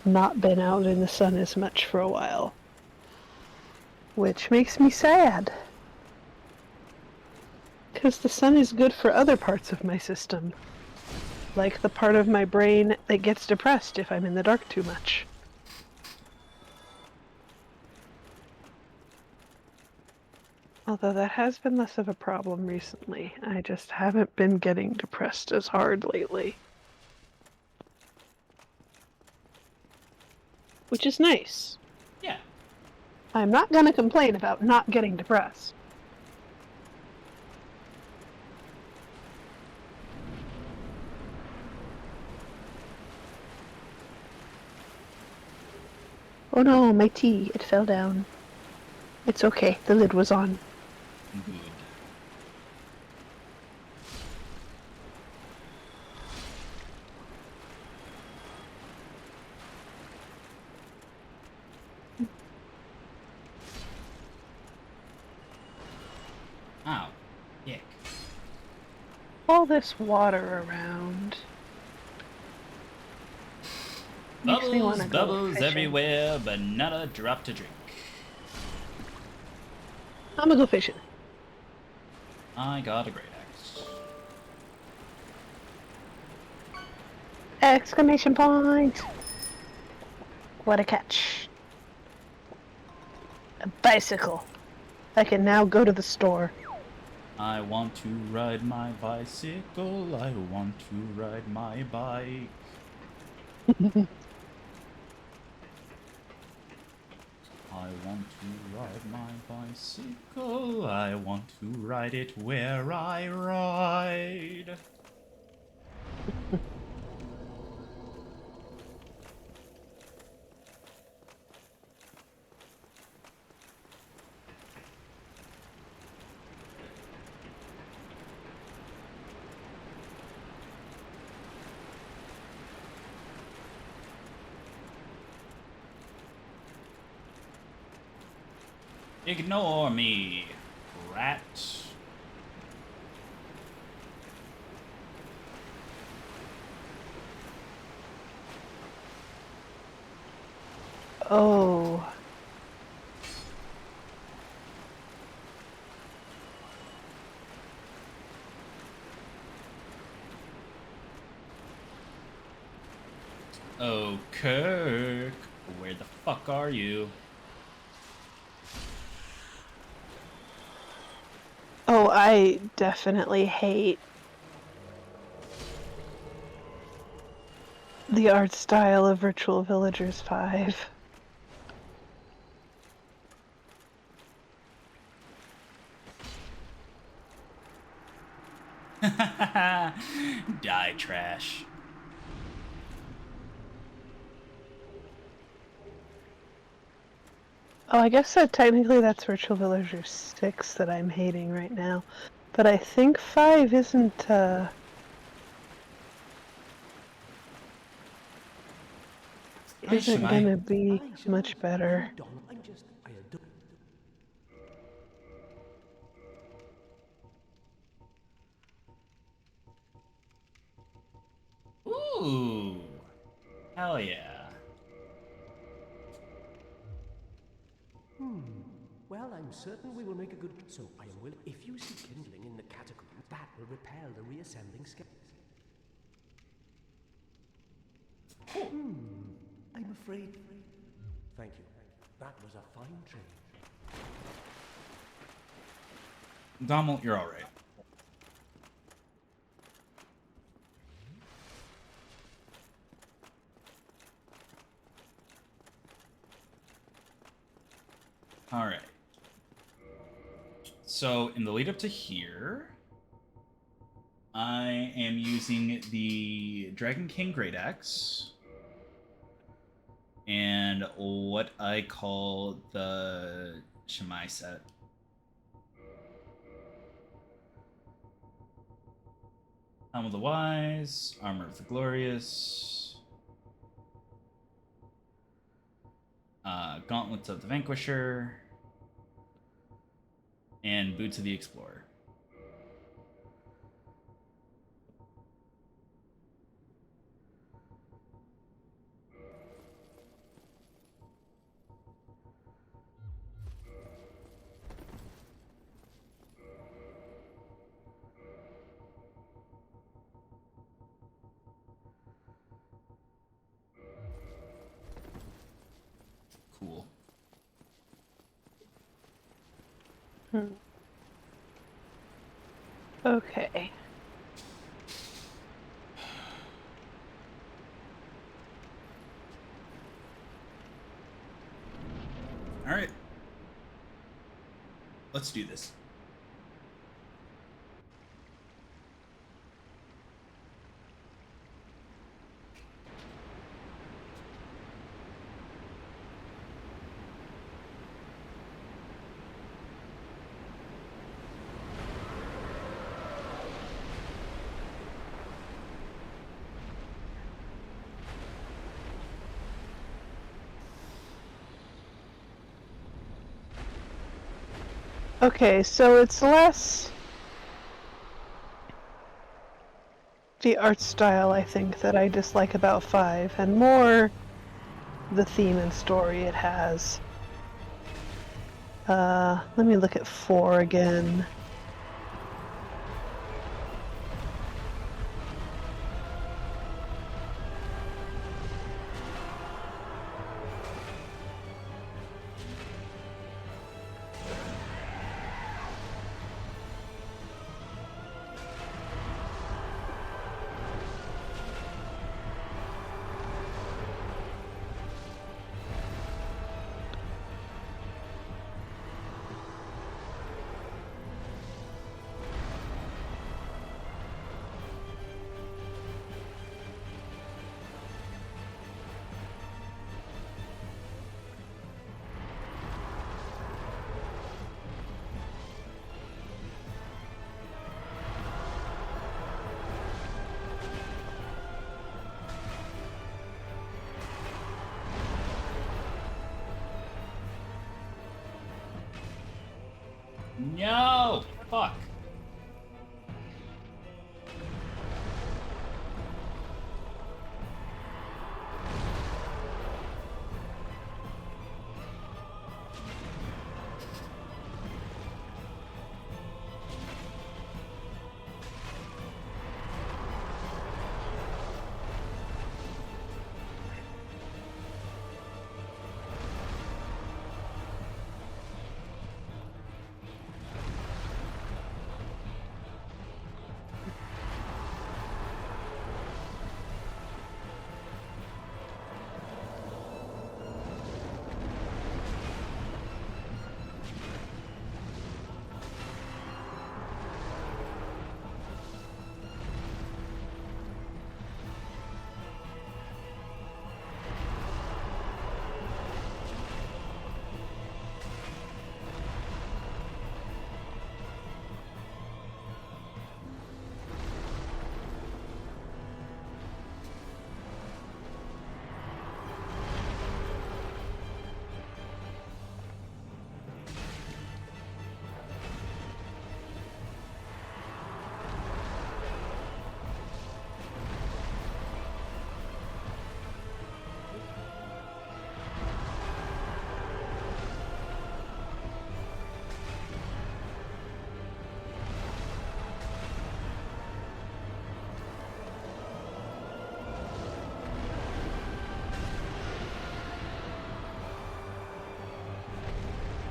S6: not been out in the sun as much for a while. Which makes me sad. Because the sun is good for other parts of my system. Like the part of my brain that gets depressed if I'm in the dark too much. Although that has been less of a problem recently. I just haven't been getting depressed as hard lately. Which is nice.
S3: Yeah.
S6: I'm not gonna complain about not getting depressed. Oh no, my tea, it fell down. It's okay, the lid was on.
S3: Good. Ow. Yuck.
S6: All this water around. Makes me wanna
S3: Bubbles,
S6: go
S3: bubbles
S6: fishing.
S3: everywhere, but not a drop to drink.
S6: I'm gonna go fishing.
S3: I got a great axe.
S6: Exclamation point! What a catch. A bicycle. I can now go to the store.
S3: I want to ride my bicycle. I want to ride my bike. I want to ride my bicycle. I want to ride it where I ride. Ignore me, rat.
S6: Oh.
S3: Oh, Kirk, where the fuck are you?
S6: Oh, I definitely hate the art style of Virtual Villagers 5.
S3: Die, trash.
S6: Oh, I guess that technically that's Virtual Villager 6 that I'm hating right now. But I think 5 isn't, isn't gonna be much better.
S3: Ooh. Hell yeah.
S12: Well, I'm certain we will make a good... So, I am willing... If you see kindling in the catacombs, that will repel the reassembling skills. I'm afraid... Thank you. That was a fine trade.
S3: Dommel, you're alright. Alright. So, in the lead up to here, I am using the Dragon King Great Axe and what I call the Shemai set. Helm of the Wise, Armor of the Glorious, Gauntlets of the Vanquisher, and Boots of the Explorer. Cool.
S6: Okay.
S3: Alright. Let's do this.
S6: Okay, so it's less the art style, I think, that I dislike about 5, and more the theme and story it has. Let me look at 4 again.
S3: No! Fuck.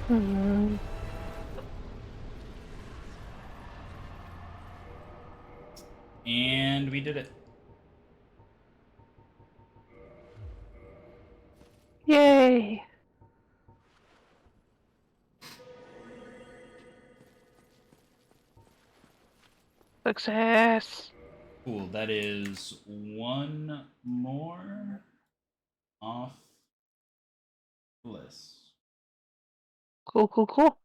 S6: Hmm.
S3: And we did it.
S6: Yay! Success!
S3: Cool. That is one more off the list.
S6: Cool, cool, cool.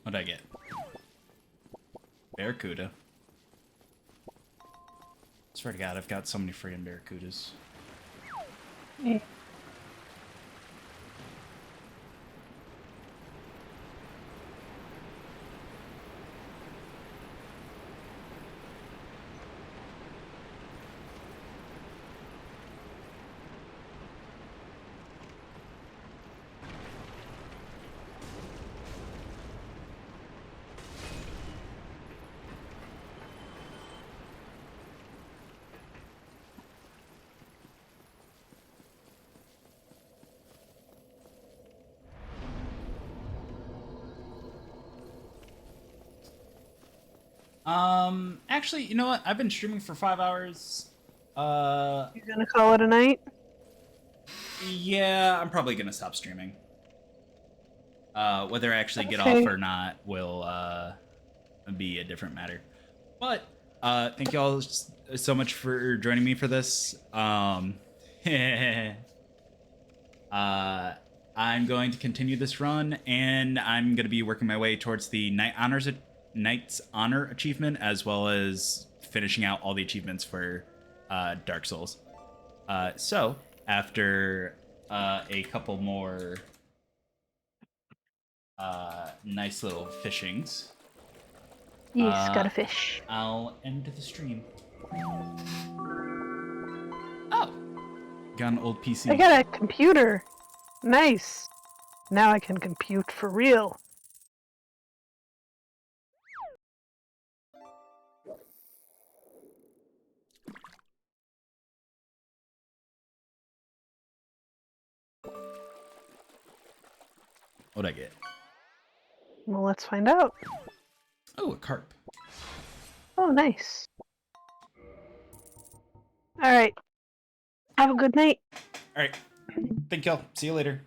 S3: What'd I get? Barracuda. Swear to God, I've got so many friggin' barracudas.
S6: Yeah.
S3: Actually, you know what? I've been streaming for 5 hours.
S6: You gonna call it a night?
S3: Yeah, I'm probably gonna stop streaming. Whether I actually get
S6: Okay.
S3: off or not will be a different matter. But thank you all so much for joining me for this. I'm going to continue this run, and I'm going to be working my way towards the Knight's Honor achievement, as well as finishing out all the achievements for Dark Souls. So after a couple more nice little fishings,
S6: Yes, gotta fish.
S3: I'll end the stream. Oh, got an old PC.
S6: I got a computer. Nice. Now I can compute for real.
S3: What'd I get?
S6: Well, let's find out.
S3: Oh, a carp.
S6: Oh, nice. All right. Have a good night.
S3: All right. Thank y'all. See you later.